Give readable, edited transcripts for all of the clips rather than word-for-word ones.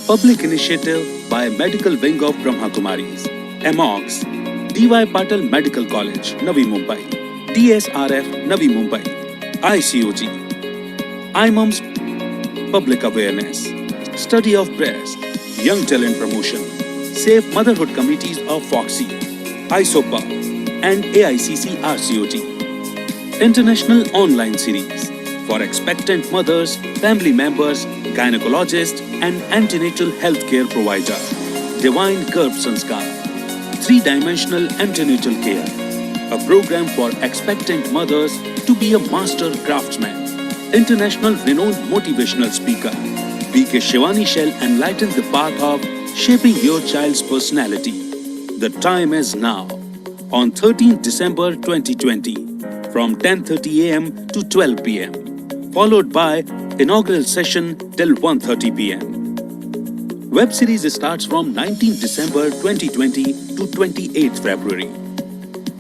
Public initiative by Medical Wing of Brahma Kumaris, AMOGS, DY Patil Medical College, Navi Mumbai, DSRF, Navi Mumbai, ICOG, IMUMS Public Awareness, Study of Breast, Young Talent Promotion, Safe Motherhood Committees of FOXY, ISOPA, and AICC RCOG. International Online Series for expectant mothers, family members, gynecologists, and antenatal healthcare provider. Divine Garb Sanskar, three-dimensional antenatal care, a program for expectant mothers to be a master craftsman. International renowned motivational speaker, B.K. Shivani shall enlighten the path of shaping your child's personality. The time is now, on 13th December 2020, from 10:30 a.m. to 12 p.m. followed by inaugural session till 1:30 p.m. Web series starts from 19th December 2020 to 28th February.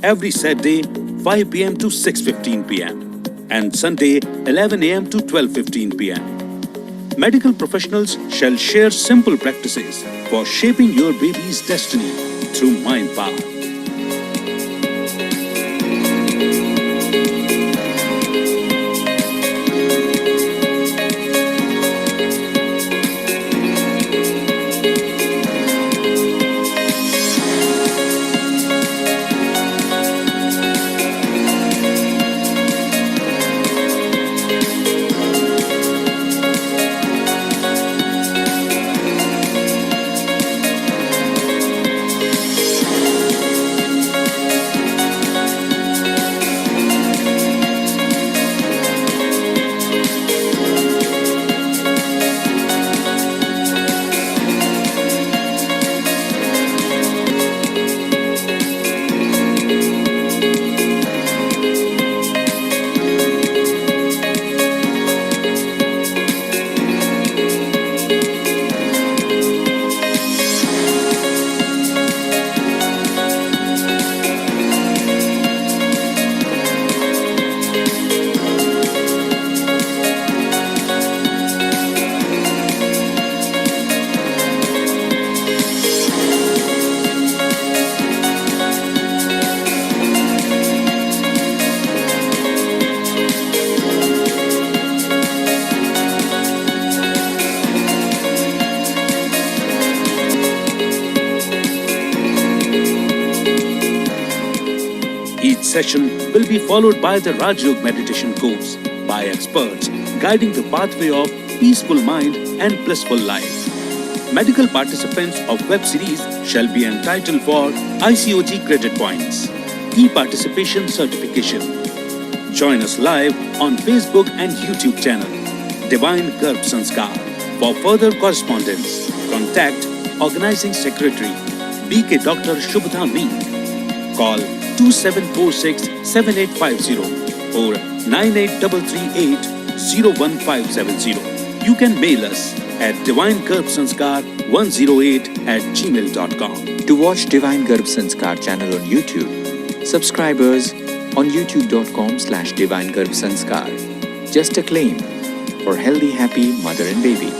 Every Saturday 5 p.m. to 6:15 p.m. and Sunday 11 a.m. to 12:15 p.m. Medical professionals shall share simple practices for shaping your baby's destiny through Mind Path. Each session will be followed by the Raj Yoga meditation course by experts guiding the pathway of peaceful mind and blissful life. Medical participants of web series shall be entitled for ICOG credit points, e-participation certification. Join us live on Facebook and YouTube channel Divine Garb Sanskar. For further correspondence, contact Organizing Secretary B.K. Dr. Shubhda Meek. Call 2746-7850 or 9833801570. You can mail us at divinegarbsanskar108@gmail.com. To watch Divine Garb Sanskar channel on YouTube, subscribers on youtube.com/Divine Garb Sanskar. Just a claim for healthy, happy mother and baby.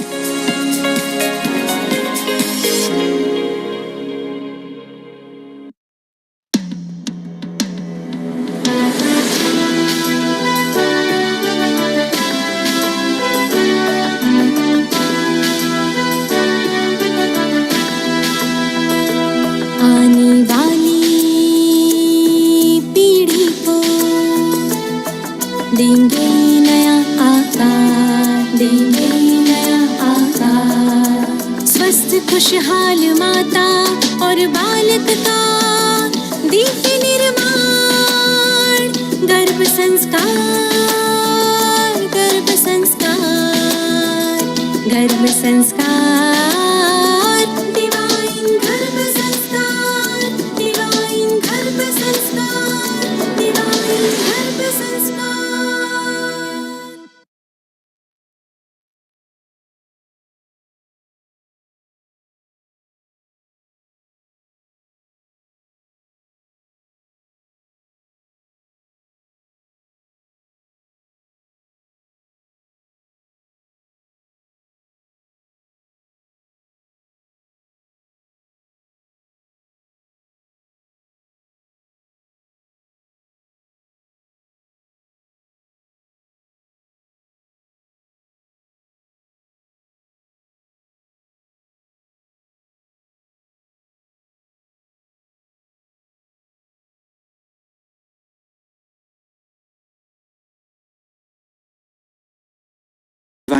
आने वाली पीढ़ी को देंगे नया आकार, देंगे नया आकार। स्वस्थ खुशहाल माता और बालक का दिव्य निर्माण। गर्भ संस्कार, गर्भ संस्कार, गर्भ संस्कार।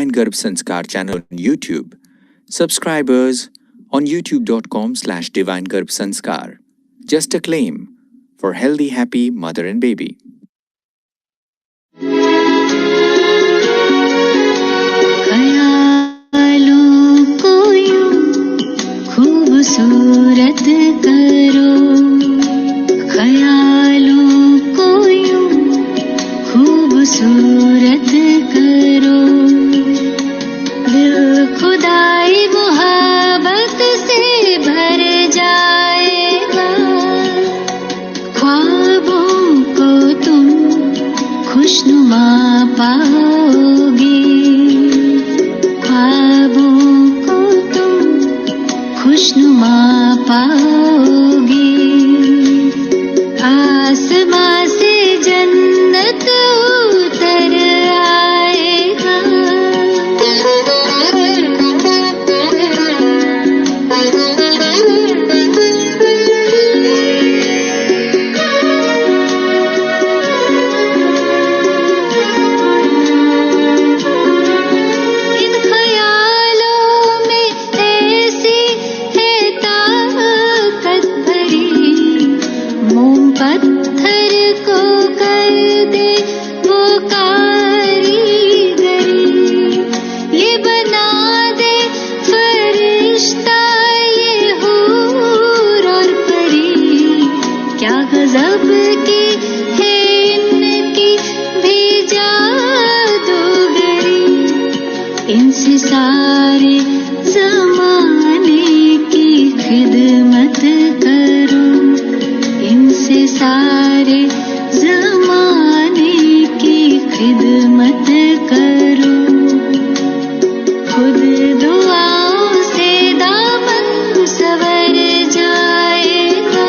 Divine Garb Sanskar channel on YouTube. Subscribers on youtube.com/Divine Garb Sanskar. Just a claim for healthy, happy mother and baby. ख्यालों को यूं खूबसूरत करो, ख्यालों को यूं खूबसूरत करो, दिल खुदाई मोहब्बत से भर जाएगा, ख्वाबों को तुम खुशनुमा पाओगे, ख्वाबों को तुम खुशनुमा पाओगे, आसमां से जन्नत उतर आएगा, इन ख्यालों में ऐसी है ताकत भरी, मोम पत्थर को कर दे वो कारीगरी, ये बना दे फरिश्ता ये हूर और परी, क्या गजब की है इनकी भी जादूगरी, इनसे सारे जमाने की खिदमत करो, इनसे सारे जमाने की खिदमत करो, खुद दुआओं से दामन सवर जाएगा,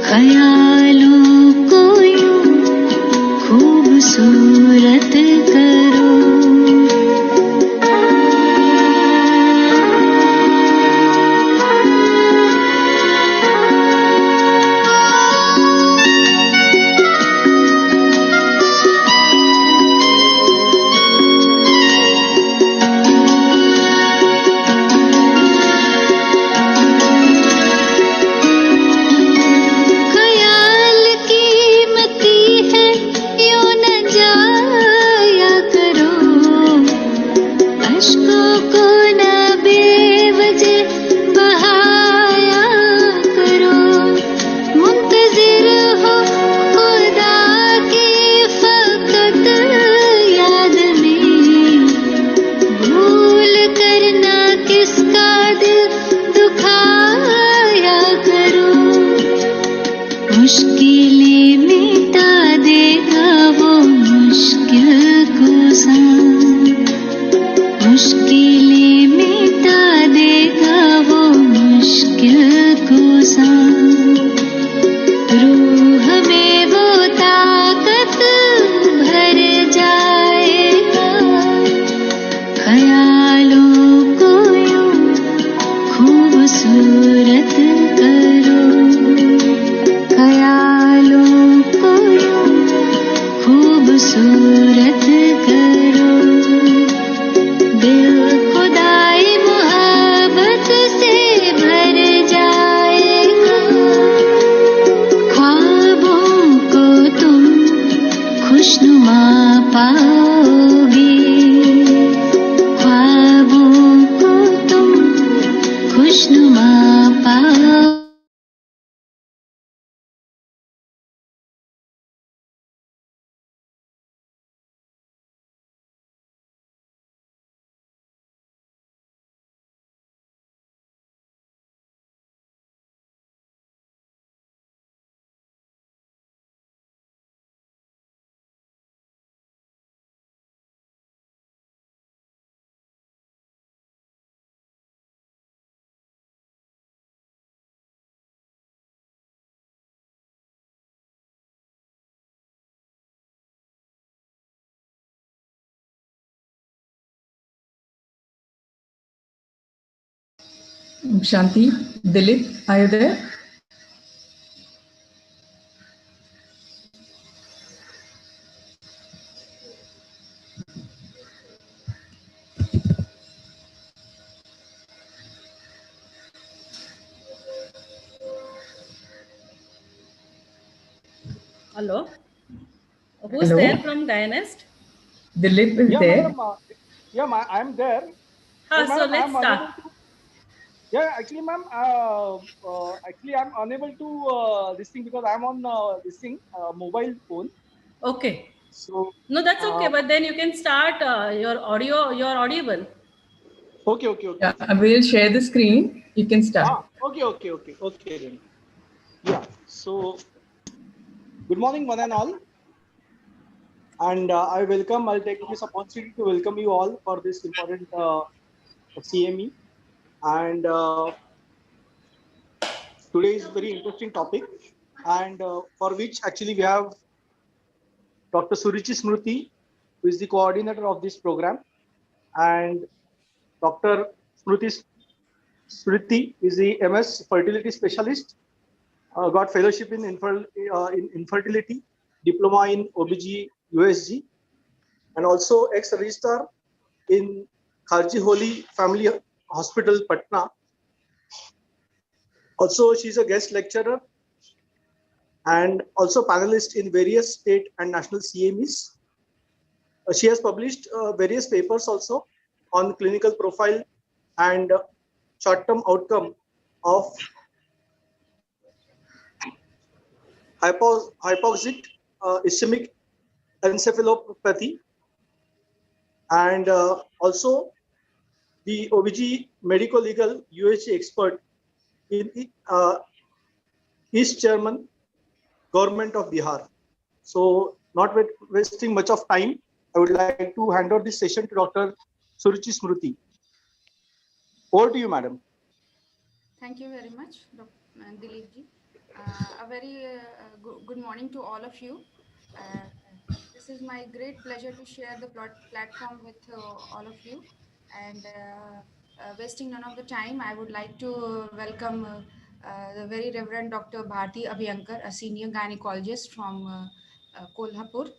ख्यालों को यूं खूबसूरत करो। ख्याल कीमती है यूं न जाया करो, अश्कों को न बेवजह बहाया करो, मुंतजिर हो खुदा की फकत याद में, भूल करना किसका दिल दुखाया करो, मुश्किलें मिटा देगा वो मुश्किल कुसान, मुश्किलें मिटा देगा वो मुश्किल कुसान, रूह में वो ताकत भर जाएगा, ख्यालों को यूं खूबसूरत करो, ख्यालों को यूं खूबसूरत करो, दिल खुदाई मोहब्बत से भर जाएगा, ख्वाबों को तुम खुशनुमा पाओगे, ख्वाबों को तुम खुशनुमा पाओगे। Shanti, Dilip, are you there? Hello. Who's Hello. there from Gyanest? Dilip is Yeah, there. madam. I'm there. Huh, But so madam, let's I'm unable start. to. Yeah, actually, ma'am. Actually, I'm unable to this thing because I'm on this thing mobile phone. Okay. So, No, that's okay. uh, But then you can start your audio. You're audible. okay. Yeah, I will share the screen. You can start. Okay then. Yeah. So, good morning, one and all. And I'll take this opportunity to welcome you all for this important CME. And today is very interesting topic, and for which actually we have Dr. Surichi Smruti, who is the coordinator of this program, and Dr. Smruti Smriti is the MS fertility specialist, got fellowship in infertility, diploma in OBG USG, and also ex-registrar in Kharji Holy Family Hospital, Patna. Also, she's a guest lecturer and also panelist in various state and national CMEs. She has published various papers also on clinical profile and short-term outcome of hypoxic ischemic encephalopathy, and also the OBG medico legal UHG expert in East Chairman Government of Bihar. So, not wasting much of time, I would like to hand over this session to Dr. Suruchi Smruti. Over to you, madam. Thank you very much, Dr. Dilip ji. A very good morning to all of you. This is my great pleasure to share the platform with all of you. And wasting none of the time, I would like to welcome the very Reverend Dr. Bharti Abhyankar, a senior gynecologist from Kolhapur.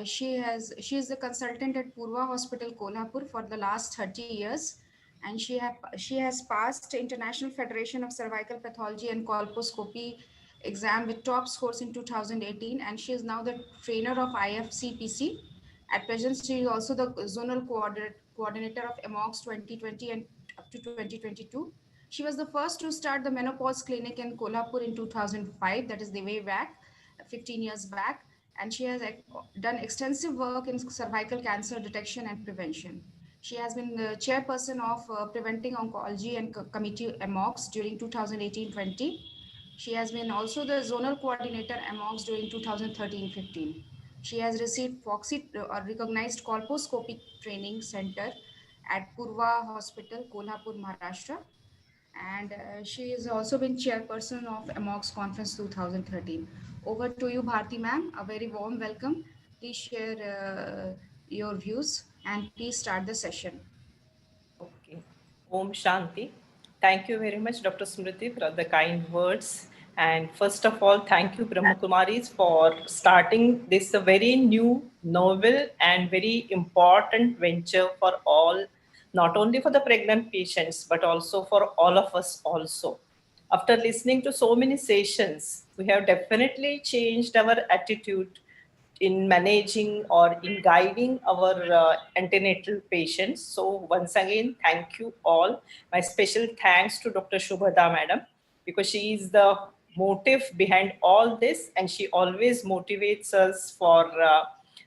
She is the consultant at Purva Hospital, Kolhapur for the last 30 years. And she has passed International Federation of Cervical Pathology and Colposcopy exam with top scores in 2018, and she is now the trainer of IFCPC. At present, she is also the zonal coordinator of EMOX 2020 and up to 2022. She was the first to start the menopause clinic in Kolhapur in 2005, that is the way back, 15 years back, and she has done extensive work in cervical cancer detection and prevention. She has been the chairperson of Preventing Oncology and Committee EMOX during 2018-20. She has been also the zonal coordinator EMOX during 2013-15. She has received FOXI recognized colposcopic training center at Purva Hospital, Kolhapur, Maharashtra. And she has also been chairperson of EMOX Conference 2013. Over to you, Bharti ma'am. A very warm welcome. Please share your views and please start the session. Okay. Om Shanti. Thank you very much, Dr. Smriti, for the kind words. And first of all, thank you, Brahma Kumaris, for starting this very new, novel, and very important venture for all, not only for the pregnant patients, but also for all of us also. After listening to so many sessions, we have definitely changed our attitude in managing or in guiding our antenatal patients. So once again, thank you all. My special thanks to Dr. Shubhada madam, because she is the motive behind all this and she always motivates us for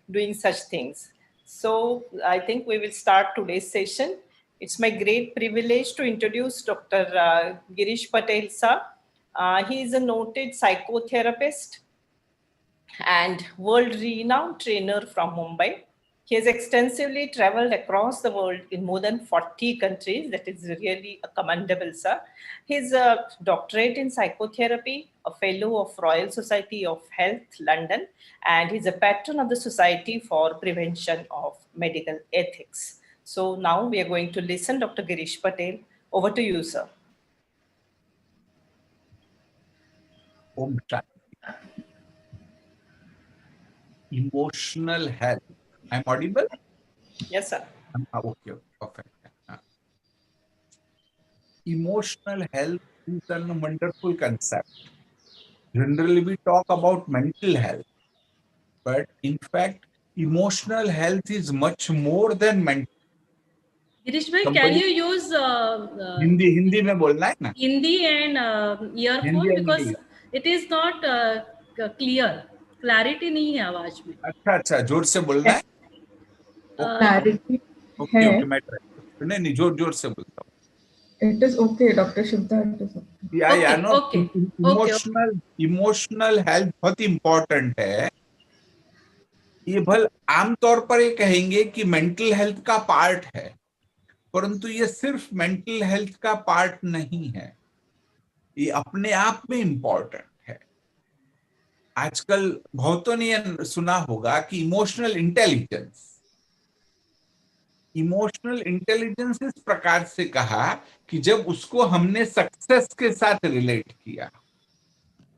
doing such things. So I think we will start today's session. It's my great privilege to introduce Dr. Girish Patel sir. He is a noted psychotherapist and world-renowned trainer from Mumbai. He has extensively traveled across the world in more than 40 countries. That is really a commendable, sir. He's a doctorate in psychotherapy, a fellow of Royal Society of Health, London, and he's a patron of the Society for Prevention of Medical Ethics. So now we are going to listen Dr. Girish Patel. Over to you, sir. Om Shanti. Emotional health. I'm audible? Yes, sir. Okay, perfect. Emotional health is a wonderful concept. Generally, we talk about mental health, but in fact emotional health is much more than mental. Girish bhai, can Somebody- you use Hindi में बोलना है ना, Hindi and earphone, Hindi because English. it is not clear. Clarity नहीं है आवाज में. अच्छा जोर से बोलना है. Clarity ओके है. ओके, मैं ट्राई. नहीं जोर से बोलता हूँ. It is okay, Dr. Shubha. It is okay. या नो, okay. इमोशनल हेल्थ बहुत इंपॉर्टेंट है. ये भल आमतौर पर ये कहेंगे कि मेंटल हेल्थ का पार्ट है, परंतु ये सिर्फ मेंटल हेल्थ का पार्ट नहीं है, ये अपने आप में इंपॉर्टेंट है. आजकल बहुतों ने ये सुना होगा कि इमोशनल इंटेलिजेंस इस प्रकार से कहा कि जब उसको हमने सक्सेस के साथ रिलेट किया,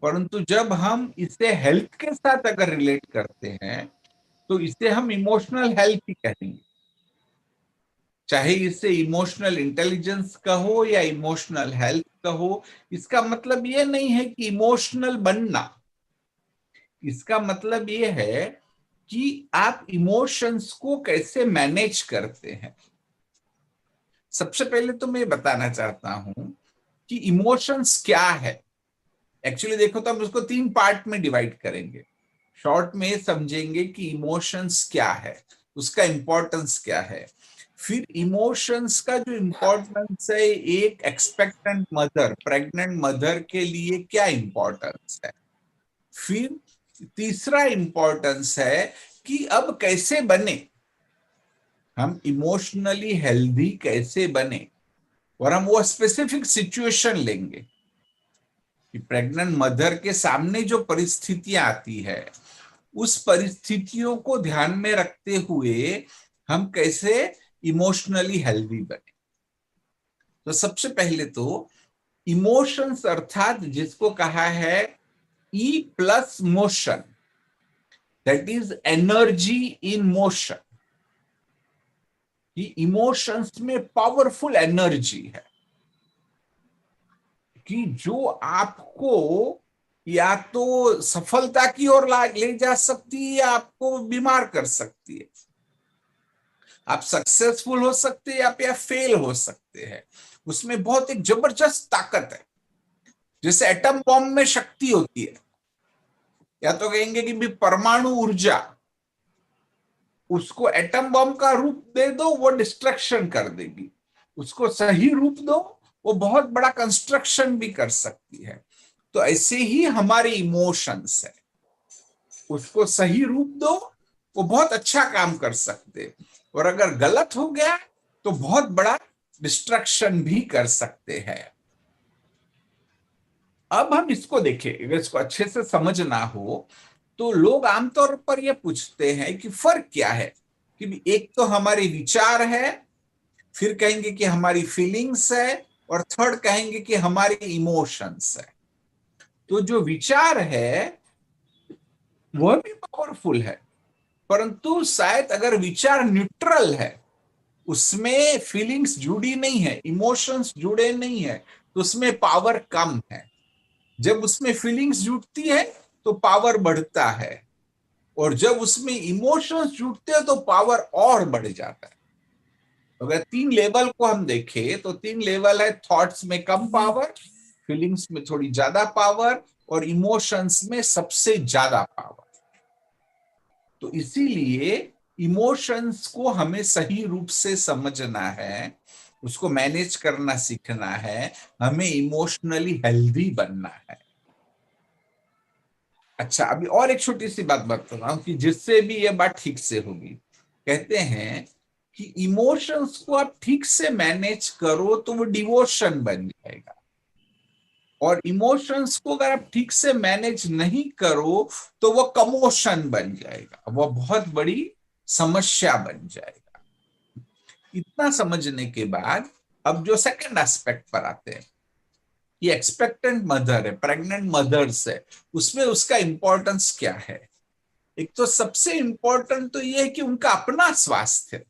परंतु जब हम इसे हेल्थ के साथ अगर रिलेट करते हैं तो इसे हम इमोशनल हेल्थ ही कहेंगे. चाहे इसे इमोशनल इंटेलिजेंस कहो या इमोशनल हेल्थ कहो, इसका मतलब ये नहीं है कि इमोशनल बनना. इसका मतलब ये है कि आप इमोशंस को कैसे मैनेज करते हैं. सबसे पहले तो मैं बताना चाहता हूं कि इमोशंस क्या है. एक्चुअली देखो तो हम उसको 3 पार्ट में डिवाइड करेंगे. शॉर्ट में समझेंगे कि इमोशंस क्या है, उसका इंपॉर्टेंस क्या है. फिर इमोशंस का जो इंपॉर्टेंस है, एक एक्सपेक्टेंट मदर, प्रेग्नेंट मदर के लिए क्या इंपॉर्टेंस है. फिर तीसरा इंपॉर्टेंस है कि अब कैसे बने, हम इमोशनली हेल्दी कैसे बने, और हम वो स्पेसिफिक सिचुएशन लेंगे कि प्रेग्नेंट मदर के सामने जो परिस्थितियां आती है, उस परिस्थितियों को ध्यान में रखते हुए हम कैसे इमोशनली हेल्दी बने. तो सबसे पहले तो इमोशंस अर्थात जिसको कहा है E plus motion, that is energy in motion. Emotions में पावरफुल एनर्जी है कि जो आपको या तो सफलता की ओर ले जा सकती है या आपको बीमार कर सकती है. आप सक्सेसफुल हो सकते हैं या फेल हो सकते हैं. उसमें बहुत एक जबरदस्त ताकत है. जैसे एटम बॉम्ब में शक्ति होती है, या तो कहेंगे कि भी परमाणु ऊर्जा, उसको एटम बॉम्ब का रूप दे दो वो डिस्ट्रक्शन कर देगी, उसको सही रूप दो वो बहुत बड़ा कंस्ट्रक्शन भी कर सकती है. तो ऐसे ही हमारे इमोशंस है, उसको सही रूप दो वो बहुत अच्छा काम कर सकते, और अगर गलत हो गया तो बहुत बड़ा डिस्ट्रक्शन भी कर सकते हैं. अब हम इसको देखें, अगर इसको अच्छे से समझना हो तो लोग आमतौर पर यह पूछते हैं कि फर्क क्या है. कि एक तो हमारे विचार है, फिर कहेंगे कि हमारी फीलिंग्स है, और थर्ड कहेंगे कि हमारे इमोशंस है. तो जो विचार है वह भी पावरफुल है, परंतु शायद अगर विचार न्यूट्रल है, उसमें फीलिंग्स जुड़ी नहीं है, इमोशंस जुड़े नहीं है, तो उसमें पावर कम है. जब उसमें फीलिंग्स जुड़ती है तो पावर बढ़ता है, और जब उसमें इमोशंस जुड़ते हैं तो पावर और बढ़ जाता है. अगर 3 लेवल को हम देखें तो 3 लेवल है. थॉट्स में कम पावर, फीलिंग्स में थोड़ी ज्यादा पावर, और इमोशंस में सबसे ज्यादा पावर. तो इसीलिए इमोशंस को हमें सही रूप से समझना है, उसको मैनेज करना सीखना है, हमें इमोशनली हेल्दी बनना है. अच्छा, अभी और एक छोटी सी बात बता रहा हूं कि जिससे भी ये बात ठीक से होगी. कहते हैं कि इमोशंस को आप ठीक से मैनेज करो तो वो डिवोशन बन जाएगा, और इमोशंस को अगर आप ठीक से मैनेज नहीं करो तो वो कमोशन बन जाएगा, वो बहुत बड़ी समस्या बन जाएगा. इतना समझने के बाद अब जो सेकंड एस्पेक्ट पर आते हैं, ये एक्सपेक्टेंट मदर है, प्रेग्नेंट मदर्स है, उसमें उसका इंपॉर्टेंस क्या है. एक तो सबसे इंपॉर्टेंट तो ये है कि उनका अपना स्वास्थ्य,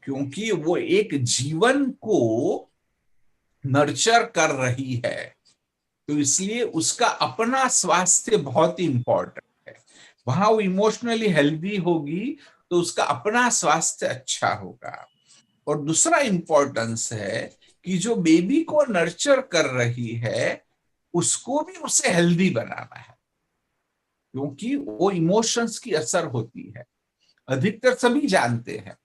क्योंकि वो एक जीवन को नर्चर कर रही है, तो इसलिए उसका अपना स्वास्थ्य बहुत इंपॉर्टेंट है. वहां वो इमोशनली हेल्दी होगी तो उसका अपना स्वास्थ्य अच्छा होगा। और दूसरा इंपॉर्टेंस है कि जो बेबी को नर्चर कर रही है उसको भी उसे हेल्दी बनाना है, क्योंकि वो इमोशंस की असर होती है। अधिकतर सभी जानते हैं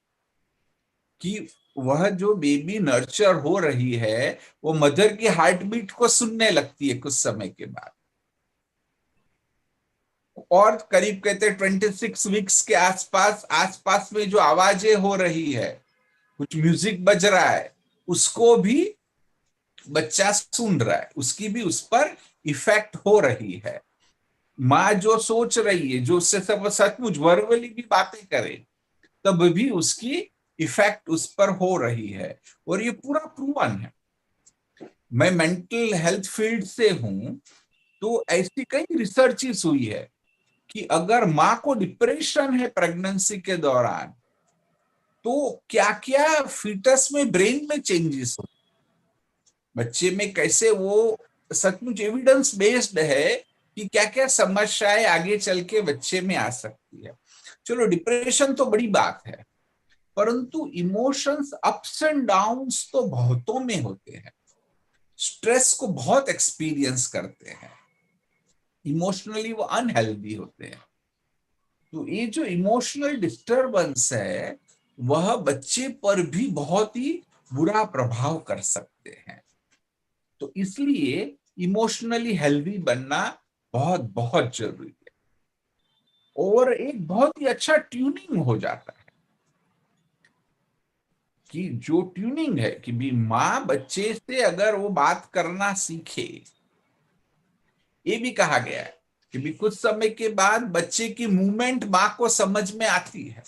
कि वह जो बेबी नर्चर हो रही है वो मदर की हार्ट बीट को सुनने लगती है कुछ समय के बाद, और करीब कहते हैं 26 वीक्स के आसपास में जो आवाजें हो रही है, कुछ म्यूजिक बज रहा है, उसको भी बच्चा सुन रहा है, उसकी भी उस पर इफेक्ट हो रही है। माँ जो सोच रही है, जो उससे सब सचमुच वर्बली भी बातें करे, तब भी उसकी इफेक्ट उस पर हो रही है। और ये पूरा प्रूवन है। मैं मेंटल हेल्थ फील्ड से हूं, तो ऐसी कई रिसर्चेस हुई है कि अगर माँ को डिप्रेशन है प्रेगनेंसी के दौरान, तो क्या क्या फीटस में ब्रेन में चेंजेस हो, बच्चे में कैसे, वो सचमुच एविडेंस बेस्ड है कि क्या क्या समस्याएं आगे चल के बच्चे में आ सकती है। चलो डिप्रेशन तो बड़ी बात है, परंतु इमोशंस अप्स एंड डाउन्स तो बहुतों में होते हैं। स्ट्रेस को बहुत एक्सपीरियंस करते हैं, इमोशनली वो अनहेल्दी होते हैं। तो ये जो इमोशनल डिस्टरबेंस है वह बच्चे पर भी बहुत ही बुरा प्रभाव कर सकते हैं। तो इसलिए इमोशनली हेल्दी बनना बहुत बहुत जरूरी है। और एक बहुत ही अच्छा ट्यूनिंग हो जाता है कि जो ट्यूनिंग है कि भी माँ बच्चे से अगर वो बात करना सीखे, ये भी कहा गया है कि भी कुछ समय के बाद बच्चे की मूवमेंट माँ को समझ में आती है।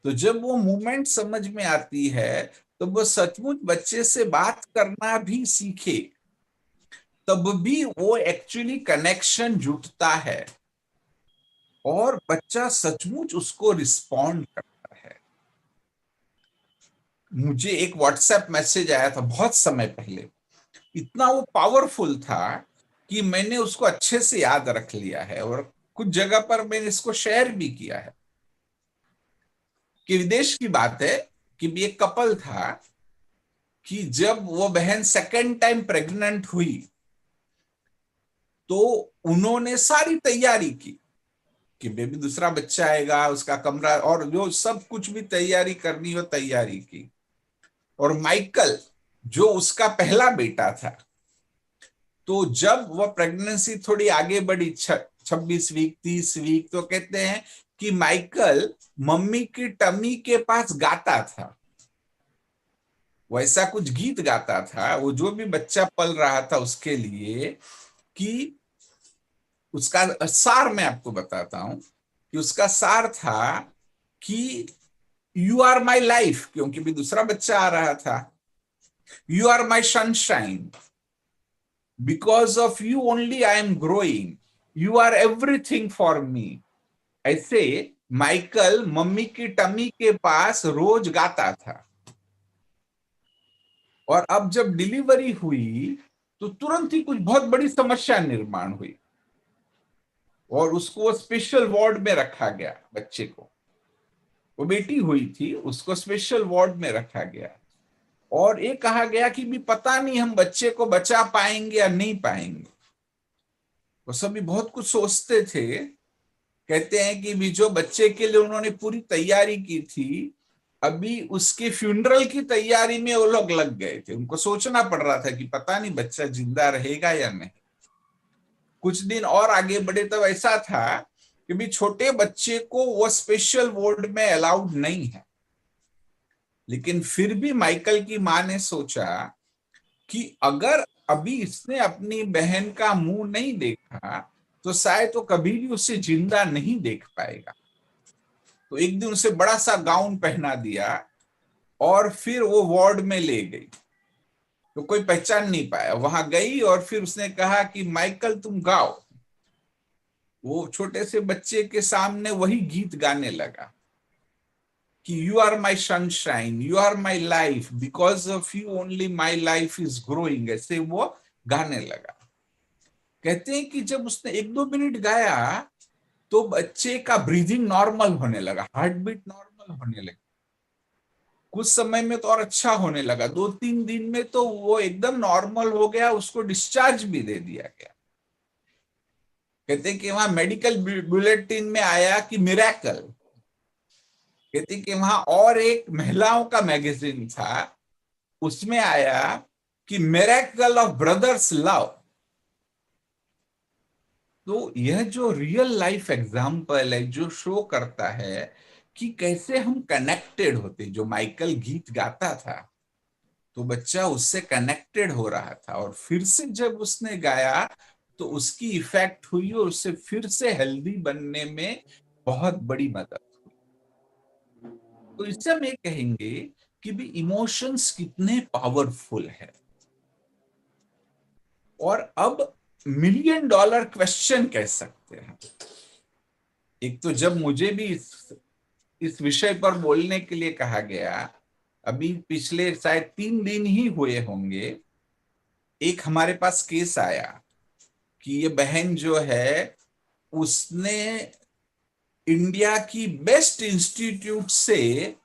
तो जब वो मूवमेंट समझ में आती है तो वो सचमुच बच्चे से बात करना भी सीखे, तब भी वो एक्चुअली कनेक्शन जुटता है और बच्चा सचमुच उसको रिस्पॉन्ड करता है। मुझे एक व्हाट्सएप मैसेज आया था बहुत समय पहले, इतना वो पावरफुल था कि मैंने उसको अच्छे से याद रख लिया है और कुछ जगह पर मैंने इसको शेयर भी किया है। कि विदेश की बात है कि भी एक कपल था कि जब वो बहन सेकंड टाइम प्रेग्नेंट हुई तो उन्होंने सारी तैयारी की कि बेबी दूसरा बच्चा आएगा, उसका कमरा और जो सब कुछ भी तैयारी करनी हो तैयारी की। और माइकल जो उसका पहला बेटा था, तो जब वह प्रेगनेंसी थोड़ी आगे बढ़ी 26 वीक 30 वीक, तो कहते हैं कि माइकल मम्मी की टमी के पास गाता था, वैसा कुछ गीत गाता था वो जो भी बच्चा पल रहा था उसके लिए। कि उसका सार मैं आपको बताता हूं कि उसका सार था कि यू आर माई लाइफ, क्योंकि भी दूसरा बच्चा आ रहा था। You are my sunshine, because of you only I am growing, you are everything for me. ऐसे माइकल मम्मी की टमी के पास रोज गाता था। और अब जब डिलीवरी हुई तो तुरंत ही कुछ बहुत बड़ी समस्या निर्माण हुई और उसको स्पेशल वार्ड में रखा गया। बच्चे को, वो बेटी हुई थी, उसको स्पेशल वार्ड में रखा गया और ये कहा गया कि भी पता नहीं हम बच्चे को बचा पाएंगे या नहीं पाएंगे। वो सभी बहुत कुछ सोचते थे। कहते हैं कि भी जो बच्चे के लिए उन्होंने पूरी तैयारी की थी, अभी उसके फ्यूनरल की तैयारी में वो लोग लग गए थे। उनको सोचना पड़ रहा था कि पता नहीं बच्चा जिंदा रहेगा या नहीं। कुछ दिन और आगे बढ़े तब ऐसा था कि भी छोटे बच्चे को वो स्पेशल वार्ड में अलाउड नहीं है। लेकिन फिर भी माइकल की मां ने सोचा कि अगर अभी इसने अपनी बहन का मुंह नहीं देखा तो शायद तो कभी भी उसे जिंदा नहीं देख पाएगा। तो एक दिन उसे बड़ा सा गाउन पहना दिया और फिर वो वार्ड में ले गई। तो कोई पहचान नहीं पाया, वहां गई और फिर उसने कहा कि माइकल तुम गाओ। वो छोटे से बच्चे के सामने वही गीत गाने लगा कि you are my sunshine, you are my life, because of you only my life is growing. ऐसे वो गाने लगा। कहते हैं कि जब उसने 1-2 मिनट गाया तो बच्चे का ब्रीदिंग नॉर्मल होने लगा, हार्ट बीट नॉर्मल होने लगी। कुछ समय में तो और अच्छा होने लगा, 2-3 दिन में तो वो एकदम नॉर्मल हो गया, उसको डिस्चार्ज भी दे दिया गया। कहते कि वहां मेडिकल बुलेटिन में आया कि मिरेकल। कहते कि वहां और एक महिलाओं का मैगजीन था, उसमें आया कि मिरेकल ऑफ ब्रदर्स लव। तो यह जो रियल लाइफ एग्जाम्पल है, जो शो करता है कि कैसे हम कनेक्टेड होते, जो माइकल गीत गाता था तो बच्चा उससे कनेक्टेड हो रहा था, और फिर से जब उसने गाया तो उसकी इफेक्ट हुई और उससे फिर से हेल्दी बनने में बहुत बड़ी मदद हुई। तो इससे हम ये कहेंगे कि भी इमोशंस कितने पावरफुल है। और अब $1 मिलियन क्वेश्चन कह सकते हैं। एक तो जब मुझे भी इस विषय पर बोलने के लिए कहा गया, अभी पिछले शायद 3 दिन ही हुए होंगे, एक हमारे पास केस आया कि ये बहन जो है उसने इंडिया की बेस्ट इंस्टीट्यूट से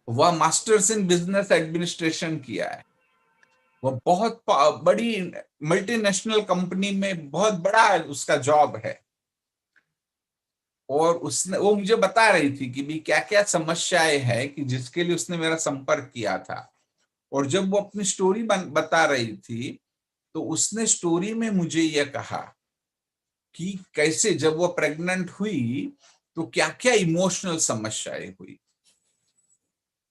वह मास्टर्स इन बिजनेस एडमिनिस्ट्रेशन किया है। वह बहुत बड़ी मल्टीनेशनल कंपनी में बहुत बड़ा उसका जॉब है। और उसने, वो मुझे बता रही थी कि भी क्या क्या समस्याएं हैं कि जिसके लिए उसने मेरा संपर्क किया था। और जब वो अपनी स्टोरी बता रही थी तो उसने स्टोरी में मुझे यह कहा कि कैसे जब वो प्रेग्नेंट हुई तो क्या क्या इमोशनल समस्याएं हुई।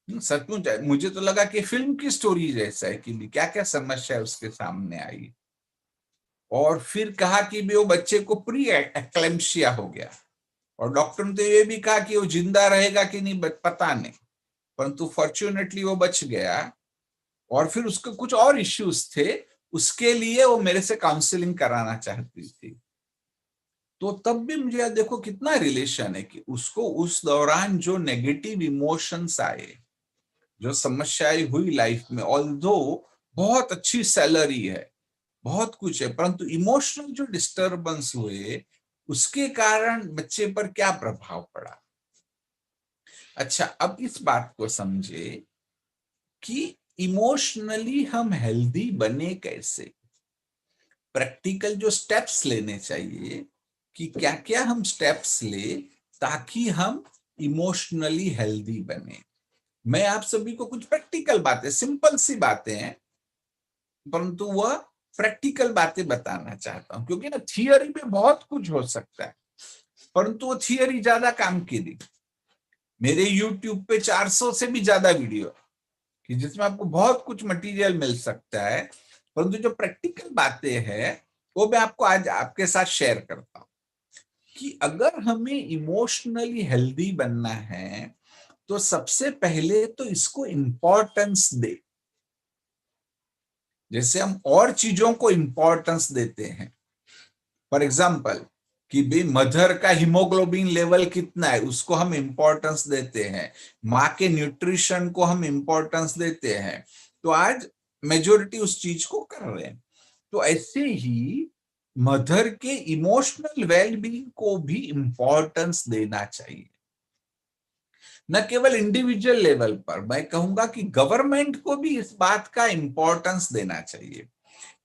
सचमुच मुझे तो लगा कि फिल्म की स्टोरी जैसा है कि क्या क्या समस्या उसके सामने आई। और फिर कहा कि भी वो बच्चे को प्री एक्लेम्पसिया हो गया, और डॉक्टर ने तो ये भी कहा कि वो जिंदा रहेगा कि नहीं पता नहीं, परंतु फॉर्चुनेटली वो बच गया। और फिर उसके कुछ और इश्यूज थे, उसके लिए वो मेरे से काउंसलिंग कराना चाहती थी। तो तब भी मुझे देखो कितना रिलेशन है कि उसको उस दौरान जो नेगेटिव इमोशंस आए, जो समस्याएं हुई लाइफ में, ऑल्दो बहुत अच्छी सैलरी है, बहुत कुछ है, परंतु इमोशनल जो डिस्टर्बेंस हुए उसके कारण बच्चे पर क्या प्रभाव पड़ा। अच्छा, अब इस बात को समझे कि इमोशनली हम हेल्दी बने कैसे। प्रैक्टिकल जो स्टेप्स लेने चाहिए कि क्या क्या हम स्टेप्स ले ताकि हम इमोशनली हेल्दी बने। मैं आप सभी को कुछ प्रैक्टिकल बातें, सिंपल सी बातें हैं, परंतु वह प्रैक्टिकल बातें बताना चाहता हूं, क्योंकि ना थियरी में बहुत कुछ हो सकता है परंतु वो थियरी ज्यादा काम की नहीं। मेरे YouTube पे 400 से भी ज्यादा वीडियो कि जिसमें आपको बहुत कुछ मटेरियल मिल सकता है, परंतु जो प्रैक्टिकल बातें हैं वो मैं आपको आज आपके साथ शेयर करता हूं कि अगर हमें इमोशनली हेल्दी बनना है तो सबसे पहले तो इसको इंपॉर्टेंस दे। जैसे हम और चीजों को इंपॉर्टेंस देते हैं, फॉर एग्जाम्पल कि भाई मदर का हीमोग्लोबिन लेवल कितना है उसको हम इंपॉर्टेंस देते हैं, माँ के न्यूट्रिशन को हम इंपॉर्टेंस देते हैं, तो आज मेजोरिटी उस चीज को कर रहे हैं। तो ऐसे ही मदर के इमोशनल वेलबींग को भी इंपॉर्टेंस देना चाहिए। न केवल इंडिविजुअल लेवल पर, मैं कहूंगा कि गवर्नमेंट को भी इस बात का इंपॉर्टेंस देना चाहिए।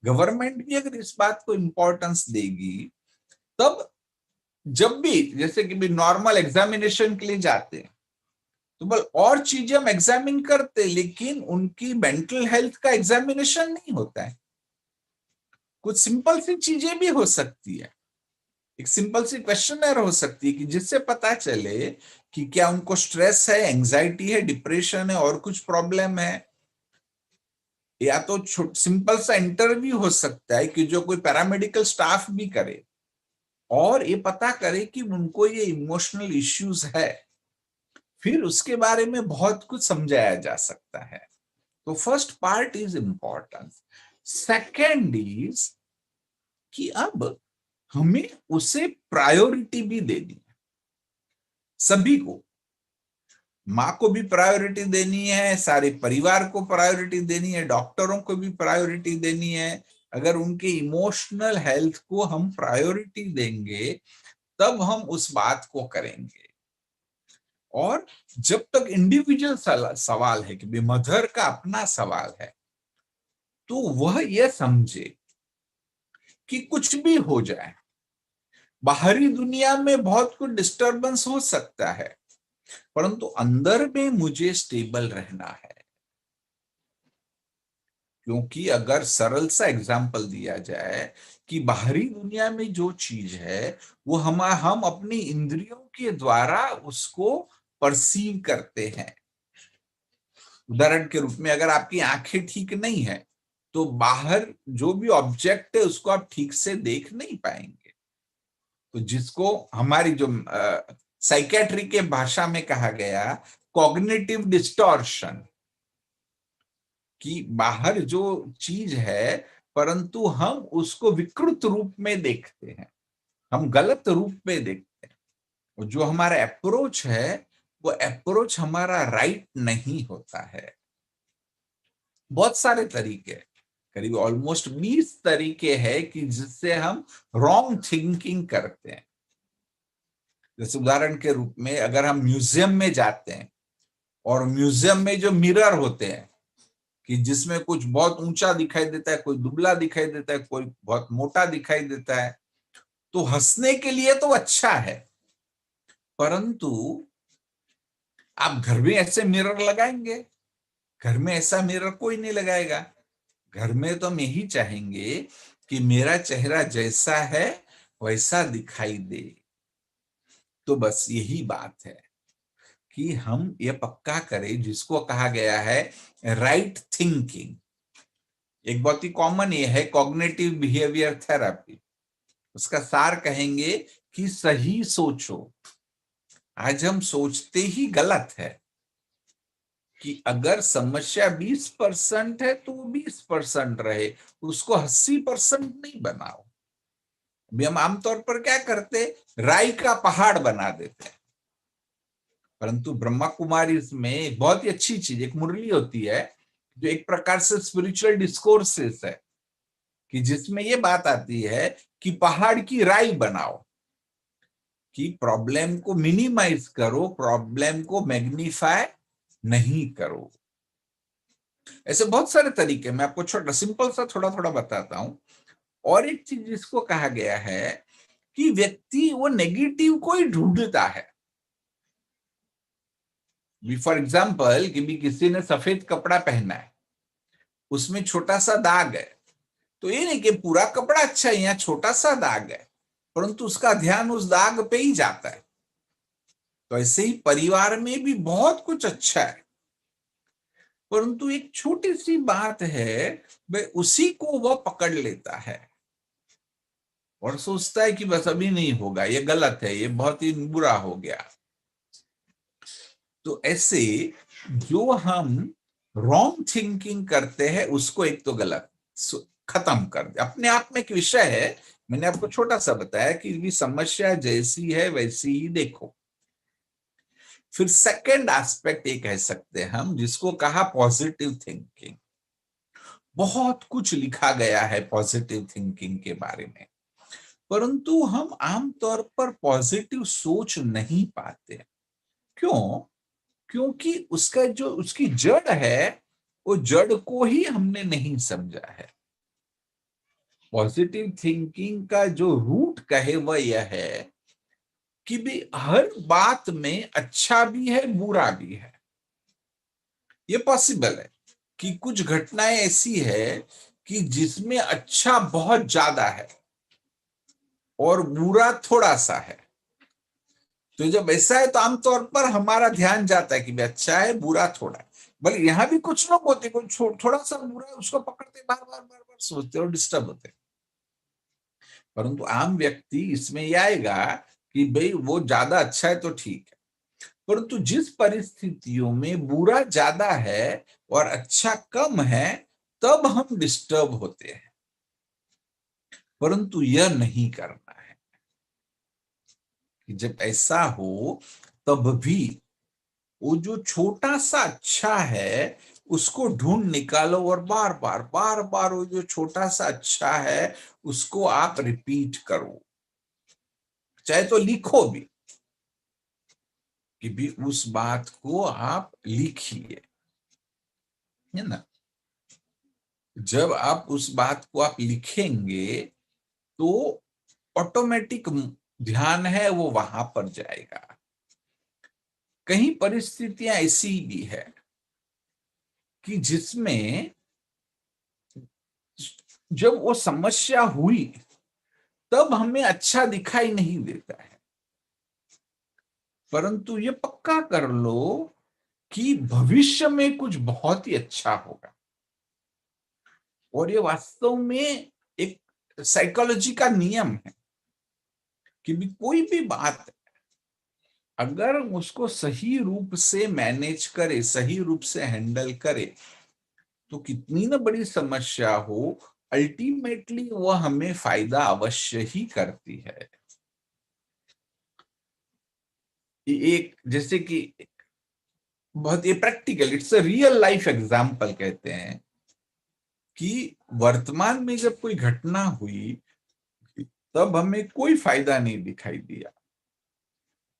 गवर्नमेंट भी अगर इस बात को इंपॉर्टेंस देगी तब जब भी जैसे कि भी नॉर्मल एग्जामिनेशन के लिए जाते हैं तो बल और चीजें हम एग्जामिन करते, लेकिन उनकी मेंटल हेल्थ का एग्जामिनेशन नहीं होता है। कुछ सिंपल सी चीजें भी हो सकती है, एक सिंपल सी क्वेश्चनर हो सकती है कि जिससे पता चले कि क्या उनको स्ट्रेस है, एंजाइटी है, डिप्रेशन है और कुछ प्रॉब्लम है। या तो सिंपल सा इंटरव्यू हो सकता है कि जो कोई पैरामेडिकल स्टाफ भी करे और ये पता करे कि उनको ये इमोशनल इश्यूज है, फिर उसके बारे में बहुत कुछ समझाया जा सकता है। तो first part is importance. Second is कि अब हमें उसे प्रायोरिटी भी देनी है। सभी को, माँ को भी प्रायोरिटी देनी है, सारे परिवार को प्रायोरिटी देनी है, डॉक्टरों को भी प्रायोरिटी देनी है। अगर उनके इमोशनल हेल्थ को हम प्रायोरिटी देंगे तब हम उस बात को करेंगे। और जब तक इंडिविजुअल सवाल है कि मदर का अपना सवाल है, तो वह यह समझे कि कुछ भी हो जाए, बाहरी दुनिया में बहुत कुछ डिस्टरबेंस हो सकता है, परंतु अंदर में मुझे स्टेबल रहना है। क्योंकि अगर सरल सा एग्जाम्पल दिया जाए कि बाहरी दुनिया में जो चीज है वो हम अपनी इंद्रियों के द्वारा उसको परसीव करते हैं। उदाहरण के रूप में, अगर आपकी आंखें ठीक नहीं है तो बाहर जो भी ऑब्जेक्ट है उसको आप ठीक से देख नहीं पाएंगे। तो जिसको हमारी जो साइकेट्री के भाषा में कहा गया कॉग्निटिव डिस्टॉर्शन, कि बाहर जो चीज है परंतु हम उसको विकृत रूप में देखते हैं, हम गलत रूप में देखते हैं। और जो हमारा अप्रोच है वो अप्रोच हमारा राइट नहीं होता है। बहुत सारे तरीके, करीब ऑलमोस्ट 20 तरीके हैं कि जिससे हम रॉन्ग थिंकिंग करते हैं। जैसे उदाहरण के रूप में, अगर हम म्यूजियम में जाते हैं और म्यूजियम में जो मिरर होते हैं कि जिसमें कुछ बहुत ऊंचा दिखाई देता है, कोई दुबला दिखाई देता है, कोई बहुत मोटा दिखाई देता है, तो हंसने के लिए तो अच्छा है, परंतु आप घर में ऐसे मिरर लगाएंगे? घर में ऐसा मिरर कोई नहीं लगाएगा। घर में तो हम यही चाहेंगे कि मेरा चेहरा जैसा है वैसा दिखाई दे। तो बस यही बात है कि हम ये पक्का करें, जिसको कहा गया है राइट थिंकिंग। एक बहुत ही कॉमन ये है कॉग्निटिव बिहेवियर थेरेपी। उसका सार कहेंगे कि सही सोचो। आज हम सोचते ही गलत है कि अगर समस्या 20% है तो वो 20% रहे, उसको 80% नहीं बनाओ। अभी हम आमतौर पर क्या करते, राई का पहाड़ बना देते हैं। परंतु ब्रह्मा कुमारी में एक बहुत ही अच्छी चीज, एक मुरली होती है जो एक प्रकार से स्पिरिचुअल डिस्कोर्सेस है, कि जिसमें ये बात आती है कि पहाड़ की राई बनाओ, कि प्रॉब्लम को मिनिमाइज करो, प्रॉब्लम को मैग्नीफाई नहीं करो। ऐसे बहुत सारे तरीके मैं आपको छोटा सिंपल सा थोड़ा थोड़ा बताता हूं। और एक चीज जिसको कहा गया है कि व्यक्ति वो नेगेटिव को ही ढूंढता है। फॉर एग्जाम्पल, कि भी किसी ने सफेद कपड़ा पहना है, उसमें छोटा सा दाग है, तो ये नहीं कि पूरा कपड़ा अच्छा है, यहाँ छोटा सा दाग है, परंतु उसका ध्यान उस दाग पे ही जाता है। तो ऐसे ही परिवार में भी बहुत कुछ अच्छा है, परंतु एक छोटी सी बात है, वह उसी को वह पकड़ लेता है और सोचता है कि बस अभी नहीं होगा, ये गलत है, ये बहुत ही बुरा हो गया। तो ऐसे जो हम रॉन्ग थिंकिंग करते हैं उसको एक तो गलत खत्म कर दे। अपने आप में एक विषय है, मैंने आपको छोटा सा बताया कि भी समस्या जैसी है वैसी ही देखो। फिर सेकंड एस्पेक्ट ये कह सकते हैं हम, जिसको कहा पॉजिटिव थिंकिंग। बहुत कुछ लिखा गया है पॉजिटिव थिंकिंग के बारे में, परंतु हम आमतौर पर पॉजिटिव सोच नहीं पाते। क्यों? क्योंकि उसका जो उसकी जड़ है, वो जड़ को ही हमने नहीं समझा है। पॉजिटिव थिंकिंग का जो रूट कहे वह यह है कि भी हर बात में अच्छा भी है बुरा भी है। ये पॉसिबल है कि कुछ घटनाएं ऐसी है कि जिसमें अच्छा बहुत ज्यादा है और बुरा थोड़ा सा है। तो जब ऐसा है तो आमतौर पर हमारा ध्यान जाता है कि भी अच्छा है बुरा थोड़ा है। बल्कि यहाँ भी कुछ लोग होते हैं, थोड़ा सा बुरा है उसको पकड़ते बार बार सोचते और डिस्टर्ब होते। परंतु आम व्यक्ति इसमें यह आएगा कि भाई वो ज्यादा अच्छा है तो ठीक है, परंतु जिस परिस्थितियों में बुरा ज्यादा है और अच्छा कम है तब हम डिस्टर्ब होते हैं। परंतु यह नहीं करना है कि जब ऐसा हो तब भी वो जो छोटा सा अच्छा है उसको ढूंढ निकालो और बार बार वो जो छोटा सा अच्छा है उसको आप रिपीट करो। चाहे तो लिखो भी, कि भी उस बात को आप लिखिए, है ना। जब आप उस बात को आप लिखेंगे तो ऑटोमेटिक ध्यान है वो वहां पर जाएगा। कई परिस्थितियां ऐसी भी है कि जिसमें जब वो समस्या हुई तब हमें अच्छा दिखाई नहीं देता है, परंतु ये पक्का कर लो कि भविष्य में कुछ बहुत ही अच्छा होगा। और ये वास्तव में एक साइकोलॉजी का नियम है कि भी कोई भी बात अगर उसको सही रूप से मैनेज करे, सही रूप से हैंडल करे, तो कितनी न बड़ी समस्या हो, अल्टीमेटली वो हमें फायदा अवश्य ही करती है। एक जैसे कि बहुत ये practical, it's a real life example कहते हैं कि वर्तमान में जब कोई घटना हुई तब हमें कोई फायदा नहीं दिखाई दिया,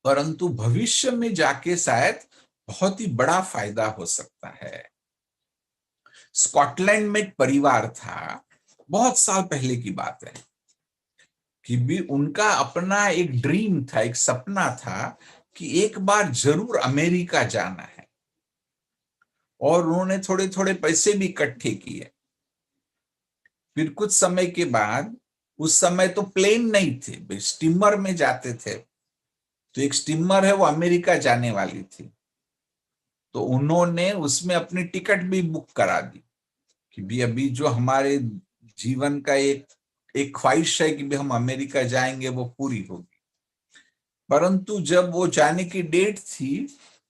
परंतु भविष्य में जाके शायद बहुत ही बड़ा फायदा हो सकता है। स्कॉटलैंड में एक परिवार था, बहुत साल पहले की बात है, कि भी उनका अपना एक ड्रीम था, एक सपना था कि एक बार जरूर अमेरिका जाना है, और उन्होंने थोड़े थोड़े पैसे भी इकट्ठे किए। फिर कुछ समय के बाद, उस समय तो प्लेन नहीं थे, स्टीमर में जाते थे, तो एक स्टीमर है वो अमेरिका जाने वाली थी, तो उन्होंने उसमें अपनी टिकट भी बुक करा दी कि भी अभी जो हमारे जीवन का एक ख्वाहिश है कि भी हम अमेरिका जाएंगे वो पूरी होगी। परंतु जब वो जाने की डेट थी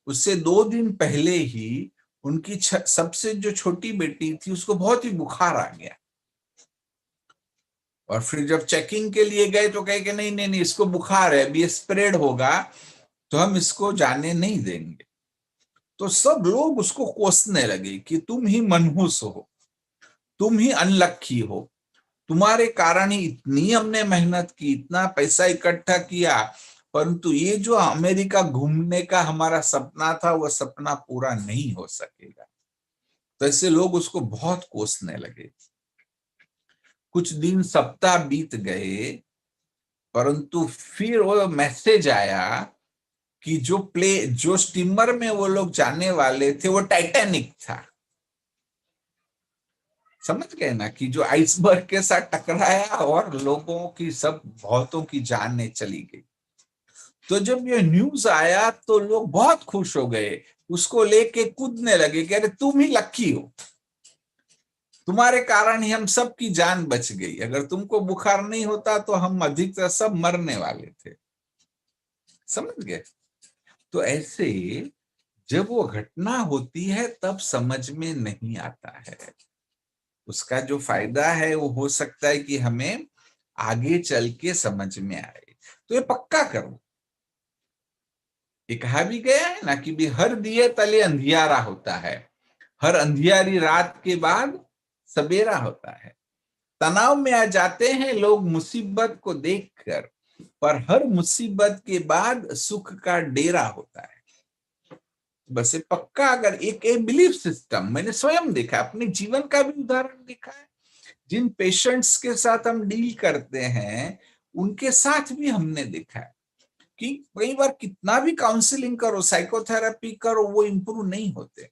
उससे 2 दिन पहले ही उनकी सबसे जो छोटी बेटी थी उसको बहुत ही बुखार आ गया, और फिर जब चेकिंग के लिए गए तो कहे कि नहीं नहीं नहीं, इसको बुखार है, अभी स्प्रेड होगा तो हम इसको जाने नहीं देंगे। तो सब लोग उसको कोसने लगे कि तुम ही मनहूस हो, तुम ही अनलक्की हो, तुम्हारे कारण ही इतनी हमने मेहनत की, इतना पैसा इकट्ठा किया, परंतु ये जो अमेरिका घूमने का हमारा सपना था वो सपना पूरा नहीं हो सकेगा। तो ऐसे लोग उसको बहुत कोसने लगे। कुछ दिन सप्ताह बीत गए, परंतु फिर वो मैसेज आया कि जो स्टीमर में वो लोग जाने वाले थे वो टाइटैनिक था। समझ गए ना, कि जो आइसबर्ग के साथ टकराया और लोगों की सब बहुतों की जानें चली गई। तो जब ये न्यूज आया तो लोग बहुत खुश हो गए, उसको लेके कूदने लगे कि अरे तुम ही लकी हो, तुम्हारे कारण ही हम सब की जान बच गई, अगर तुमको बुखार नहीं होता तो हम अधिकतर सब मरने वाले थे। समझ गए। तो ऐसे जब वो घटना होती है तब समझ में नहीं आता है, उसका जो फायदा है वो हो सकता है कि हमें आगे चल के समझ में आए। तो ये पक्का करो, ये कहा भी गया है ना कि भी हर दिए तले अंधियारा होता है, हर अंधियारी रात के बाद सवेरा होता है। तनाव में आ जाते हैं लोग मुसीबत को देखकर, पर हर मुसीबत के बाद सुख का डेरा होता है। बस ये पक्का, अगर एक बिलीफ सिस्टम मैंने स्वयं देखा, अपने जीवन का भी उदाहरण देखा है, जिन पेशेंट्स के साथ हम डील करते हैं उनके साथ भी हमने देखा है कि कई बार कितना भी काउंसलिंग करो, साइकोथेरेपी करो, वो इंप्रूव नहीं होते,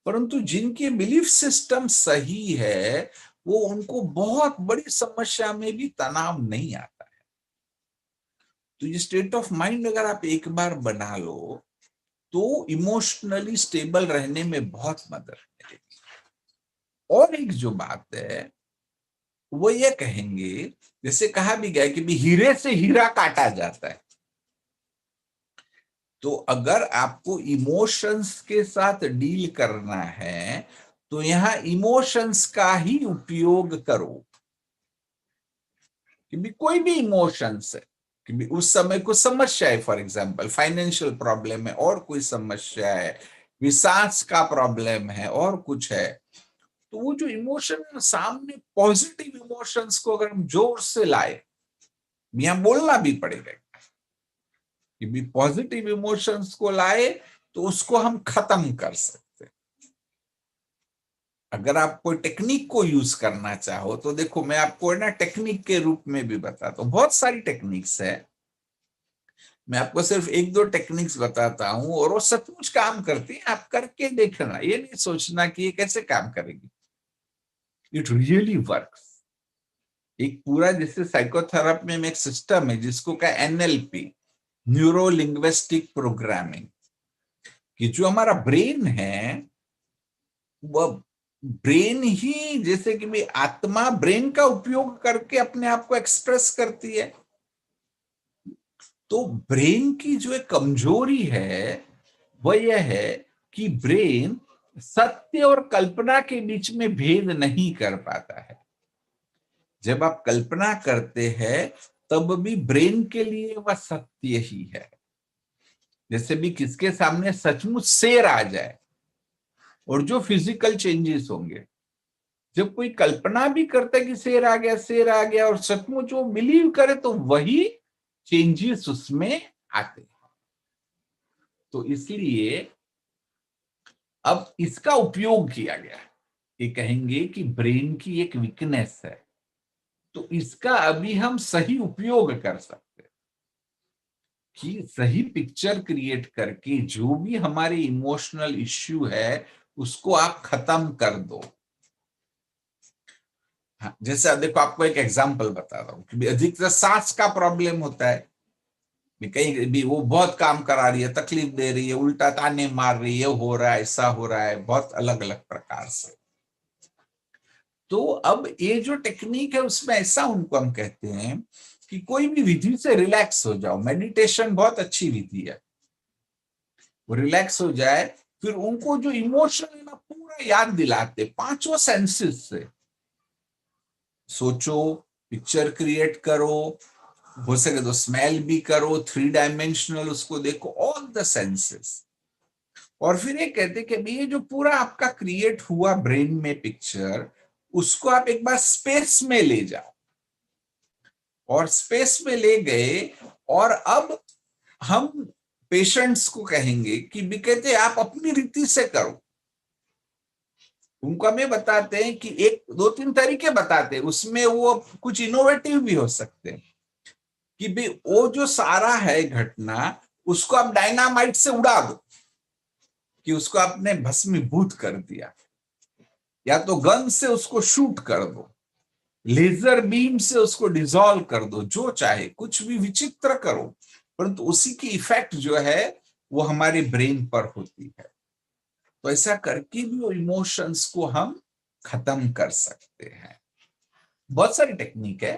परंतु जिनके बिलीफ सिस्टम सही है वो उनको बहुत बड़ी समस्या में भी तनाव नहीं आता है। तो ये स्टेट ऑफ माइंड अगर आप एक बार बना लो तो इमोशनली स्टेबल रहने में बहुत मदद मिलेगी। और एक जो बात है वो ये कहेंगे, जैसे कहा भी गया कि भी हीरे से हीरा काटा जाता है, तो अगर आपको इमोशंस के साथ डील करना है तो यहां इमोशंस का ही उपयोग करो। कि भी कोई भी इमोशंस है, कि भी उस समय कुछ समस्या है, फॉर एग्जांपल फाइनेंशियल प्रॉब्लम है और कोई समस्या है, विश्वास का प्रॉब्लम है और कुछ है, तो वो जो इमोशन सामने पॉजिटिव इमोशंस को अगर हम जोर से लाए, यहाँ बोलना भी पड़ेगा कि भी पॉजिटिव इमोशंस को लाए तो उसको हम खत्म कर सकते हैं। अगर आप कोई टेक्निक को यूज करना चाहो तो देखो, मैं आपको ना टेक्निक के रूप में भी बताता हूँ। बहुत सारी टेक्निक्स है, मैं आपको सिर्फ एक दो टेक्निक्स बताता हूं और वो सचमुच काम करती है। आप करके देखना, ये नहीं सोचना कि ये कैसे काम करेगी, इट रियली वर्क्स। एक पूरा जैसे साइकोथेरेपी में एक सिस्टम है जिसको का NLP, न्यूरो लिंग्विस्टिक प्रोग्रामिंग, कि जो हमारा ब्रेन है वह ब्रेन ही जैसे कि भी आत्मा ब्रेन का उपयोग करके अपने आप को एक्सप्रेस करती है। तो ब्रेन की जो एक कमजोरी है वह यह है कि ब्रेन सत्य और कल्पना के बीच में भेद नहीं कर पाता है। जब आप कल्पना करते हैं तब भी ब्रेन के लिए वह सत्य ही है। जैसे भी किसके सामने सचमुच शेर आ जाए और जो फिजिकल चेंजेस होंगे, जब कोई कल्पना भी करता है कि शेर आ गया और सचमुच वो बिलीव करे तो वही चेंजेस उसमें आते हैं। तो इसलिए अब इसका उपयोग किया गया है। ये कहेंगे कि ब्रेन की एक वीकनेस है, तो इसका अभी हम सही उपयोग कर सकते हैं कि सही पिक्चर क्रिएट करके जो भी हमारे इमोशनल इश्यू है उसको आप खत्म कर दो। हाँ, जैसे देखो आपको एक एग्जांपल बता रहा हूं कि अधिकतर सांस का प्रॉब्लम होता है, कहीं भी वो बहुत काम करा रही है, तकलीफ दे रही है, उल्टा ताने मार रही है, हो रहा है, ऐसा हो रहा है, बहुत अलग अलग प्रकार से। तो अब ये जो टेक्निक है उसमें ऐसा उनको हम कहते हैं कि कोई भी विधि से रिलैक्स हो जाओ। मेडिटेशन बहुत अच्छी विधि है, वो रिलैक्स हो जाए, फिर उनको जो इमोशन है ना पूरा याद दिलाते, पांचों सेंसेस से सोचो, पिक्चर क्रिएट करो, हो सके तो स्मेल भी करो, 3 डायमेंशनल उसको देखो, ऑल द सेंसेस। और फिर ये कहते कि ये जो पूरा आपका क्रिएट हुआ ब्रेन में पिक्चर, उसको आप एक बार स्पेस में ले जाओ। और स्पेस में ले गए और अब हम पेशेंट्स को कहेंगे कि भी कहते आप अपनी रीति से करो। उनको हमें बताते हैं कि 1-2-3 तरीके बताते हैं, उसमें वो कुछ इनोवेटिव भी हो सकते हैं कि भी वो जो सारा है घटना उसको आप डायनामाइट से उड़ा दो, कि उसको आपने भस्मीभूत कर दिया, या तो गन से उसको शूट कर दो, लेजर बीम से उसको डिसॉल्व कर दो, जो चाहे कुछ भी विचित्र करो, परंतु उसी की इफेक्ट जो है वो हमारे ब्रेन पर होती है। तो ऐसा करके भी वो इमोशंस को हम खत्म कर सकते हैं। बहुत सारी टेक्निक है।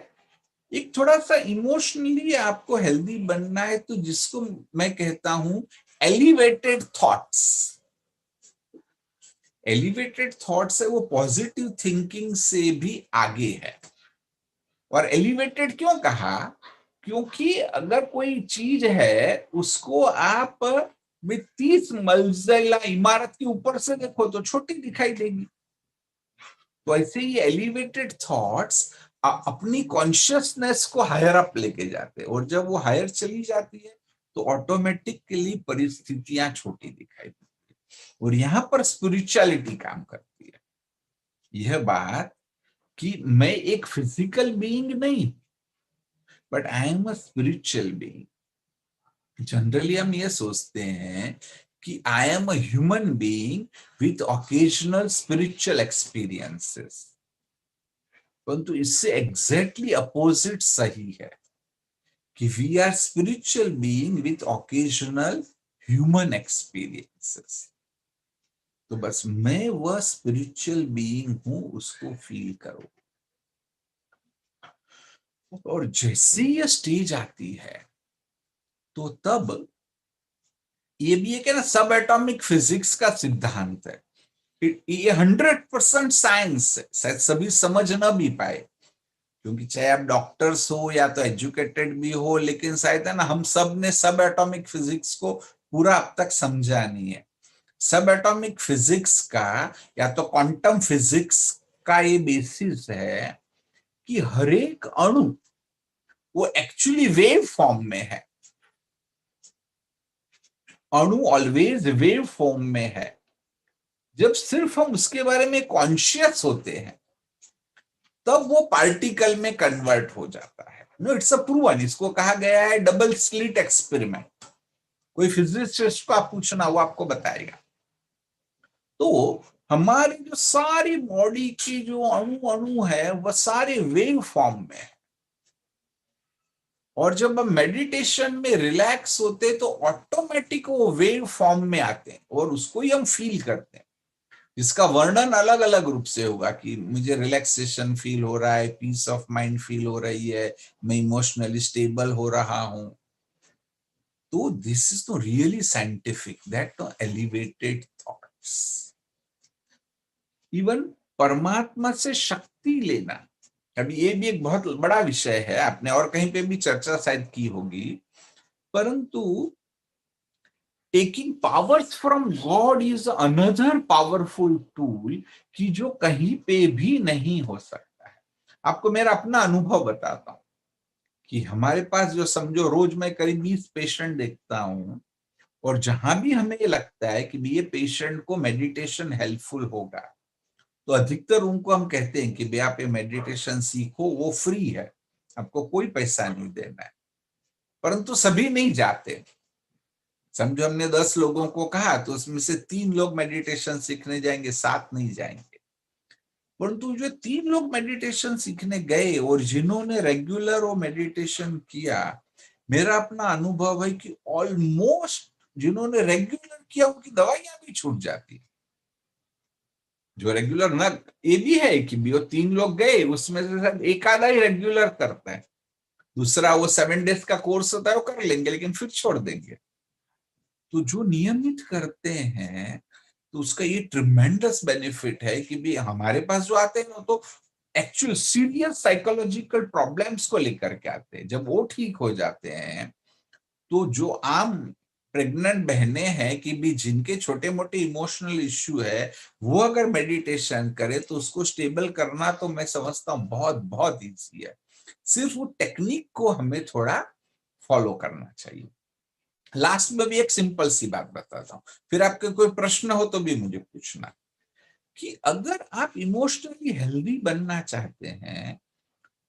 एक थोड़ा सा इमोशनली आपको हेल्दी बनना है तो जिसको मैं कहता हूं एलिवेटेड थॉट्स। एलिवेटेड थॉट्स है वो पॉजिटिव थिंकिंग से भी आगे है। और एलिवेटेड क्यों कहा? क्योंकि अगर कोई चीज है उसको आप 30 मंजिला इमारत के ऊपर से देखो तो छोटी दिखाई देगी। तो ऐसे ही एलिवेटेड थॉट्स अपनी कॉन्शियसनेस को हायर अप लेके जाते हैं, और जब वो हायर चली जाती है तो ऑटोमेटिकली परिस्थितियां छोटी दिखाई देती है। और यहां पर स्पिरिचुअलिटी काम करती है। यह बात कि मैं एक फिजिकल बीइंग नहीं, but I am a spiritual being. Generally हम ये सोचते हैं कि I am a human being with occasional spiritual experiences, परंतु इससे एग्जैक्टली अपोजिट सही है कि we are spiritual being with occasional human experiences. तो बस मैं वह स्पिरिचुअल बीइंग हूं, उसको फील करो। और जैसे ये स्टेज आती है तो तब ये भी एक है ना, सब एटॉमिक फिजिक्स का सिद्धांत है। ये 100% साइंस है, शायद सभी समझ ना भी पाए, क्योंकि चाहे आप डॉक्टर्स हो या तो एजुकेटेड भी हो, लेकिन शायद है ना हम सब ने सब एटॉमिक फिजिक्स को पूरा अब तक समझा नहीं है। सब एटॉमिक फिजिक्स का या तो क्वांटम फिजिक्स का ये बेसिस है कि हर एक अणु वो एक्चुअली वेव फॉर्म में है। अणु ऑलवेज वेव फॉर्म में है। जब सिर्फ हम उसके बारे में कॉन्शियस होते हैं तब वो पार्टिकल में कन्वर्ट हो जाता है। No, it's a proven. इसको कहा गया है डबल स्लिट एक्सपेरिमेंट। कोई फिजिसिस्ट को आप पूछना, वो आपको बताएगा। तो हमारी जो सारी बॉडी की जो अणु है वह सारे वेव फॉर्म में है। और जब हम मेडिटेशन में रिलैक्स होते हैं तो ऑटोमेटिक वो वेव फॉर्म में आते हैं और उसको ही हम फील करते हैं। इसका वर्णन अलग अलग रूप से होगा कि मुझे रिलैक्सेशन फील हो रहा है, पीस ऑफ माइंड फील हो रही है, मैं इमोशनली स्टेबल हो रहा हूं। तो this is no really scientific, that no elevated thoughts. Even परमात्मा से शक्ति लेना, अभी ये भी एक बहुत बड़ा विषय है, आपने और कहीं पे भी चर्चा शायद की होगी, परंतु taking powers from God is another powerful tool कि जो कहीं पे भी नहीं हो सकता है। आपको मेरा अपना अनुभव बताता हूं कि हमारे पास जो समझो रोज मैं करीब 20 पेशेंट देखता हूं, और जहां भी हमें ये लगता है कि ये पेशेंट को मेडिटेशन हेल्पफुल होगा, तो अधिकतर उनको हम कहते हैं कि भैया आप ये मेडिटेशन सीखो, वो फ्री है, आपको कोई पैसा नहीं देना है। परंतु सभी नहीं जाते। समझो हमने 10 लोगों को कहा तो उसमें से 3 लोग मेडिटेशन सीखने जाएंगे, 7 नहीं जाएंगे। परंतु जो 3 लोग मेडिटेशन सीखने गए और जिन्होंने रेगुलर वो मेडिटेशन किया, मेरा अपना अनुभव है कि ऑलमोस्ट जिन्होंने रेगुलर किया उनकी दवाइयां भी छूट जाती। जो रेगुलर ना, ये भी है कि भी वो 3 लोग गए, उसमें से शायद एक आधा ही रेगुलर करता है, दूसरा वो 7 डेज का कोर्स होता है वो कर लेंगे लेकिन फिर छोड़ देंगे। तो जो नियमित करते हैं तो उसका ये ट्रिमेंडस बेनिफिट है कि भी हमारे पास जो आते हैं ना, तो एक्चुअल सीरियस साइकोलॉजिकल प्रॉब्लम्स को लेकर के आते हैं। जब वो ठीक हो जाते हैं तो जो आम प्रेग्नेंट बहनें हैं कि भी जिनके छोटे मोटे इमोशनल इश्यू है, वो अगर मेडिटेशन करे तो उसको स्टेबल करना, तो मैं समझता हूँ बहुत बहुत ईजी है। सिर्फ वो टेक्निक को हमें थोड़ा फॉलो करना चाहिए। लास्ट में भी एक सिंपल सी बात बताता हूं, फिर आपके कोई प्रश्न हो तो भी मुझे पूछना, कि अगर आप इमोशनली हेल्दी बनना चाहते हैं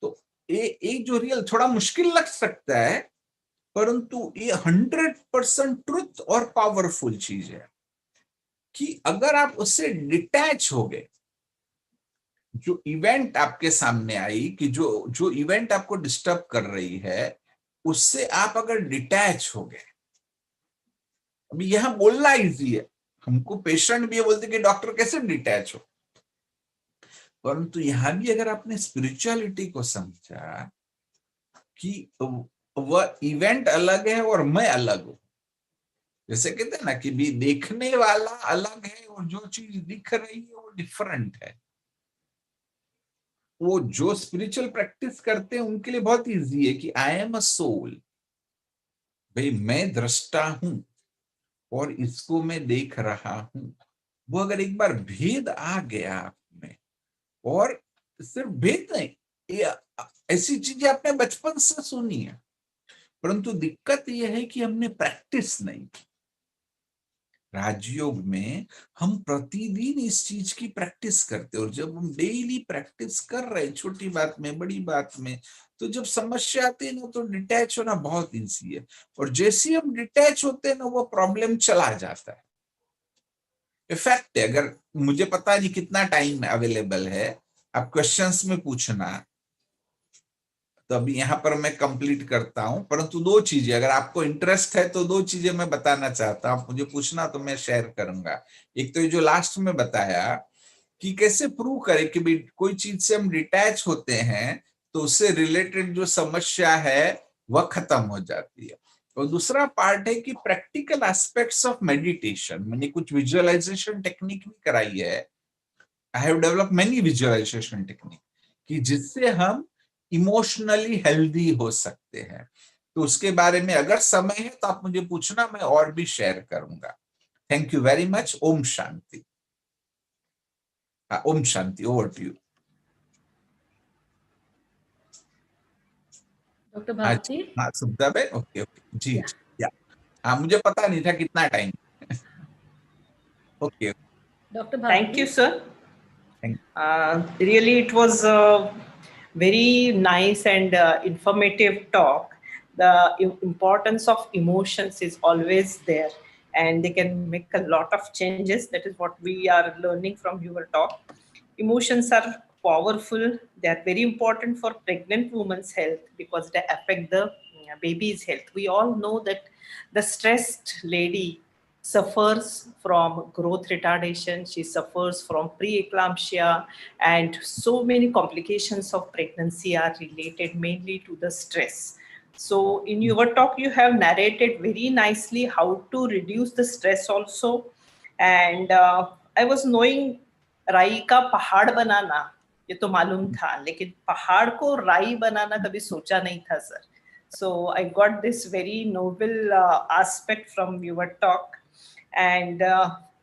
तो एक जो रियल थोड़ा मुश्किल लग सकता है, परंतु ये 100% ट्रुथ और पावरफुल चीज है कि अगर आप उससे डिटैच हो गए, जो इवेंट आपके सामने आई, कि जो इवेंट आपको डिस्टर्ब कर रही है, उससे आप अगर डिटैच हो गए। अभी यहां बोलना इजी है, हमको पेशेंट भी ये बोलते कि डॉक्टर कैसे डिटैच हो, परंतु यहां भी अगर आपने स्पिरिचुअलिटी को समझा कि वह इवेंट अलग है और मैं अलग हूं, जैसे कहते हैं ना कि भी देखने वाला अलग है और जो चीज दिख रही है वो डिफरेंट है। वो जो स्पिरिचुअल प्रैक्टिस करते हैं उनके लिए बहुत इजी है कि आई एम अ सोल, भाई मैं दृष्टा हूं और इसको मैं देख रहा हूं। वो अगर एक बार भेद आ गया आप में, और सिर्फ भेद नहीं, ये ऐसी चीजें आपने बचपन से सुनी है, परंतु दिक्कत यह है कि हमने प्रैक्टिस नहीं की। राजयोग में हम प्रतिदिन इस चीज की प्रैक्टिस करते हैं, और जब हम डेली प्रैक्टिस कर रहे हैं, छोटी बात में बड़ी बात में, तो जब समस्या आती है ना तो डिटैच होना बहुत ईजी है। और जैसे हम डिटैच होते हैं ना, वो प्रॉब्लम चला जाता है। इफेक्ट है, अगर मुझे पता नहीं कितना टाइम अवेलेबल है, आप क्वेश्चंस में पूछना, तो अभी यहाँ पर मैं कंप्लीट करता हूं। परंतु 2 चीजें, अगर आपको इंटरेस्ट है तो 2 चीजें मैं बताना चाहता हूं, मुझे पूछना तो मैं शेयर करूंगा। एक तो ये जो लास्ट में बताया कि कैसे प्रूव करें कि भी कोई चीज से हम डिटैच होते हैं तो उससे रिलेटेड जो समस्या है वह खत्म हो जाती है। और दूसरा पार्ट है कि प्रैक्टिकल एस्पेक्ट्स ऑफ मेडिटेशन, मैंने कुछ विजुअलाइजेशन टेक्निक भी कराई है। I have develop many visualization technique कि जिससे हम इमोशनली हेल्दी हो सकते हैं। तो उसके बारे में अगर समय है तो आप मुझे पूछना, मैं और भी शेयर करूंगा। Thank you very much. Om Shanti. Om Shanti, over to you. Doctor Bharti. हाँ सुविधा बेन, ओके ओके जी जी, या हाँ मुझे पता नहीं था कितना time. Okay, doctor Thank Bharti. you, sir. Really, it was a very nice and informative talk. The importance of emotions is always there, and they can make a lot of changes. That is what we are learning from your talk. Emotions are powerful. They are very important for pregnant women's health because they affect the baby's health. We all know that the stressed lady suffers from growth retardation, she suffers from preeclampsia, and so many complications of pregnancy are related mainly to the stress. So in your talk you have narrated very nicely how to reduce the stress also. And I was knowing राई का पहाड़ बनाना ये तो मालूम था, लेकिन पहाड़ को राई बनाना कभी सोचा नहीं था sir. So I got this very noble aspect from your talk. And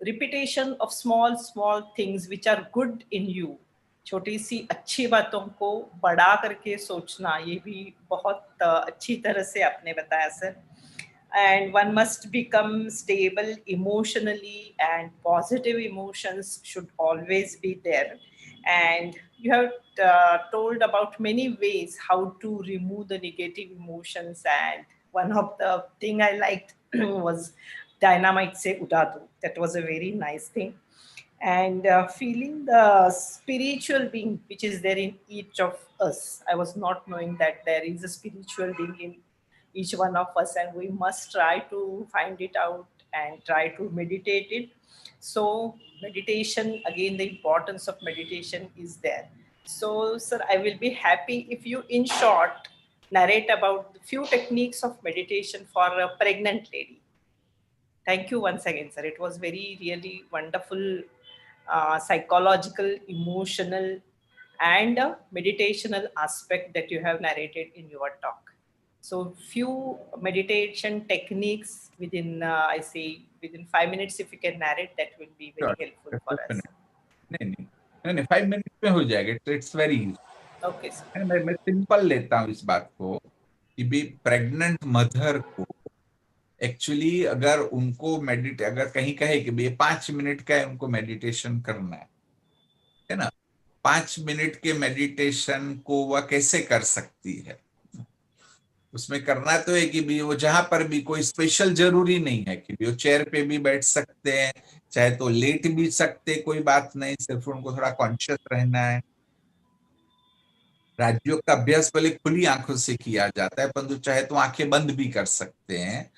repetition of small things which are good in you, छोटी सी अच्छी बातों को बड़ा करके सोचना, ये भी बहुत अच्छी तरह से आपने बताया sir. And one must become stable emotionally, and positive emotions should always be there. And you have told about many ways how to remove the negative emotions, and one of the thing I liked was dynamite se udadu. That was a very nice thing. And feeling the spiritual being which is there in each of us. I was not knowing that there is a spiritual being in each one of us, and we must try to find it out and try to meditate it. So meditation, again, the importance of meditation is there. So sir, I will be happy if you in short narrate about the few techniques of meditation for a pregnant lady. Thank you once again, sir. It was very really wonderful psychological, emotional, and meditational aspect that you have narrated in your talk. So few meditation techniques within I say within 5 minutes if you can narrate, that will be very helpful for us. नहीं 5 minute में हो जाएगा, it's very easy. Okay sir. मैं simple लेता हूँ इस बात को कि भी प्रेग्नेंट मदर को एक्चुअली अगर उनको अगर कहीं कहे कि ये 5 मिनट का है, उनको मेडिटेशन करना है ना, 5 मिनट के मेडिटेशन को वह कैसे कर सकती है. उसमें करना तो है कि भी वो जहां पर भी कोई स्पेशल जरूरी नहीं है कि भी वो चेयर पे भी बैठ सकते हैं, चाहे तो लेट भी सकते, कोई बात नहीं, सिर्फ उनको थोड़ा कॉन्शियस रहना है. राज्यों का अभ्यास पहले खुली आंखों से किया जाता है, परंतु चाहे तो आंखें बंद भी कर सकते हैं.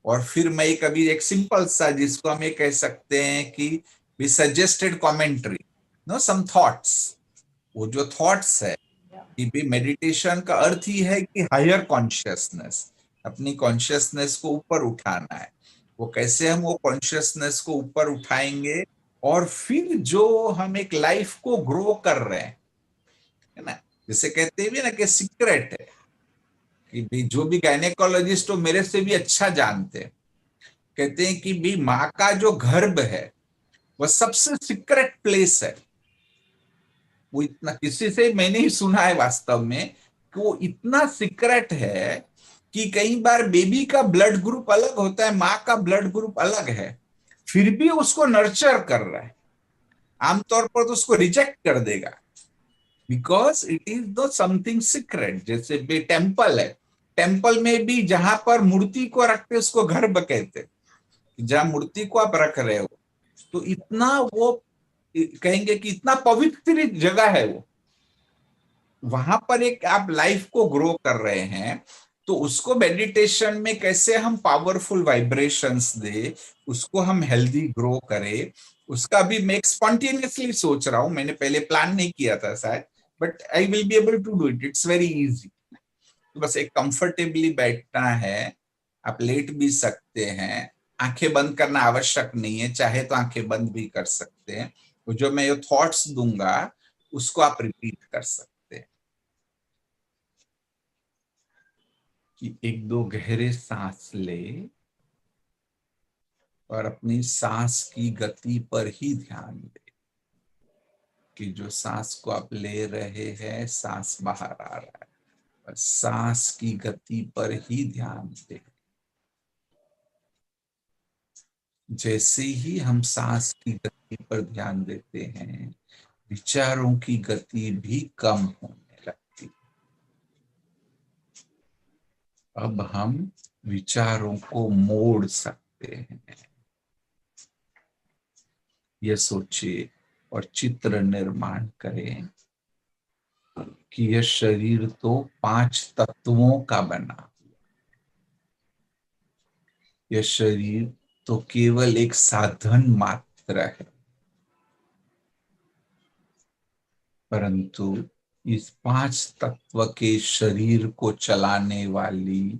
और फिर मैं कभी एक सिंपल सा जिसको हम ये कह सकते हैं कि भी suggested commentary, no some thoughts. वो जो थॉट्स है कि भी मेडिटेशन का अर्थ ही है कि हायर कॉन्शियसनेस, अपनी कॉन्शियसनेस को ऊपर उठाना है. वो कैसे हम वो कॉन्शियसनेस को ऊपर उठाएंगे, और फिर जो हम एक लाइफ को ग्रो कर रहे हैं, है ना, जैसे कहते भी ना कि सीक्रेट है कि भी जो भी गायनेकोलॉजिस्ट हो मेरे से भी अच्छा जानते हैं, कहते हैं कि भी माँ का जो गर्भ है वह सबसे सीक्रेट प्लेस है. वो इतना किसी से मैंने ही सुना है वास्तव में कि वो इतना सीक्रेट है कि कई बार बेबी का ब्लड ग्रुप अलग होता है, माँ का ब्लड ग्रुप अलग है, फिर भी उसको नर्चर कर रहा है. आमतौर पर तो उसको रिजेक्ट कर देगा because it is the something secret. जैसे भी टेम्पल है, टेम्पल में भी जहां पर मूर्ति को रखते उसको गर्भ कहते, जहां मूर्ति को आप रख रहे हो, तो इतना वो कहेंगे कि इतना पवित्र जगह है वो, वहां पर एक आप लाइफ को ग्रो कर रहे हैं. तो उसको मेडिटेशन में कैसे हम पावरफुल वाइब्रेशंस दे, उसको हम हेल्दी ग्रो करें, उसका भी मैं स्पॉन्टेनियसली सोच रहा हूं. मैंने पहले प्लान नहीं किया था शायद, but I will be able to do it. It's very easy. बस एक कंफर्टेबली बैठना है, आप लेट भी सकते हैं, आंखें बंद करना आवश्यक नहीं है, चाहे तो आंखें बंद भी कर सकते हैं. जो मैं ये थॉट्स दूंगा उसको आप रिपीट कर सकते हैं कि 1-2 गहरे सांस ले और अपनी सांस की गति पर ही ध्यान दे कि जो सांस को आप ले रहे हैं सांस बाहर आ रहा है, सांस की गति पर ही ध्यान दें। जैसे ही हम सांस की गति पर ध्यान देते हैं, विचारों की गति भी कम होने लगती। अब हम विचारों को मोड़ सकते हैं। यह सोचिए और चित्र निर्माण करें कि यह शरीर तो 5 तत्वों का बना, यह शरीर तो केवल एक साधन मात्र है, परंतु इस 5 तत्व के शरीर को चलाने वाली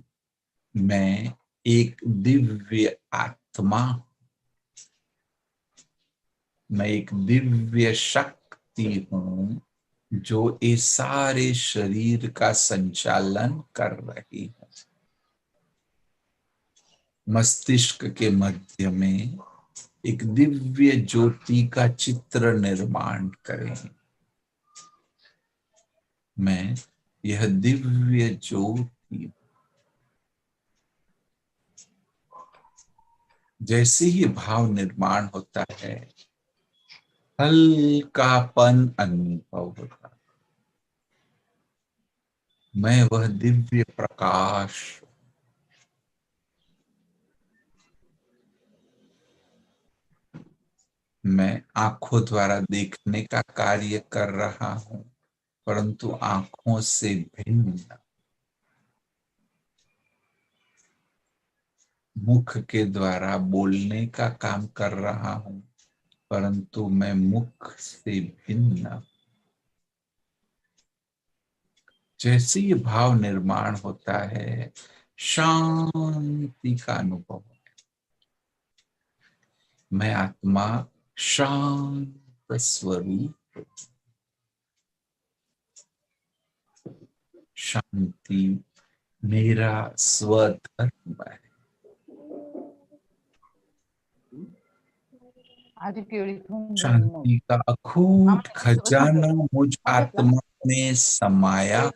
मैं एक दिव्य आत्मा, मैं एक दिव्य शक्ति हूं जो इस सारे शरीर का संचालन कर रही है। मस्तिष्क के मध्य में एक दिव्य ज्योति का चित्र निर्माण करें। मैं यह दिव्य ज्योति, जैसे ही भाव निर्माण होता है, हल्कापन अनुभव होता है। मैं वह दिव्य प्रकाश, मैं आंखों द्वारा देखने का कार्य कर रहा हूं, परंतु आंखों से भिन्न, मुख के द्वारा बोलने का काम कर रहा हूं, परंतु मैं मुख से भिन्न। जैसे ये भाव निर्माण होता है, शांति का अनुभव होता है। मैं आत्मा शांत स्वरूप, शांति मेरा स्वधर्म है। शांति का अखूट खजाना मुझ आत्मा में समाया।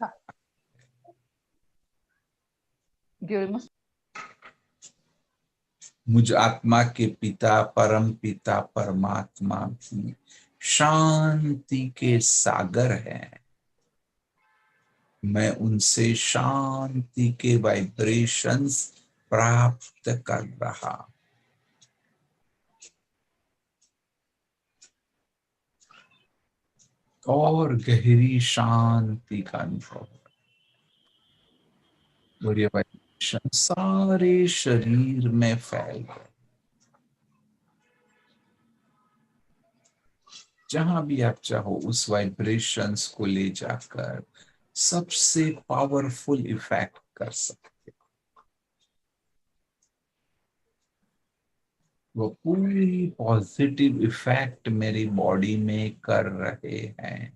मुझ आत्मा के पिता परम पिता परमात्मा भी शांति के सागर हैं। मैं उनसे शांति के वाइब्रेशंस प्राप्त कर रहा। और गहरी शांति का अनुभव, और ये वाइब्रेशन सारे शरीर में फैल गए। जहां भी आप चाहो उस वाइब्रेशंस को ले जाकर सबसे पावरफुल इफेक्ट कर सकते हो। वो पूरी पॉजिटिव इफेक्ट मेरी बॉडी में कर रहे हैं।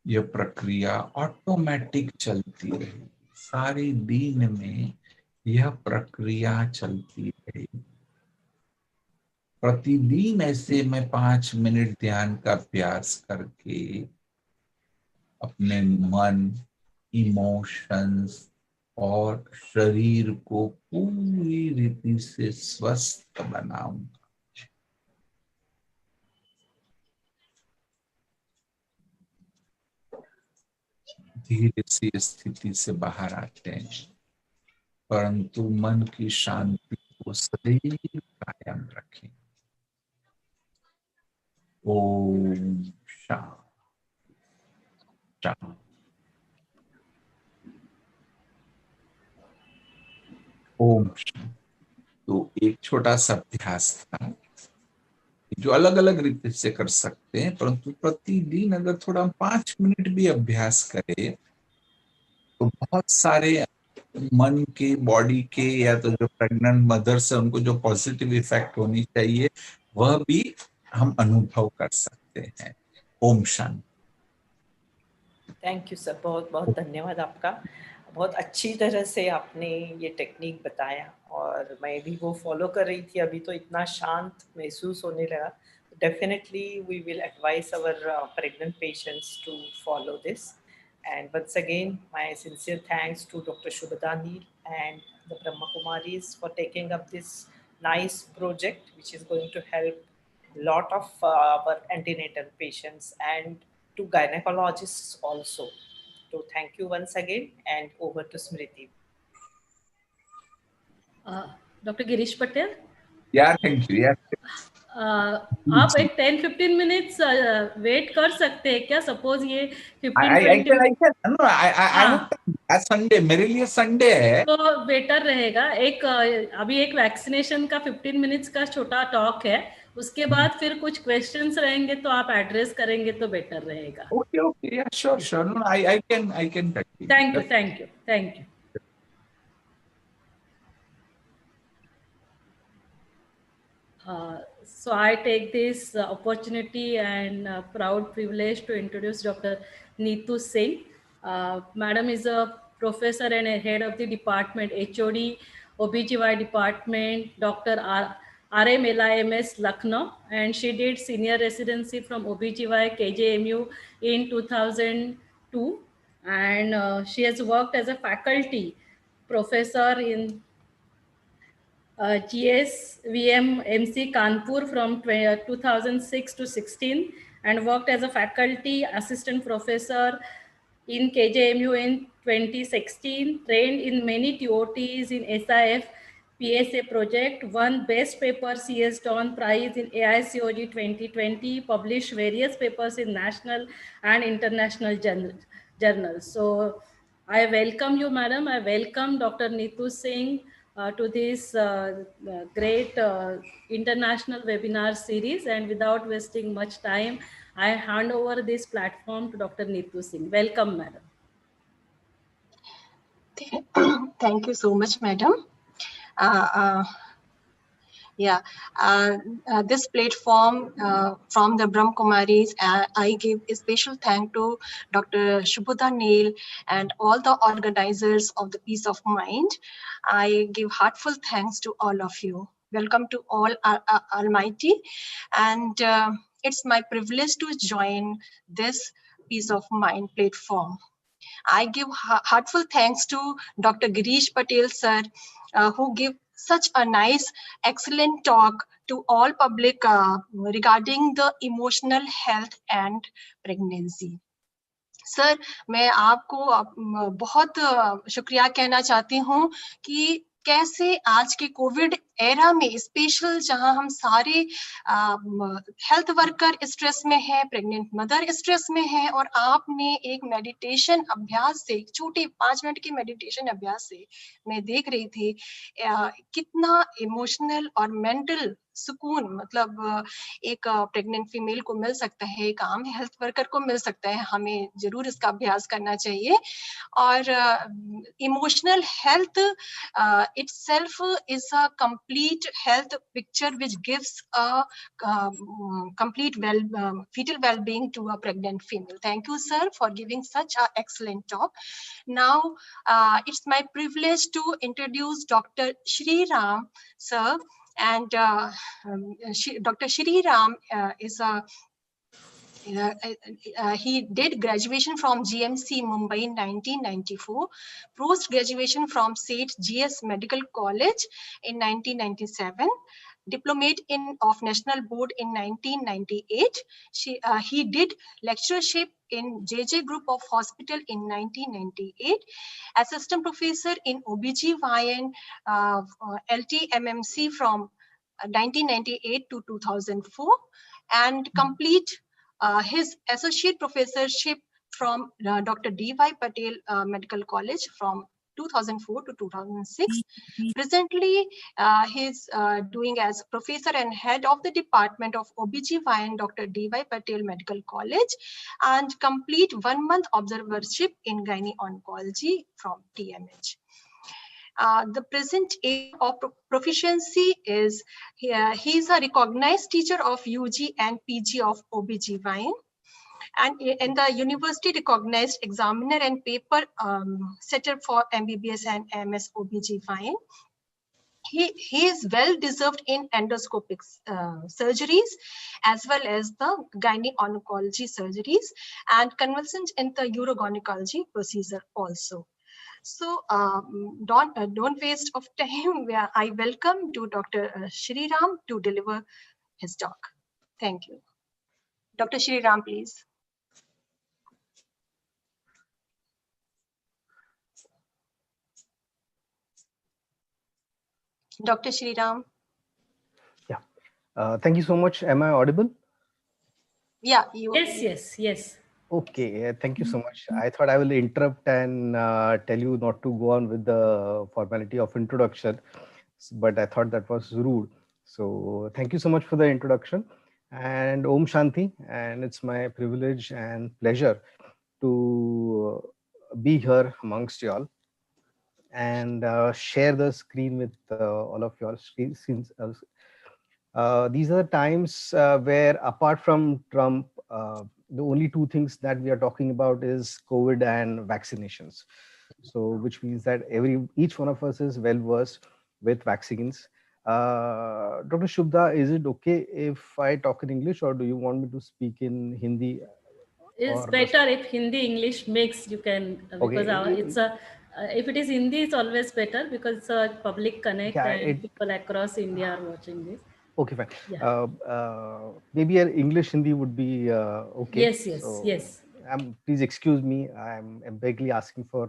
यह प्रक्रिया ऑटोमेटिक चलती रही, सारे दिन में यह प्रक्रिया चलती रही। प्रतिदिन ऐसे मैं 5 मिनट ध्यान का अभ्यास करके अपने मन, इमोशंस और शरीर को पूरी रीति से स्वस्थ बनाऊंगा। धीरे से स्थिति से बाहर आते हैं, परंतु मन की शांति को सदैव कायम रखें। ओम शांति शांति। ओम शांति। तो एक छोटा सा अभ्यास था जो अलग अलग रीति से कर सकते हैं, परंतु प्रतिदिन अगर थोड़ा 5 मिनट भी अभ्यास करें तो बहुत सारे मन के, बॉडी के, या तो जो प्रेग्नेंट मदर्स है उनको जो पॉजिटिव इफेक्ट होनी चाहिए वह भी हम अनुभव कर सकते हैं। Om Shanti. Thank you sir, बहुत बहुत धन्यवाद आपका। बहुत अच्छी तरह से आपने ये टेक्निक बताया और मैं भी वो फॉलो कर रही थी। अभी तो इतना शांत महसूस होने लगा। definitely we will advise our pregnant patients to follow this. And once again, my sincere thanks to Dr. Shubhada Neel and the Brahma Kumaris for taking up this nice project, which is going to help a lot of our antenatal patients and to gynecologists also. So thank you once again, and over to Smriti. Doctor Girish Patel, Yeah, thank you. Yeah. आप एक 10-15 minutes wait कर सकते हैं क्या? Suppose ये 15-20 I can. No, I हाँ, won't. आज Sunday मेरे लिए संडे है. तो बेटर रहेगा. एक अभी एक वैक्सीनेशन का 15 मिनट्स का छोटा टॉक है, उसके बाद फिर कुछ क्वेश्चंस रहेंगे तो आप एड्रेस करेंगे तो बेटर रहेगा. Okay, yeah, sure. No, I can continue. Thank you. So I take this opportunity and proud privilege to introduce Dr. Neetu Singh. Madam is a professor and a head of the department, HOD, OBGY department, Dr. RMLIMS Lucknow, and she did senior residency from OBGY KJMU in 2002, and she has worked as a faculty professor in GSVM MC Kanpur from 2006 to 16, and worked as a faculty assistant professor in KJMU in 2016, trained in many TOTs in SIF PSA project, won best paper CS Dawn prize in AICOG 2020, published various papers in national and international journals. So I welcome you, madam. I welcome Dr. Neetu Singh to this great international webinar series, and without wasting much time, I hand over this platform to Dr. Neetu Singh. Welcome, madam. Thank you so much, madam. This platform from the Brahma Kumaris, I give a special thank to Dr. Shubhada Neel and all the organizers of the Peace of Mind. I give heartfelt thanks to all of you. Welcome to all Almighty, and it's my privilege to join this Peace of Mind platform. I give heartfelt thanks to Dr. Girish Patel sir, who give such a nice, excellent talk to all public regarding the emotional health and pregnancy. Sir, मैं आपको बहुत शुक्रिया कहना चाहती हूँ कि कैसे आज के कोविड एरा में स्पेशल जहां हम सारे हेल्थ वर्कर स्ट्रेस में है, प्रेग्नेंट मदर स्ट्रेस में है, और आपने एक मेडिटेशन अभ्यास से, छोटे 5 मिनट के मेडिटेशन अभ्यास से मैं देख रही थी कितना इमोशनल और मेंटल सुकून मतलब एक प्रेग्नेंट फीमेल को मिल सकता है, एक आम हेल्थ वर्कर को मिल सकता है. हमें जरूर इसका अभ्यास करना चाहिए. और emotional health itself is a complete health picture which gives a complete fetal well-being to a pregnant female. Thank you, sir, for giving such an excellent talk. Now, it's my privilege to introduce Dr. Shri Ram, sir. And Dr. Shri Ram is a he did graduation from GMC Mumbai in 1994, post-graduation from Seth GS Medical College in 1997, diplomate of National Board in 1998. He did lectureship in JJ Group of Hospital in 1998, assistant professor in OBGYN LTMMC from 1998 to 2004, and complete his associate professorship from Dr. D.Y. Patel Medical College from 2004 to 2006. Presently, he's doing as professor and head of the department of OBGYN Dr. D.Y. Patel Medical College, and complete 1-month observership in gynae oncology from TMH. The present age of proficiency is he's a recognized teacher of UG and PG of OBGYN, and in the university recognized examiner and paper setter for MBBS and MS OBGYN. he is well deserved in endoscopic surgeries as well as the gynae-oncology surgeries and convalescent in the urogynecology procedure also. So don't waste of time. I welcome to Dr. Shri Ram to deliver his talk. Thank you. Dr. Shri Ram, please. Dr. Shri Ram. Thank you so much. Am I audible? Yeah. You. Yes. Okay. Thank you so much. I thought I will interrupt and tell you not to go on with the formality of introduction, but I thought that was rude. So thank you so much for the introduction, and Om Shanti. And it's my privilege and pleasure to be here amongst you all and share the screen with all of your screens. These are the times where, apart from Trump, the only two things that we are talking about is COVID and vaccinations. So, which means that each one of us is well versed with vaccines. Dr. Shubda, is it okay if I talk in English, or do you want me to speak in Hindi? It's better if Hindi English mix, you can, because it's a if it is Hindi, it's always better because it's a public connect and people across India are watching this. Okay, fine. Yeah. Maybe an English Hindi would be okay. Yes. Please excuse me. I'm begging asking for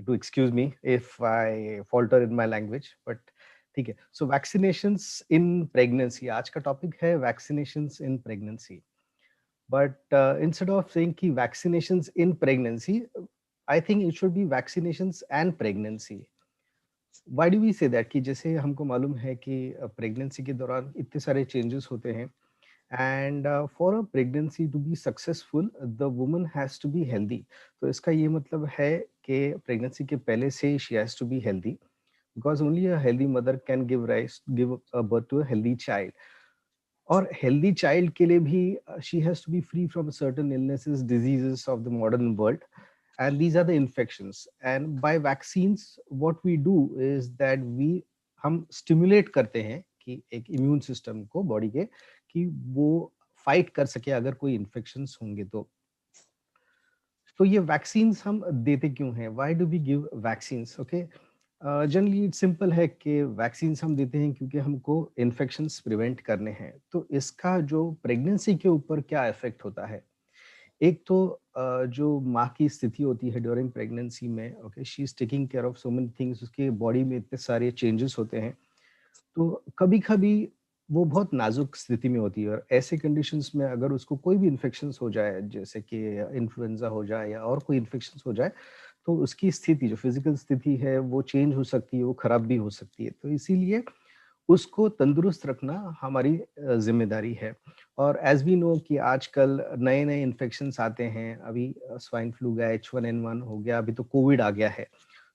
to excuse me if I falter in my language. But okay. So vaccinations in pregnancy. आज का topic है vaccinations in pregnancy. But instead of saying कि vaccinations in pregnancy, I think it should be vaccinations and pregnancy. Why do we say that? कि जैसे हमको मालूम है कि प्रेगनेंसी के दौरान इतने सारे चेंजेस होते हैं, and for a pregnancy to be successful, the woman has to be healthy. तो इसका ये मतलब है कि प्रेगनेंसी के पहले से she has to be healthy, because only a healthy mother can give birth to a healthy child. और healthy child के लिए भी she has to be free from certain illnesses, diseases of the modern world. And these are the infections. And by vaccines, what we do is that हम stimulate करते हैं कि एक immune system को body के कि वो fight कर सके अगर कोई infections होंगे तो ये vaccines हम देते क्यों हैं? Why do we give vaccines? Okay. Generally it's simple है कि vaccines हम देते हैं क्योंकि हमको infections prevent करने हैं. तो इसका जो pregnancy के ऊपर क्या effect होता है? एक तो जो माँ की स्थिति होती है ड्यूरिंग प्रेगनेंसी में, okay, she is taking care of so many things, उसके बॉडी में इतने सारे चेंजेस होते हैं, तो कभी कभी वो बहुत नाजुक स्थिति में होती है, और ऐसे कंडीशंस में अगर उसको कोई भी इन्फेक्शंस हो जाए, जैसे कि इन्फ्लुएंजा हो जाए या और कोई इन्फेक्शंस हो जाए, तो उसकी स्थिति जो फिजिकल स्थिति है वो चेंज हो सकती है, वो खराब भी हो सकती है. तो इसीलिए उसको तंदुरुस्त रखना हमारी जिम्मेदारी है. और एज वी नो कि आजकल नए नए इन्फेक्शंस आते हैं, अभी स्वाइन फ्लू गया, H1N1 हो गया, अभी तो कोविड आ गया है.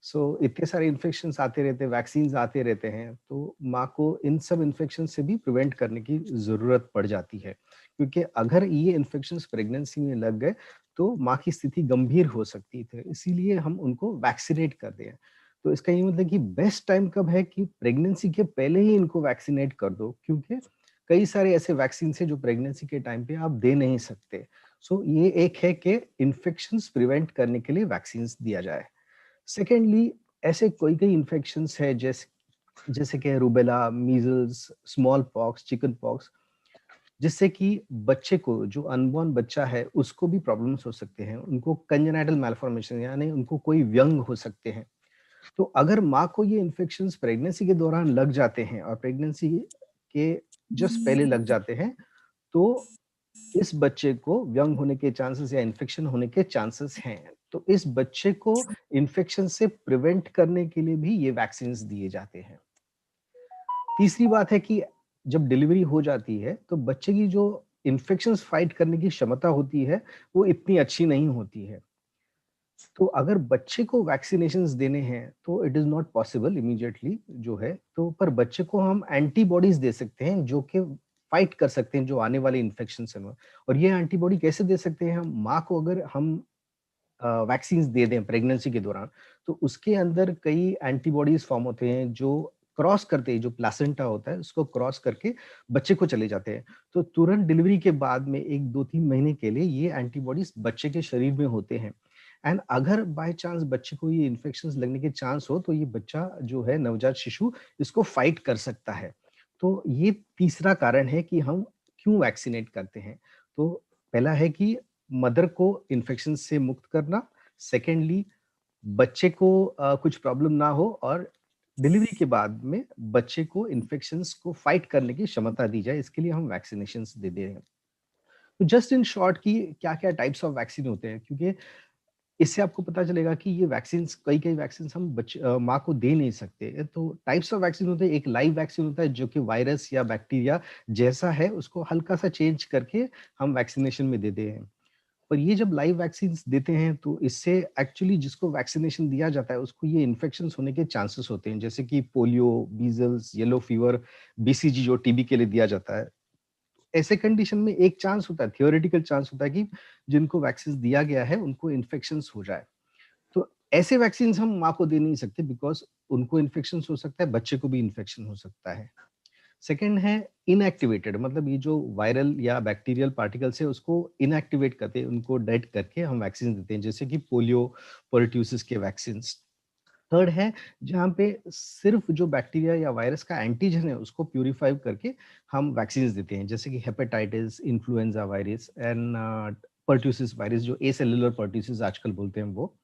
सो इतने सारे इन्फेक्शंस आते रहते हैं, वैक्सीन्स आते रहते हैं, तो माँ को इन सब इन्फेक्शन से भी प्रिवेंट करने की जरूरत पड़ जाती है, क्योंकि अगर ये इन्फेक्शंस प्रेगनेंसी में लग गए तो माँ की स्थिति गंभीर हो सकती है. इसीलिए हम उनको वैक्सीनेट करते हैं. तो इसका ये मतलब कि बेस्ट टाइम कब है कि प्रेगनेंसी के पहले ही इनको वैक्सीनेट कर दो, क्योंकि कई सारे ऐसे वैक्सीन है जो प्रेगनेंसी के टाइम पे आप दे नहीं सकते. सो ये एक है कि इन्फेक्शंस प्रिवेंट करने के लिए वैक्सीन्स दिया जाए. सेकेंडली, ऐसे कोई इन्फेक्शंस है जैसे कि rubella, measles, small pox, chicken pox, जिससे कि बच्चे को, जो अनबॉर्न बच्चा है, उसको भी प्रॉब्लम्स हो सकते हैं. उनको कंजेनाइटल मैलफॉर्मेशन यानी उनको कोई व्यंग हो सकते हैं. तो अगर माँ को ये इन्फेक्शंस प्रेगनेंसी के दौरान लग जाते हैं और प्रेगनेंसी के जस्ट पहले लग जाते हैं, तो इस बच्चे को व्यंग होने के चांसेस या इन्फेक्शन होने के चांसेस हैं. तो इस बच्चे को इन्फेक्शन से प्रिवेंट करने के लिए भी ये वैक्सीन्स दिए जाते हैं. तीसरी बात है कि जब डिलीवरी हो जाती है तो बच्चे की जो इन्फेक्शंस फाइट करने की क्षमता होती है वो इतनी अच्छी नहीं होती है. तो अगर बच्चे को वैक्सीनेशंस देने हैं तो it is not possible immediately जो है, तो पर बच्चे को हम एंटीबॉडीज दे सकते हैं जो कि फाइट कर सकते हैं जो आने वाले इन्फेक्शन से. और ये एंटीबॉडी कैसे दे सकते हैं हम? माँ को अगर हम वैक्सीन दे दें प्रेगनेंसी के दौरान, तो उसके अंदर कई एंटीबॉडीज फॉर्म होते हैं जो क्रॉस करते हैं, जो प्लासेंटा होता है उसको क्रॉस करके बच्चे को चले जाते हैं। तो तुरंत डिलीवरी के बाद में 1-2-3 महीने के लिए ये एंटीबॉडीज बच्चे के शरीर में होते हैं। एंड अगर बाय चांस बच्चे को ये इन्फेक्शन लगने के चांस हो, तो ये बच्चा जो है, नवजात शिशु, इसको फाइट कर सकता है। तो ये तीसरा कारण है कि हम क्यों वैक्सीनेट करते हैं। तो पहला है कि मदर को इन्फेक्शन से मुक्त करना, सेकेंडली बच्चे को कुछ प्रॉब्लम ना हो, और डिलीवरी के बाद में बच्चे को इन्फेक्शंस को फाइट करने की क्षमता दी जाए, इसके लिए हम वैक्सीनेशंस दे दे रहे हैं। तो जस्ट इन शॉर्ट कि क्या-क्या टाइप्स ऑफ वैक्सीन होते हैं, क्योंकि इससे आपको पता चलेगा कि ये वैक्सीन्स, कई वैक्सीन्स हम माँ को दे नहीं सकते। तो टाइप्स ऑफ वैक्सीन होते हैं। एक लाइव वैक्सीन होता है जो कि वायरस या बैक्टीरिया जैसा है, उसको हल्का सा चेंज करके हम वैक्सीनेशन में देते हैं। पर ये जब लाइव वैक्सीन देते हैं तो इससे एक्चुअली जिसको वैक्सीनेशन दिया जाता है उसको ये इन्फेक्शन होने के चांसेस होते हैं, जैसे कि polio, measles, yellow fever, BCG जो टीबी के लिए दिया जाता है। ऐसे कंडीशन में एक चांस होता है, थियोरेटिकल चांस होता है कि जिनको वैक्सीन दिया गया है उनको इन्फेक्शन हो जाए। तो ऐसे वैक्सीन हम माँ को दे नहीं सकते, बिकॉज उनको इन्फेक्शन हो सकता है, बच्चे को भी इन्फेक्शन हो सकता है। सेकेंड है इनएक्टिवेटेड, मतलब ये जो वायरल या बैक्टीरियल पार्टिकल्स है उसको इनएक्टिवेट करते हैं, उनको डेड करके हम वैक्सीन देते हैं, जैसे कि पोलियो, पोलिट्यूसिस के वैक्सीन। थर्ड है जहाँ पे सिर्फ जो बैक्टीरिया या वायरस का एंटीजन है उसको प्यूरिफाई करके हम वैक्सीन देते हैं, जैसे कि hepatitis, influenza virus and pertussis virus, जो एसेलुलर पर्ट्यूसिस आजकल बोलते हैं वो।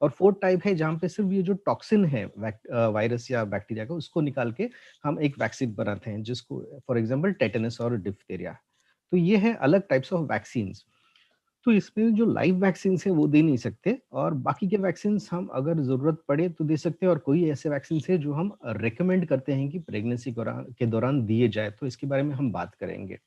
और फोर्थ टाइप है जहाँ पे सिर्फ ये जो टॉक्सिन है वायरस या बैक्टीरिया का, उसको निकाल के हम एक वैक्सीन बनाते हैं, जिसको फॉर एग्जांपल टेटनस और डिप्थेरिया। तो ये है अलग टाइप्स ऑफ वैक्सीन। तो इसमें जो लाइव वैक्सीन है वो दे नहीं सकते, और बाकी के वैक्सीन हम अगर जरूरत पड़े तो दे सकते हैं, और कोई ऐसे वैक्सीन है जो हम रेकमेंड करते हैं कि प्रेगनेंसी के दौरान दिए जाए, तो इसके बारे में हम बात करेंगे।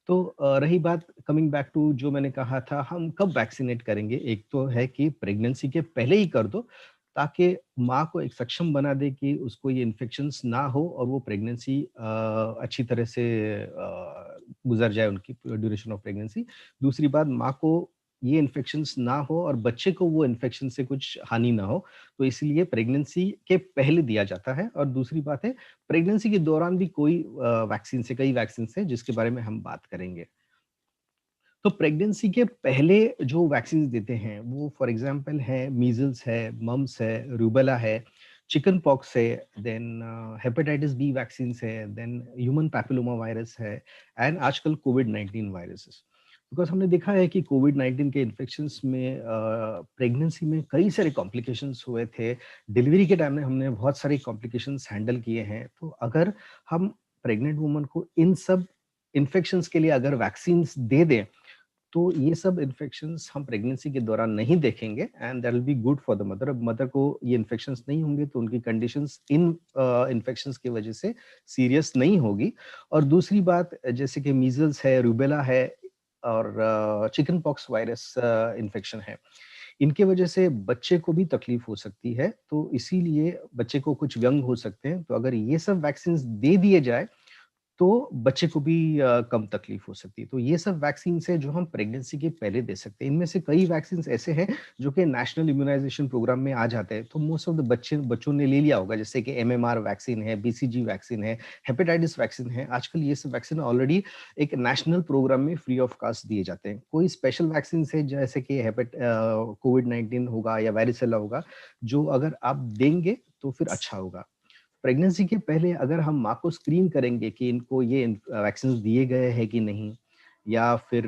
तो रही बात, कमिंग बैक टू जो मैंने कहा था हम कब वैक्सीनेट करेंगे, एक तो है कि प्रेगनेंसी के पहले ही कर दो, ताकि माँ को एक सक्षम बना दे कि उसको ये इन्फेक्शंस ना हो और वो प्रेगनेंसी अच्छी तरह से गुजर जाए, उनकी ड्यूरेशन ऑफ प्रेगनेंसी। दूसरी बात, माँ को ये इन्फेक्शंस ना हो और बच्चे को वो इन्फेक्शन से कुछ हानि ना हो, तो इसलिए प्रेगनेंसी के पहले दिया जाता है। और दूसरी बात है, प्रेगनेंसी के दौरान भी कोई वैक्सीन से, कई वैक्सीन है जिसके बारे में हम बात करेंगे। तो प्रेगनेंसी के पहले जो वैक्सीन देते हैं वो फॉर एग्जांपल है मीजल्स है, मम्स है, रूबेला है, चिकन पॉक्स है, देन हेपेटाइटिस बी वैक्सीन है, देन ह्यूमन पैपिलोमा वायरस है, एंड आजकल कोविड-19 वायरसेस। बिकॉज हमने देखा है कि कोविड-19 के इन्फेक्शंस में प्रेगनेंसी में कई सारे कॉम्प्लिकेशंस हुए थे। डिलीवरी के टाइम में हमने बहुत सारे कॉम्प्लिकेशंस हैंडल किए हैं। तो अगर हम प्रेग्नेंट वुमन को इन सब इन्फेक्शंस के लिए अगर वैक्सीन दे दें, तो ये सब इन्फेक्शंस हम प्रेगनेंसी के दौरान नहीं देखेंगे, and that will be good for the mother. Mother को ये इन्फेक्शंस नहीं होंगे तो उनकी कंडीशंस इन इन्फेक्शंस की वजह से सीरियस नहीं होगी। और दूसरी बात, जैसे कि मीजल्स है, रूबेला है और चिकन पॉक्स वायरस इन्फेक्शन है, इनके वजह से बच्चे को भी तकलीफ हो सकती है, तो इसीलिए बच्चे को कुछ व्यंग हो सकते हैं। तो अगर ये सब वैक्सीन दे दिए जाए तो बच्चे को भी कम तकलीफ हो सकती है। तो ये सब वैक्सीन है जो हम प्रेगनेंसी के पहले दे सकते हैं। इनमें से कई वैक्सीन ऐसे हैं जो कि नेशनल इम्यूनाइजेशन प्रोग्राम में आ जाते हैं, तो मोस्ट ऑफ द बच्चों ने ले लिया होगा, जैसे कि एमएमआर वैक्सीन है, बीसीजी वैक्सीन है, हेपेटाइटिस वैक्सीन है। आजकल ये सब वैक्सीन ऑलरेडी एक नेशनल प्रोग्राम में फ्री ऑफ कॉस्ट दिए जाते हैं। कोई स्पेशल वैक्सीन है जैसे कि कोविड-19 होगा या वायरिसेला होगा, जो अगर आप देंगे तो फिर अच्छा होगा। प्रेगनेंसी के पहले अगर हम माँ को स्क्रीन करेंगे कि इनको ये वैक्सीन दिए गए हैं कि नहीं, या फिर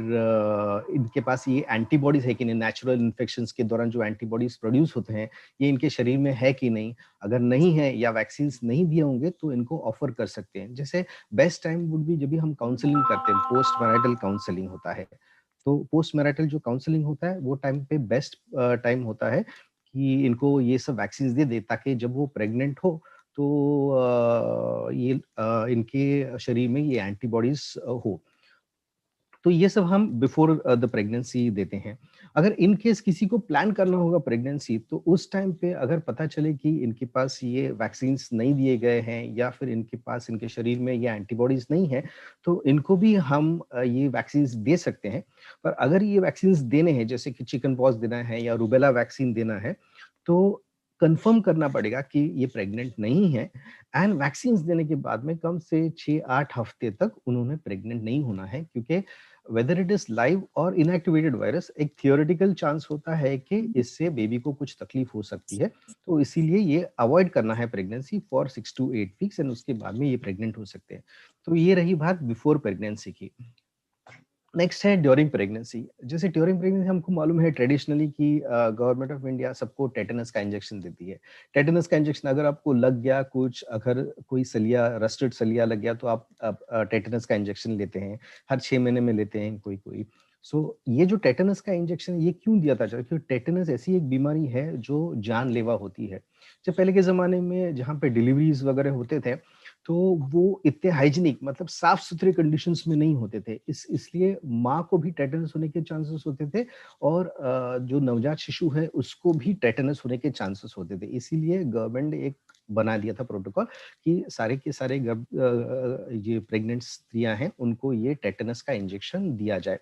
इनके पास ये एंटीबॉडीज है कि नहीं, नेचुरल इन्फेक्शंस के दौरान जो एंटीबॉडीज प्रोड्यूस होते हैं ये इनके शरीर में है कि नहीं, अगर नहीं है या वैक्सीन नहीं दिए होंगे तो इनको ऑफर कर सकते हैं। जैसे बेस्ट टाइम वुड बी जब भी हम काउंसलिंग करते हैं, पोस्ट मैरिटल काउंसलिंग होता है। तो पोस्ट मैरिटल जो काउंसलिंग होता है वो टाइम पे बेस्ट टाइम होता है कि इनको ये सब वैक्सीन दे दे, ताकि जब वो प्रेग्नेंट हो तो ये इनके शरीर में ये एंटीबॉडीज हो। तो ये सब हम बिफोर द प्रेगनेंसी देते हैं। अगर इन केस किसी को प्लान करना होगा प्रेगनेंसी, तो उस टाइम पे अगर पता चले कि इनके पास ये वैक्सीन नहीं दिए गए हैं या फिर इनके पास इनके शरीर में ये एंटीबॉडीज नहीं है, तो इनको भी हम ये वैक्सीन दे सकते हैं। पर अगर ये वैक्सीन देने हैं, जैसे कि चिकन पॉक्स देना है या रूबेला वैक्सीन देना है, तो कंफर्म करना पड़ेगा कि ये प्रेग्नेंट नहीं है। एंड वैक्सीन देने के बाद में कम से 6-8 हफ्ते तक उन्होंने प्रेग्नेंट नहीं होना है, क्योंकि वेदर इट इज लाइव और इनएक्टिवेटेड वायरस, एक थियोरेटिकल चांस होता है कि इससे बेबी को कुछ तकलीफ हो सकती है। तो इसीलिए ये अवॉइड करना है pregnancy for 6 to 8 weeks, and उसके बाद में ये प्रेग्नेंट हो सकते हैं। तो ये रही बात बिफोर प्रेगनेंसी की। नेक्स्ट है ड्यूरिंग प्रेगनेंसी। जैसे ड्यूरिंग प्रेगनेंसी हमको मालूम है ट्रेडिशनली कि गवर्नमेंट ऑफ इंडिया सबको टेटनस का इंजेक्शन देती है। टेटनस का इंजेक्शन अगर आपको लग गया कुछ, अगर कोई सलिया, रस्टेड सलिया लग गया, तो आप टेटनस का इंजेक्शन लेते हैं, हर 6 महीने में लेते हैं कोई कोई। सो ये जो टेटनस का इंजेक्शन ये क्यों दिया था? क्योंकि टेटनस ऐसी एक बीमारी है जो जानलेवा होती है। जब पहले के जमाने में जहाँ पे डिलीवरीज वगैरह होते थे, तो वो इतने हाइजीनिक, मतलब साफ सुथरे कंडीशंस में नहीं होते थे, इसलिए माँ को भी टेटनस होने के चांसेस होते थे, और जो नवजात शिशु है उसको भी टेटनस होने के चांसेस होते थे। इसीलिए गवर्नमेंट ने एक बना दिया था प्रोटोकॉल कि सारे के सारे ये प्रेग्नेंट स्त्रियां हैं उनको ये टेटनस का इंजेक्शन दिया जाए।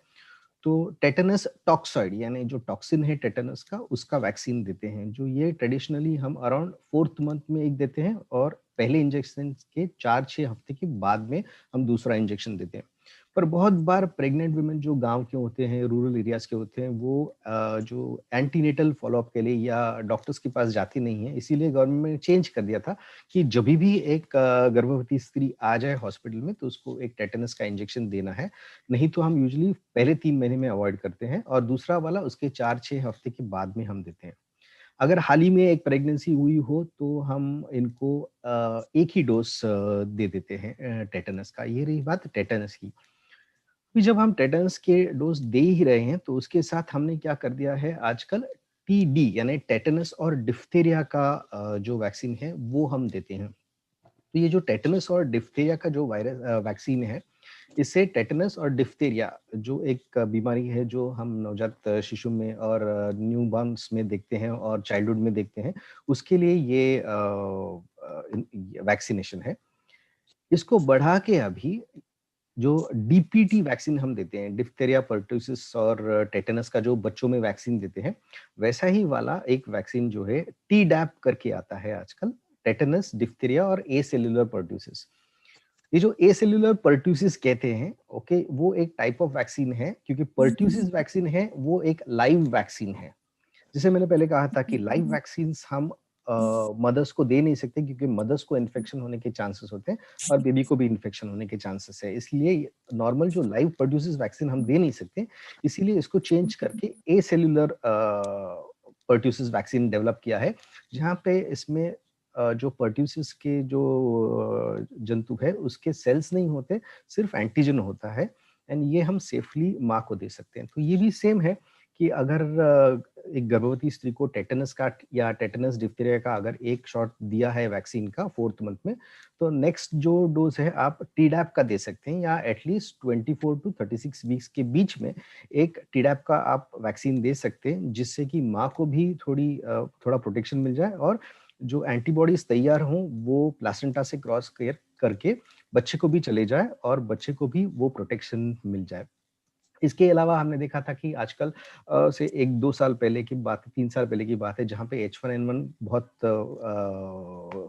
तो टेटनस टॉक्सॉइड, यानी जो टॉक्सिन है टेटनस का, उसका वैक्सीन देते हैं, जो ये ट्रेडिशनली हम अराउंड 4th मंथ में एक देते हैं, और पहले इंजेक्शन के 4-6 हफ्ते के बाद में हम दूसरा इंजेक्शन देते हैं। पर बहुत बार प्रेग्नेंट वुमेन जो गांव के होते हैं, रूरल एरियाज के होते हैं, वो जो एंटीनेटल फॉलोअप के लिए या डॉक्टर्स के पास जाती नहीं है। इसीलिए गवर्नमेंट ने चेंज कर दिया था कि जब भी एक गर्भवती स्त्री आ जाए हॉस्पिटल में, तो उसको एक टेटनस का इंजेक्शन देना है। नहीं तो हम यूजुअली पहले 3 महीने में अवॉइड करते हैं, और दूसरा वाला उसके 4-6 हफ्ते के बाद में हम देते हैं। अगर हाल ही में एक प्रेगनेंसी हुई हो, तो हम इनको एक ही डोज दे देते हैं टेटनस का। ये रही बात टेटनस की। फिर जब हम टेटनस के डोज दे ही रहे हैं, तो उसके साथ हमने क्या कर दिया है आजकल, टीडी यानी टेटनस और डिफ्थेरिया का जो वैक्सीन है वो हम देते हैं। तो ये जो टेटनस और डिफ्थेरिया का जो वायरस वैक्सीन है, इससे टेटनस और डिफ्थेरिया जो एक बीमारी है जो हम नवजात शिशु में और न्यूबॉर्न्स में देखते हैं और चाइल्डहुड में देखते हैं, उसके लिए ये वैक्सीनेशन है। इसको बढ़ा के अभी जो डीपीटी वैक्सीन हम देते हैं, डिफ्थेरिया, पर्टुसिस और टेटनस का जो बच्चों में वैक्सीन देते हैं, वैसा ही वाला एक वैक्सीन जो है टीडैप करके आता है आजकल, टेटनस, डिफ्थेरिया और एसेल्युलर पर्टुसिस। ये जो एसेल्युलर पर्ट्यूसिस कहते हैं, ओके, वो एक टाइप ऑफ वैक्सीन है, क्योंकि पर्ट्यूसिस वैक्सीन है वो एक लाइव वैक्सीन है। जैसे मैंने पहले कहा था कि लाइव वैक्सीन हम मदर्स को दे नहीं सकते, क्योंकि मदर्स को इन्फेक्शन होने के चांसेस होते हैं और बेबी को भी इन्फेक्शन होने के चांसेस है। इसलिए नॉर्मल जो लाइव पर्ट्यूसिस वैक्सीन हम दे नहीं सकते, इसीलिए इसको चेंज करके एसेल्युलर पर्ट्यूसिस वैक्सीन डेवलप किया है, जहाँ पे इसमें जो पर्ट्यूसिस के जो जंतु है उसके सेल्स नहीं होते, सिर्फ एंटीजन होता है, एंड ये हम सेफली माँ को दे सकते हैं। तो ये भी सेम है कि अगर एक गर्भवती स्त्री को टेटनस का या टेटनस डिप्थीरिया का अगर एक शॉट दिया है वैक्सीन का 4th मंथ में, तो नेक्स्ट जो डोज है आप टीडैप का दे सकते हैं, या एटलीस्ट 24 to 36 वीक्स के बीच में एक टीडैप का आप वैक्सीन दे सकते हैं, जिससे कि माँ को भी थोड़ा प्रोटेक्शन मिल जाए, और जो एंटीबॉडीज तैयार हों वो प्लासेंटा से क्रॉस करके बच्चे को भी चले जाए और बच्चे को भी वो प्रोटेक्शन मिल जाए। इसके अलावा हमने देखा था कि आजकल से 1-2 साल पहले की बात है, 3 साल पहले की बात है, जहाँ पे H1N1 बहुत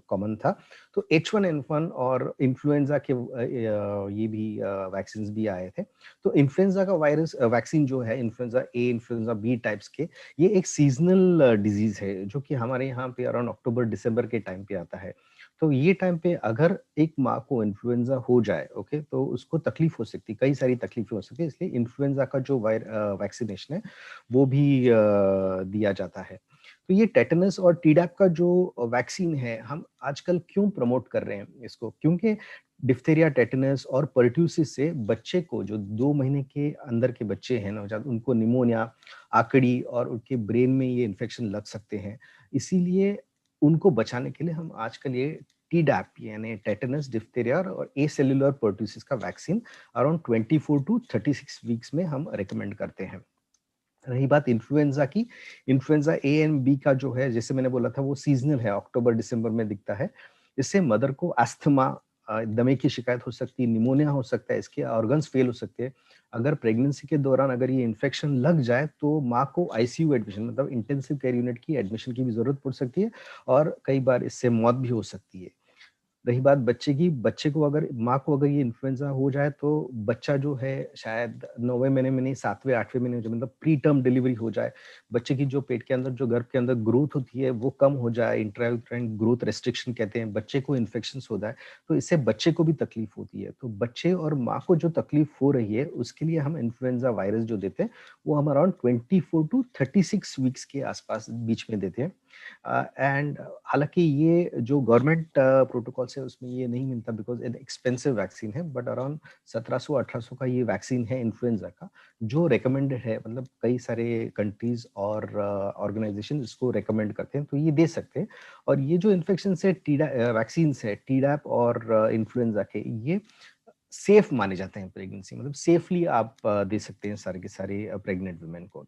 कॉमन था। तो H1N1 और इन्फ्लुएंजा के ये भी वैक्सीन भी आए थे। तो इन्फ्लुएंजा का वायरस वैक्सीन जो है, influenza A, influenza B types के, ये एक सीजनल डिजीज है जो कि हमारे यहाँ पे अराउंड अक्टूबर-दिसंबर के टाइम पे आता है। तो ये टाइम पे अगर एक माँ को इन्फ्लुएंजा हो जाए, ओके, तो उसको तकलीफ हो सकती है, कई सारी तकलीफें हो सकती है, इसलिए इन्फ्लुएंजा का जो वैक्सीनेशन है वो भी दिया जाता है। तो ये टेटनस और टीडैप का जो वैक्सीन है, हम आजकल क्यों प्रमोट कर रहे हैं इसको? क्योंकि डिप्थेरिया, टेटनस और पर्ट्यूसिस से बच्चे को, जो 2 महीने के अंदर के बच्चे हैं नवजात, उनको निमोनिया, आकड़ी और उनके ब्रेन में ये इन्फेक्शन लग सकते हैं। इसीलिए उनको बचाने के लिए हम आजकल ये टीडैप यानी टेटनस, डिप्थेरिया और एसेल्युलर पर्ट्यूसिस का वैक्सीन अराउंड 24 to 36 वीक्स में हम रेकमेंड करते हैं। रही बात इन्फ्लुएंजा की, इन्फ्लुएंजा ए एंड बी का जो है, जैसे मैंने बोला था, वो सीजनल है, अक्टूबर दिसंबर में दिखता है। इससे मदर को अस्थमा, दमे की शिकायत हो सकती है, निमोनिया हो सकता है, इसके ऑर्गन्स फेल हो सकते हैं। अगर प्रेगनेंसी के दौरान अगर ये इन्फेक्शन लग जाए तो माँ को आईसीयू एडमिशन, मतलब इंटेंसिव केयर यूनिट की एडमिशन की भी जरूरत पड़ सकती है, और कई बार इससे मौत भी हो सकती है। रही बात बच्चे की, बच्चे को अगर, माँ को अगर ये इन्फ्लुएंजा हो जाए तो बच्चा जो है शायद 9वें महीने में नहीं, 7वें 8वें महीने में, मतलब प्री टर्म डिलीवरी हो जाए, बच्चे की जो पेट के अंदर, जो गर्भ के अंदर ग्रोथ होती है वो कम हो जाए, इंट्रायूटेराइन ग्रोथ रेस्ट्रिक्शन कहते हैं, बच्चे को इन्फेक्शन हो जाए, तो इससे बच्चे को भी तकलीफ होती है। तो बच्चे और माँ को जो तकलीफ हो रही है उसके लिए हम इन्फ्लुएंजा वायरस जो देते हैं वो हम अराउंड 24 to 36 वीक्स के आसपास बीच में देते हैं। एंड हालांकि ये जो गवर्नमेंट प्रोटोकॉल है उसमें ये नहीं मिलता, बिकॉज एक एक्सपेंसिव वैक्सीन है, बट अराउंड 1700-1800 का ये वैक्सीन है इन्फ्लुएंजा का, जो रिकमेंडेड है, मतलब कई सारे कंट्रीज और ऑर्गेनाइजेशन इसको रेकमेंड करते हैं, तो ये दे सकते हैं। और ये जो इन्फेक्शन से वैक्सीन है, टीडैप और इन्फ्लुएंजा के, ये सेफ माने जाते हैं प्रेगनेंसी, मतलब सेफली आप दे सकते हैं सारे के सारे प्रेग्नेंट वुमेन को।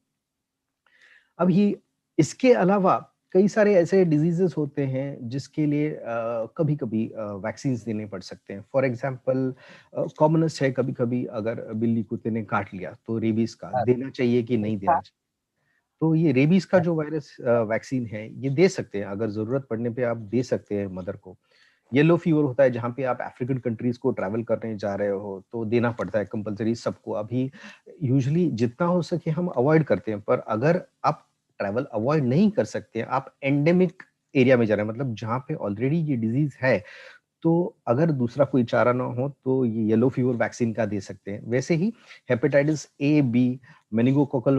अब ये इसके अलावा कई सारे ऐसे डिजीजेस होते हैं जिसके लिए कभी कभी वैक्सीन देने पड़ सकते हैं। फॉर एग्जांपल कॉमनस्ट है, कभी कभी अगर बिल्ली कुत्ते ने काट लिया तो रेबीज का देना चाहिए कि नहीं देना चाहिए। तो ये रेबीज का जो वायरस वैक्सीन है ये दे सकते हैं, अगर जरूरत पड़ने पे आप दे सकते हैं मदर को। येलो फीवर होता है, जहाँ पे आप अफ्रीकन कंट्रीज को ट्रैवल करने जा रहे हो तो देना पड़ता है कंपलसरी सबको। अभी यूजुअली जितना हो सके हम अवॉइड करते हैं, पर अगर आप ट्रैवल अवॉइड नहीं कर सकते, आप एंडेमिक एरिया में जा रहे हैं, मतलब जहाँ पे ऑलरेडी ये डिजीज है, तो अगर दूसरा कोई चारा ना हो तो ये येलो फीवर वैक्सीन का दे सकते हैं। वैसे ही hepatitis A, B, meningococcal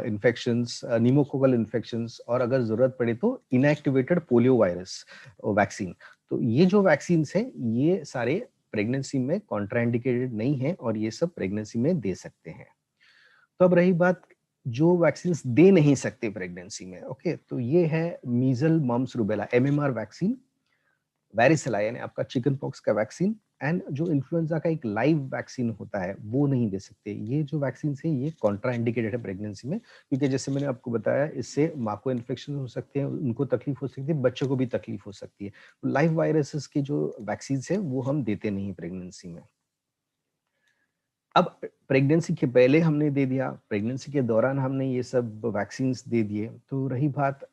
infections, pneumococcal infections, और अगर जरूरत पड़े तो इनएक्टिवेटेड पोलियो वायरस वैक्सीन। तो ये जो वैक्सीन है ये सारे प्रेगनेंसी में कॉन्ट्राइंडिकेटेड नहीं है और ये सब प्रेगनेंसी में दे सकते हैं। तो अब रही बात जो वैक्सीन दे नहीं सकते प्रेगनेंसी में, ओके, तो ये है measle, mumps, rubella, MMR vaccine, varicella यानी आपका चिकन पॉक्स का वैक्सीन, एंड जो इन्फ्लुएंजा का एक लाइव वैक्सीन होता है वो नहीं दे सकते। ये जो वैक्सीन है ये कॉन्ट्राइंडिकेटेड है प्रेगनेंसी में, क्योंकि जैसे मैंने आपको बताया इससे माँ को इन्फेक्शन हो सकते हैं, उनको तकलीफ हो सकती है, बच्चों को भी तकलीफ हो सकती है। तो लाइव वायरसेस की जो वैक्सीन है वो हम देते नहीं प्रेगनेंसी में। अब प्रेगनेंसी के पहले हमने दे दिया, प्रेगनेंसी के दौरान हमने ये सब वैक्सीन दे दिए, तो रही बात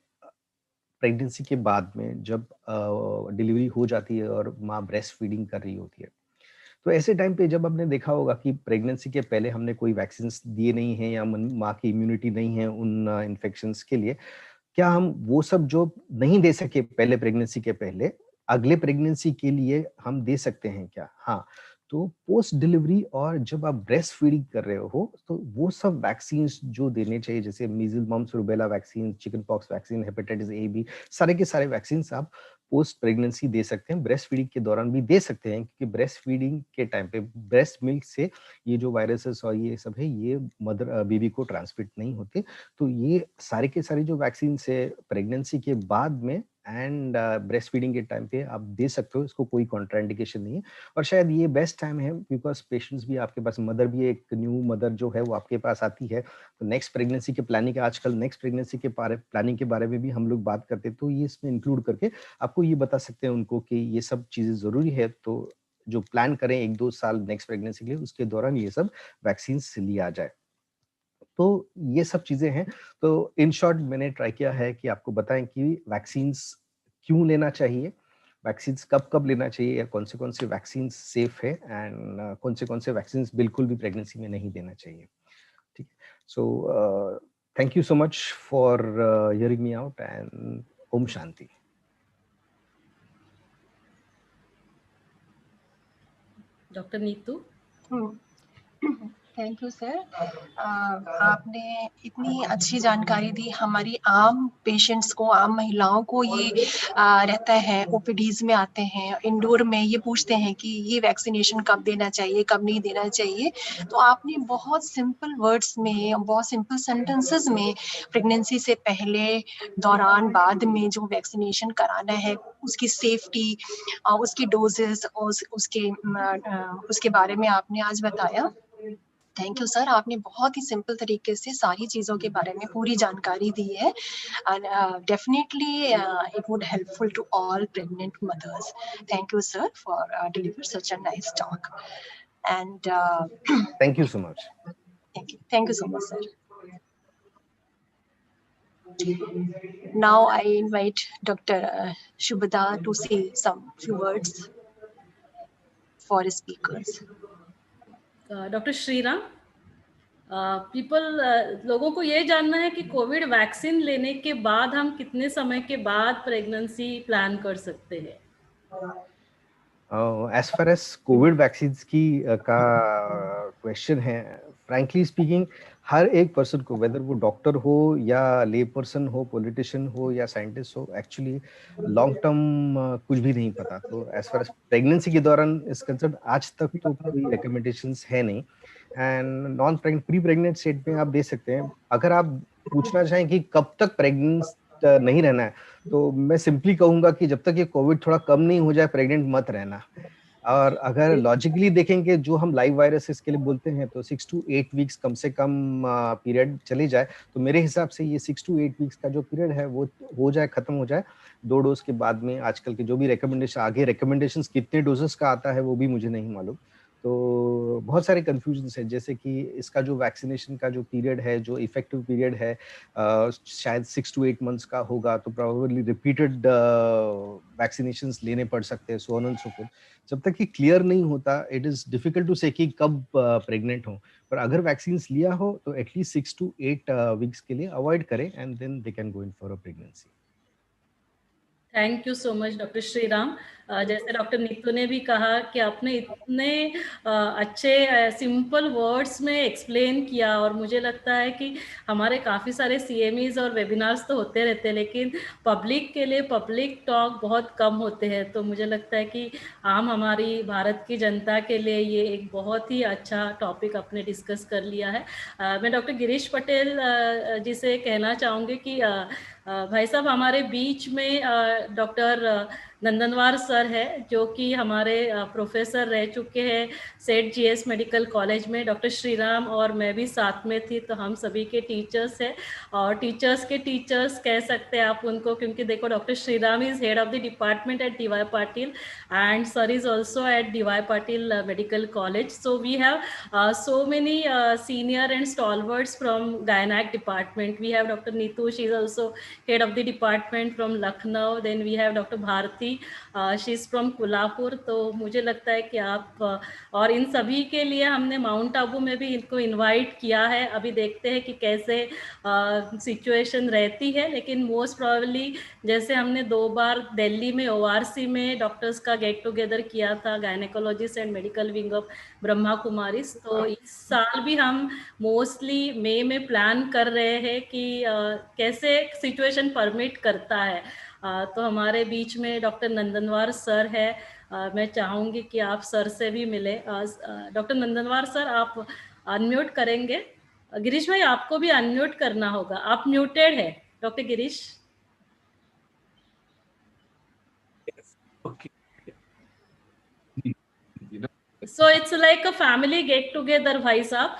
प्रेगनेंसी के बाद में जब डिलीवरी हो जाती है और माँ ब्रेस्ट फीडिंग कर रही होती है, तो ऐसे टाइम पे जब हमने देखा होगा कि प्रेगनेंसी के पहले हमने कोई वैक्सीन दिए नहीं है या माँ की इम्यूनिटी नहीं है उन इन्फेक्शंस के लिए, क्या हम वो सब जो नहीं दे सके पहले प्रेगनेंसी के पहले, अगले प्रेगनेंसी के लिए हम दे सकते हैं क्या? हाँ, तो पोस्ट डिलीवरी और जब आप ब्रेस्ट फीडिंग कर रहे हो तो वो सब वैक्सीन जो देने चाहिए, जैसे measle, mumps, rubella vaccine, chicken pox vaccine, hepatitis A, B, सारे के सारे वैक्सीन आप पोस्ट प्रेगनेंसी दे सकते हैं, ब्रेस्ट फीडिंग के दौरान भी दे सकते हैं, क्योंकि ब्रेस्ट फीडिंग के टाइम पे ब्रेस्ट मिल्क से ये जो वायरसेस और ये सब है ये मदर बेबी को ट्रांसमिट नहीं होते। तो ये सारे के सारे जो वैक्सीन है प्रेगनेंसी के बाद में एंड ब्रेस्ट फीडिंग के टाइम पे आप दे सकते हो, इसको कोई कॉन्ट्राइंडिकेशन नहीं है। और शायद ये बेस्ट टाइम है बिकॉज पेशेंट्स भी आपके पास, मदर भी, एक न्यू मदर जो है वो आपके पास आती है, तो नेक्स्ट प्रेगनेंसी के प्लानिंग, आजकल नेक्स्ट प्रेगनेंसी के प्लानिंग के बारे में भी हम लोग बात करते हैं, तो ये इसमें इंक्लूड करके आपको ये बता सकते हैं उनको कि ये सब चीजें जरूरी है, तो जो प्लान करें 1-2 साल नेक्स्ट प्रेगनेंसी के लिए, उसके दौरान ये सब वैक्सीन लिया जाए। तो ये सब चीजें हैं। तो इन शॉर्ट मैंने ट्राई किया है कि आपको बताएं कि वैक्सीन क्यों लेना चाहिए, वैक्सीन कब कब लेना चाहिए, या कौन से वैक्सीन सेफ है, एंड कौन से वैक्सीन बिल्कुल भी प्रेगनेंसी में नहीं देना चाहिए। ठीक है, so thank you so much for hearing me out, and Om Shanti. Doctor Neetu. Thank you sir. आपने इतनी अच्छी जानकारी दी। हमारी आम पेशेंट्स को, आम महिलाओं को ये रहता है, ओपीडीज में आते हैं, इंडोर में ये पूछते हैं कि ये वैक्सीनेशन कब देना चाहिए, कब नहीं देना चाहिए। तो आपने बहुत सिंपल वर्ड्स में, बहुत सिंपल सेंटेंसेस में प्रेगनेंसी से पहले, दौरान, बाद में जो वैक्सीनेशन कराना है उसकी सेफ्टी, उसकी डोजेस और उसके बारे में आपने आज बताया। थैंक यू सर, आपने बहुत ही सिंपल तरीके से सारी चीज़ों के बारे में पूरी जानकारी दी है and definitely it would helpful to all pregnant mothers. Thank you sir for deliver such a nice talk and Thank you so much. thank you so much sir. Now I invite Dr. Shubhada to say some few words for speakers. Doctor Shriram, लोगों को ये जानना है कि Covid vaccine लेने के बाद हम कितने समय के बाद प्रेगनेंसी प्लान कर सकते हैं? As far as Covid vaccine की का क्वेश्चन है, फ्रैंकली स्पीकिंग हर एक पर्सन को, वेदर वो डॉक्टर हो या ले पर्सन हो, पॉलिटिशियन हो या साइंटिस्ट हो, एक्चुअली लॉन्ग टर्म कुछ भी नहीं पता. तो एज फार एज प्रेगनेंसी के दौरान इस कंसर्न आज तक तो कोई रिकमेंडेशंस है नहीं. And non pregnant pre pregnant state में आप दे सकते हैं. अगर आप पूछना चाहें कि कब तक प्रेग्नेंट नहीं रहना है, तो मैं सिंपली कहूंगा कि जब तक ये कोविड थोड़ा कम नहीं हो जाए प्रेग्नेंट मत रहना. और अगर लॉजिकली देखेंगे जो हम लाइव वायरसेस के लिए बोलते हैं, तो 6 to 8 वीक्स कम से कम पीरियड चले जाए, तो मेरे हिसाब से ये 6 to 8 वीक्स का जो पीरियड है वो हो जाए, खत्म हो जाए 2 डोज के बाद में. आजकल के जो भी रिकमेंडेशन, आगे रिकमेंडेशंस कितने डोजेस का आता है वो भी मुझे नहीं मालूम. तो बहुत सारे कंफ्यूजन्स है, जैसे कि इसका जो वैक्सीनेशन का जो पीरियड है, जो इफेक्टिव पीरियड है, शायद 6 to 8 मंथ्स का होगा, तो प्रोबेबली रिपीटेड वैक्सीनेशंस लेने पड़ सकते हैं, so on and so fourth. जब तक कि क्लियर नहीं होता, इट इज डिफिकल्ट टू से कि कब प्रेग्नेंट हो. पर अगर वैक्सीन लिया हो तो एटलीस्ट 6 to 8 वीक्स के लिए अवॉइड करें and then they can go in for a pregnancy. Thank you so much doctor Shriram. जैसे डॉक्टर नीतू ने भी कहा कि आपने इतने अच्छे सिंपल वर्ड्स में एक्सप्लेन किया, और मुझे लगता है कि हमारे काफ़ी सारे CMEs और वेबिनार्स तो होते रहते हैं, लेकिन पब्लिक के लिए पब्लिक टॉक बहुत कम होते हैं. तो मुझे लगता है कि हमारी भारत की जनता के लिए ये एक बहुत ही अच्छा टॉपिक आपने डिस्कस कर लिया है. मैं डॉक्टर गिरीश पटेल जी से कहना चाहूँगी कि भाई साहब, हमारे बीच में डॉक्टर नंदनवार सर है, जो कि हमारे प्रोफेसर रह चुके हैं सेठ GS मेडिकल कॉलेज में. डॉक्टर श्रीराम और मैं भी साथ में थी, तो हम सभी के टीचर्स हैं, और टीचर्स के टीचर्स कह सकते हैं आप उनको, क्योंकि देखो doctor Shriram is head of the department at DY Patil and sir is also at DY Patil medical college. So we have so many senior and stalwarts from gynec department. We have Dr. Neetu, she is also head of the department from Lucknow. Then we have Dr. Bharti, she is from Kolhapur. तो मुझे लगता है कि आप और इन सभी के लिए हमने माउंट आबू में भी इनको इनवाइट किया है. अभी देखते हैं कि कैसे सिचुएशन रहती है, लेकिन मोस्ट प्रोबेबली जैसे हमने 2 बार दिल्ली में ORC में डॉक्टर्स का गेट टुगेदर किया था, gynaecologist and medical wing of Brahma Kumaris. तो इस साल भी हम मोस्टली मई में प्लान कर रहे हैं कि कैसे सिचुएशन परमिट करता है. तो हमारे बीच में डॉक्टर नंदनवार सर है. मैं चाहूँगी कि आप सर से भी मिले. डॉक्टर नंदनवार सर, आप अनम्यूट करेंगे? गिरीश भाई, आपको भी अनम्यूट करना होगा, आप म्यूटेड है. Doctor Girish. So it's like a family get together भाई साहब.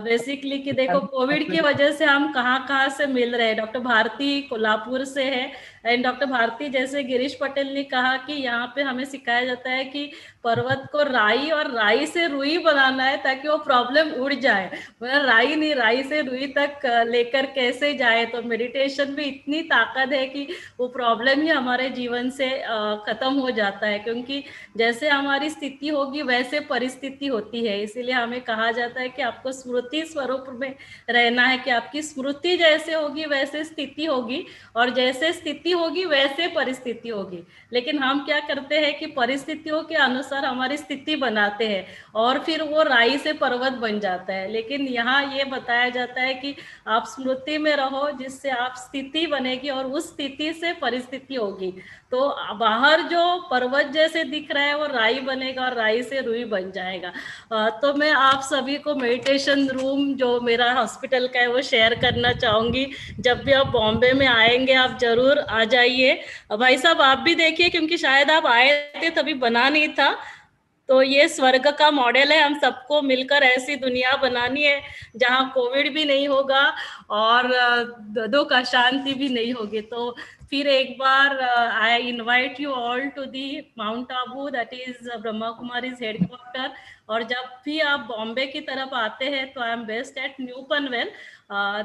बेसिकली कि देखो कोविड की वजह से हम कहाँ से मिल रहे हैं. डॉक्टर भारती कोल्हापुर से है, एंड डॉक्टर भारती, जैसे गिरीश पटेल ने कहा कि यहाँ पे हमें सिखाया जाता है कि पर्वत को राई और राई से रुई बनाना है ताकि वो प्रॉब्लम उड़ जाए. मतलब राई नहीं, राई से रुई तक लेकर कैसे जाए. तो मेडिटेशन में इतनी ताकत है कि वो प्रॉब्लम ही हमारे जीवन से खत्म हो जाता है, क्योंकि जैसे हमारी स्थिति होगी वैसे परिस्थिति होती है. इसीलिए हमें कहा जाता है कि आपको स्मृति स्वरूप में रहना है, कि आपकी स्मृति जैसे होगी वैसे स्थिति होगी, और जैसे स्थिति होगी वैसे परिस्थिति होगी. लेकिन हम क्या करते हैं कि परिस्थितियों के अनुसार हमारी स्थिति बनाते हैं, और फिर वो राई से पर्वत बन जाता है. लेकिन यहाँ ये बताया जाता है कि आप स्मृति में रहो, जिससे आप स्थिति बनेगी और उस स्थिति से परिस्थिति होगी. तो बाहर जो पर्वत जैसे दिख रहा है वो राई बनेगा और राई से रुई बन जाएगा. तो मैं आप सभी को मेडिटेशन रूम जो मेरा हॉस्पिटल का है वो शेयर करना चाहूँगी. जब भी आप बॉम्बे में आएंगे आप जरूर आ जाइए. भाई साहब, आप भी देखिए, क्योंकि शायद आप आए थे तभी बना नहीं था. तो ये स्वर्ग का मॉडल है, हम सबको मिलकर ऐसी दुनिया बनानी है जहाँ कोविड भी नहीं होगा और दुख अशांति भी नहीं होगी। तो फिर एक बार I invite you all to the Mount Abu, that is Brahma Kumaris headquarter. और जब भी आप बॉम्बे की तरफ आते हैं तो I am based eight new Panvel,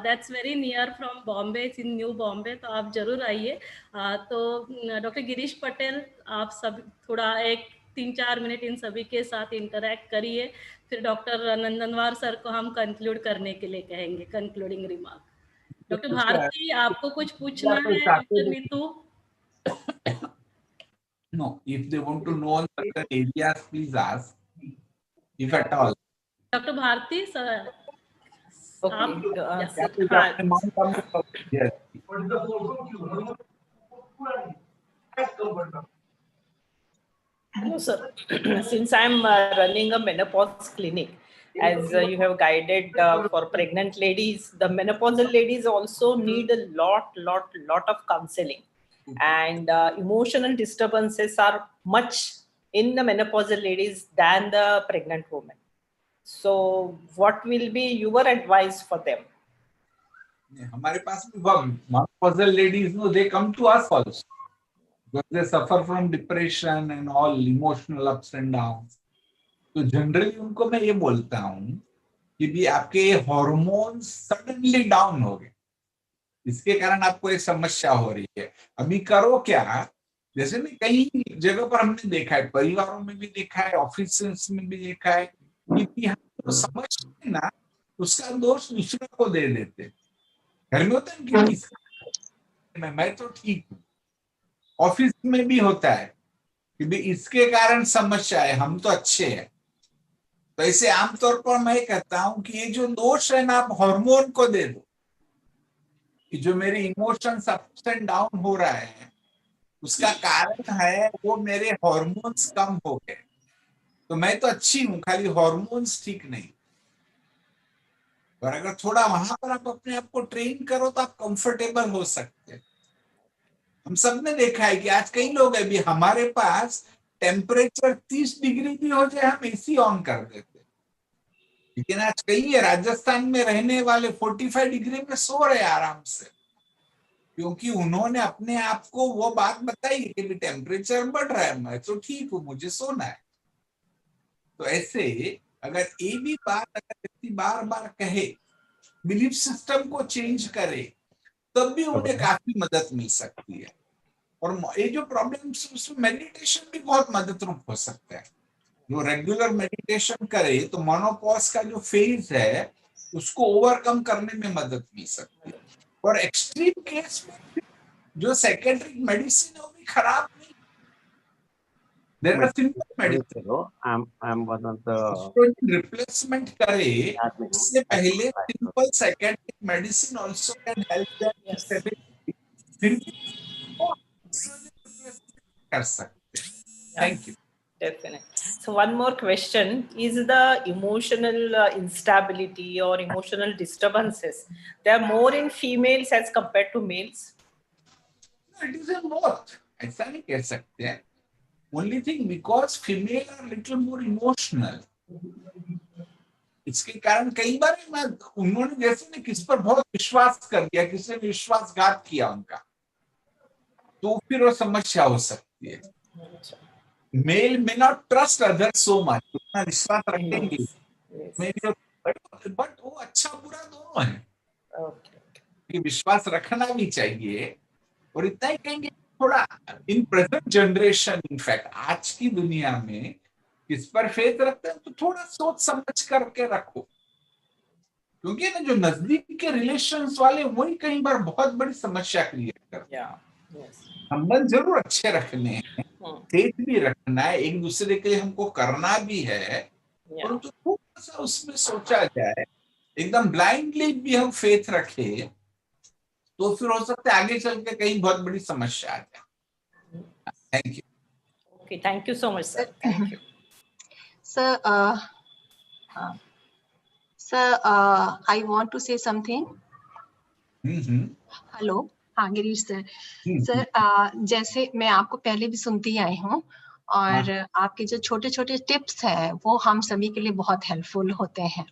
that's very near from Bombay, in new Bombay, तो आप जरूर आइए। तो डॉक्टर गिरीश पटेल, आप सब थोड़ा एक 3-4 मिनट इन सभी के साथ इंटरेक्ट करिए, फिर डॉक्टर नंदनवार सर को हम कंक्लूड करने के लिए कहेंगे, कंक्लूडिंग रिमार्क। डॉक्टर भारती, आपको कुछ पूछना है? Doctor Neetu? No, if they want to know on certain areas, please ask, if at all. Doctor Bharti sir, No, sir. Since I'm running a menopause clinic, as you have guided for pregnant ladies, the menopausal ladies also need a lot of counseling, and emotional disturbances are much in the menopausal ladies than the pregnant women. So, what will be your advice for them? हमारे पास भी menopausal ladies, no, they come to us also. Because they suffer from depression and all emotional ups and downs. तो generally उनको मैं ये बोलता हूँ कि भी आपके हार्मोन्स सडनली डाउन हो गए, इसके कारण आपको एक समस्या हो रही है। अभी करो क्या, जैसे ना कई जगह पर हमने देखा है, परिवारों में भी देखा है, ऑफिस में भी देखा है कि हम तो समझते ना उसका दोष दूसरे को दे देते। घर में होता है कि मैं तो ठीक हूँ, ऑफिस में भी होता है कि इसके कारण समस्या है, हम तो अच्छे हैं। तो ऐसे आमतौर पर मैं कहता हूं कि ये जो दोष है ना, आप हार्मोन को दे दो कि जो मेरे इमोशंस अप्स एंड डाउन हो रहा है उसका कारण है वो मेरे हार्मोन्स कम हो गए। तो मैं तो अच्छी हूं, खाली हार्मोन्स ठीक नहीं। और अगर थोड़ा वहां पर आप अपने आप को ट्रेन करो तो आप कंफर्टेबल हो सकते हैं। हम सब ने देखा है कि आज कई लोग हैं भी, हमारे पास टेम्परेचर 30 डिग्री भी हो जाए हम एसी ऑन कर देते, लेकिन आज कई है राजस्थान में रहने वाले 45 डिग्री में सो रहे आराम से, क्योंकि उन्होंने अपने आप को वो बात बताई कि भी टेम्परेचर बढ़ रहा है, मैं तो ठीक हूँ, मुझे सोना है। तो ऐसे अगर ये भी बात अगर व्यक्ति बार बार कहे, बिलीफ सिस्टम को चेंज करे, तब भी उन्हें काफी मदद मिल सकती है। और ये जो प्रॉब्लम्स, उसमें मेडिटेशन भी बहुत मददरूप हो सकता है। जो रेगुलर मेडिटेशन करे तो मेनोपॉज का जो फेज है उसको ओवरकम करने में मदद मिल सकती है। और एक्सट्रीम केस में जो साइकेट्रिक मेडिसिन है वो भी खराब नहीं, there are simple medicine. I'm one of the replacement करे इससे पहले simple psychiatric medicine also can help them फिर कर सकते। Thank you. Definitely. So one more question, is the emotional instability or emotional disturbances, they are more in females as compared to males? It is in both. ऐसा नहीं कह सकते हैं। Only thing, because female are little more emotional. इसके कारण कई बार उन्होंने जैसे ने किस पर बहुत विश्वास कर दिया, किसी ने विश्वासघात किया उनका, तो फिर वो समस्या हो सकती है। Male may not trust others so much, उतना विश्वास रखेंगे, बट वो अच्छा बुरा दोनों है, कि विश्वास रखना भी चाहिए। और इतना ही कहेंगे थोड़ा इन प्रेजेंट जनरेशन, इनफैक्ट आज की दुनिया में किस पर फेथ रखते हैं तो थोड़ा सोच समझ करके रखो, क्योंकि ना जो नजदीक के रिलेशंस वाले वही कई बार बहुत बड़ी समस्या क्रिएट करते हैं। संबंध जरूर अच्छे रखने हैं, फेथ भी रखना है, एक दूसरे के लिए हमको करना भी है, परंतु थोड़ा सा उसमें सोचा जाए, एकदम ब्लाइंडली भी हम फेथ रखे तो फिर हो सकता है आगे चल के कहीं बहुत बड़ी समस्या आ जाए। Thank you. Okay, thank you so much, sir. Thank you. Sir, I want to say something. Hello, हाँ गिरीश सर। सर जैसे मैं आपको पहले भी सुनती आई हूँ और आपके जो छोटे छोटे टिप्स हैं वो हम सभी के लिए बहुत हेल्पफुल होते हैं।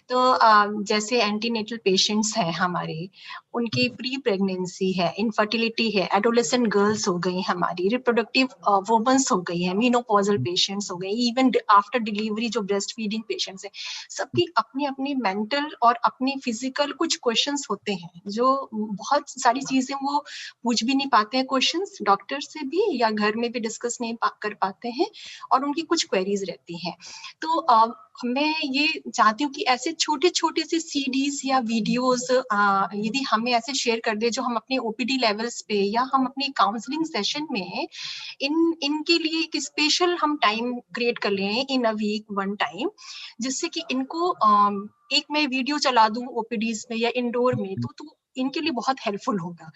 तो जैसे एंटीनेटल पेशेंट्स हैं हमारे, उनकी प्री प्रेगनेंसी है, इनफर्टिलिटी है, एडोलेसेंट गर्ल्स हो गई हमारी, रिप्रोडक्टिव वुमेन्स हो गई है, मीनोपॉजल पेशेंट्स हो गए, इवन आफ्टर डिलीवरी जो ब्रेस्ट फीडिंग पेशेंट्स हैं, सबकी अपनी अपनी मेंटल और अपनी फिजिकल कुछ क्वेश्चंस होते हैं जो बहुत सारी चीजें वो पूछ भी नहीं पाते हैं, क्वेश्चंस डॉक्टर से भी या घर में भी डिस्कस नहीं कर पाते हैं और उनकी कुछ क्वेरीज रहती हैं। तो मैं ये चाहती हूँ कि ऐसे छोटे छोटे से सीडीज या वीडियोस यदि हमें ऐसे शेयर कर दे जो हम अपने ओपीडी लेवल्स पे या हम अपने काउंसलिंग सेशन में इनके लिए एक स्पेशल हम टाइम क्रिएट कर लें इन अ वीक वन टाइम, जिससे कि इनको एक मैं वीडियो चला दूं ओपीडीज में या इंडोर में तो इनके लिए बहुत हेल्पफुल होगा।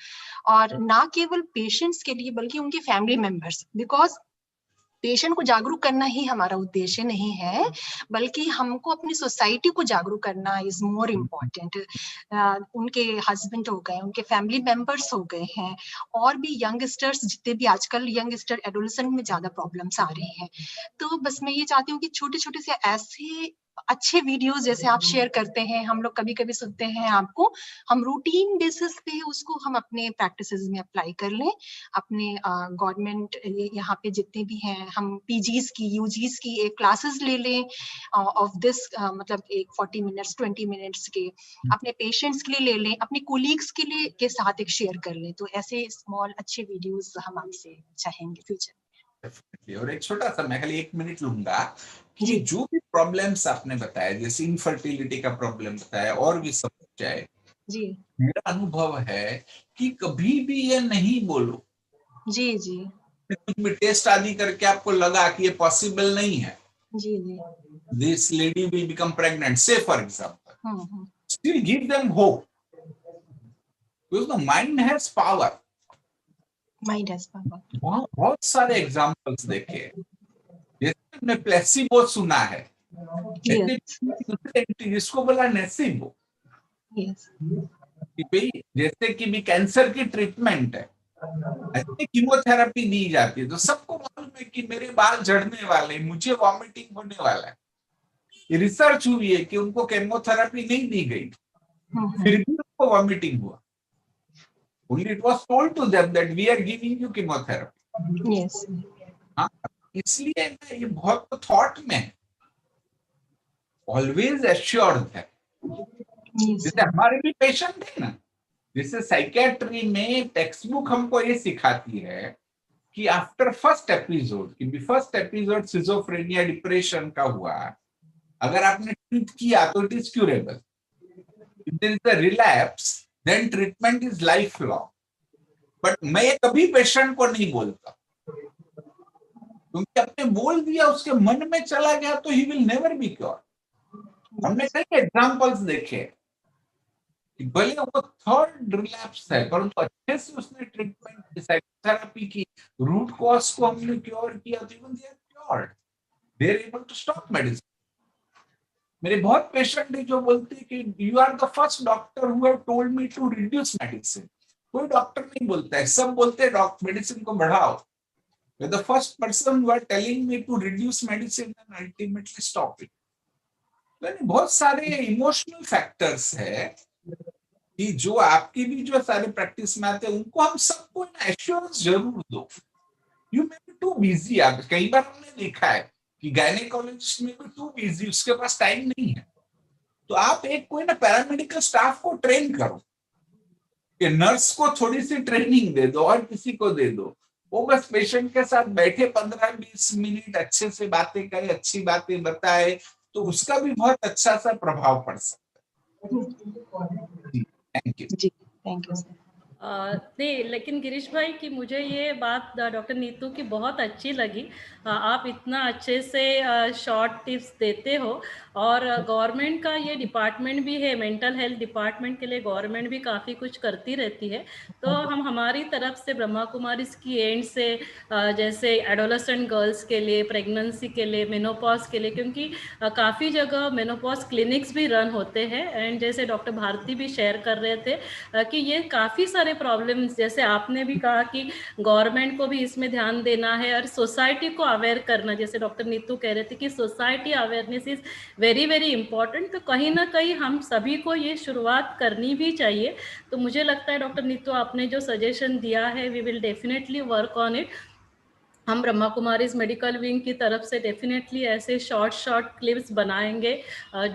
और ना केवल पेशेंट्स के लिए बल्कि उनके फैमिली मेंबर्स, बिकॉज पेशेंट को जागरूक करना ही हमारा उद्देश्य नहीं है, बल्कि हमको अपनी सोसाइटी को जागरूक करना इज मोर इम्पोर्टेंट। उनके हस्बैंड हो गए, उनके फैमिली मेंबर्स हो गए हैं, और भी यंगस्टर्स जितने भी आजकल यंगस्टर एडोलेसेंट में ज्यादा प्रॉब्लम्स आ रही हैं। तो बस मैं ये चाहती हूँ कि छोटे छोटे से ऐसे अच्छे वीडियोस जैसे आप शेयर करते हैं, हम लोग कभी कभी सुनते हैं आपको, हम रूटीन बेसिस पे उसको हम अपने प्रैक्टिसेस में अप्लाई कर लें। अपने गवर्नमेंट यहाँ पे जितने भी हैं, हम पीजीज की यूजीज की एक क्लासेस ले लें ऑफ दिस, मतलब एक 40 मिनट्स 20 मिनट्स के अपने पेशेंट्स के लिए ले लें, अपने कोलीग्स के लिए के साथ एक शेयर कर लें। तो ऐसे स्मॉल अच्छे वीडियोस हम आपसे चाहेंगे फ्यूचर। और एक छोटा सा, मैं खाली 1 मिनट लूंगा कि जो भी प्रॉब्लम्स आपने बताया, जैसे इनफर्टिलिटी का प्रॉब्लम बताया और भी समस्याएं, जी मेरा अनुभव है कि कभी भी ये नहीं बोलो जी जी कुछ भी टेस्ट आदि करके आपको लगा कि ये पॉसिबल नहीं है, जी जी this lady will become pregnant, say for example, still give them hope, because the mind has power. Mind has power. बहुत सारे एग्जांपल्स देखे, जैसे हमने प्लेसिबो सुना है, जिसको बोला नेसिबो, जैसे कि भी कैंसर की ट्रीटमेंट है, ऐसे कीमोथेरेपी दी जाती है, तो सबको मालूम है कि मेरे बाल झड़ने वाले, मुझे वॉमिटिंग होने वाला है। ये रिसर्च हुई है कि उनको केमोथेरेपी नहीं दी गई, फिर भी उनको वॉमिटिंग हुआ। Only it was told to them that we are giving you chemotherapy. Yes. हाँ, इसलिए ये बहुत थॉट में है, ऑलवेज एश्योर्ड है। जैसे हमारे भी पेशेंट है ना, जैसे साइकेट्री में टेक्स्ट बुक हमको ये सिखाती है कि आफ्टर फर्स्ट एपिसोड, कि फर्स्ट एपिसोड सिजोफ्रेनिया डिप्रेशन का हुआ, अगर आपने ट्रीट किया तो it is curable. If there is a relapse then treatment is lifelong. But मैं ये कभी पेशेंट को नहीं बोलता, क्योंकि आपने बोल दिया, उसके मन में चला गया तो he will never be cured। हमने कई एग्जांपल्स देखे कि भले वो थर्ड रिलैप्स है, परंतु अच्छे से उसने ट्रीटमेंट साइकोथेरेपी की, रूट कॉज को हमने क्योर किया, तो even they are cured, they are able to stop medicine. मेरे बहुत पेशेंट है जो बोलते हैं कि you are the first doctor who have told me to reduce medicine. कोई डॉक्टर नहीं बोलता है, सब बोलते हैं डॉक्टर मेडिसिन को बढ़ाओ। You are the first person who are telling me to reduce medicine and ultimately stop it. यानी बहुत सारे इमोशनल फैक्टर्स है कि जो आपकी भी जो सारे प्रैक्टिस में आते हैं, उनको हम सबको एश्योरेंस जरूर दो। You may be too busy. कई बार हमने देखा है कि गायनेकोलॉजिस्ट में भी टू बिजी, उसके पास टाइम नहीं है, तो आप एक कोई ना पैरामेडिकल स्टाफ को ट्रेन करो, कि नर्स को थोड़ी सी ट्रेनिंग दे दो और किसी को दे दो, वो बस पेशेंट के साथ बैठे 15-20 मिनट अच्छे से बातें करे, अच्छी बातें बताए, तो उसका भी बहुत अच्छा सा प्रभाव पड़ सकता है। Thank you. जी थैंक यू सर। नहीं, लेकिन गिरीश भाई की मुझे ये बात डॉक्टर नीतू की बहुत अच्छी लगी। आप इतना अच्छे से शॉर्ट टिप्स देते हो, और गवर्नमेंट का ये डिपार्टमेंट भी है, मेंटल हेल्थ डिपार्टमेंट के लिए गवर्नमेंट भी काफ़ी कुछ करती रहती है। तो हम हमारी तरफ से ब्रह्मा कुमारीज की एंड से जैसे एडोलेसेंट गर्ल्स के लिए, प्रेगनेंसी के लिए, मेनोपॉज के लिए, क्योंकि काफ़ी जगह मेनोपॉज क्लिनिक्स भी रन होते हैं, एंड जैसे डॉक्टर भारती भी शेयर कर रहे थे कि ये काफ़ी सारे प्रॉब्लम्स, जैसे आपने भी कहा कि गवर्नमेंट को भी इसमें ध्यान देना है और सोसाइटी को अवेयर करना, जैसे डॉक्टर नीतू कह रहे थे कि society awareness is very very important. तो कहीं ना कहीं हम सभी को ये शुरुआत करनी भी चाहिए। तो मुझे लगता है डॉक्टर नीतू आपने जो सजेशन दिया है, we will definitely work on it. हम ब्रह्मा कुमारीज मेडिकल विंग की तरफ से डेफिनेटली ऐसे शॉर्ट क्लिप्स बनाएंगे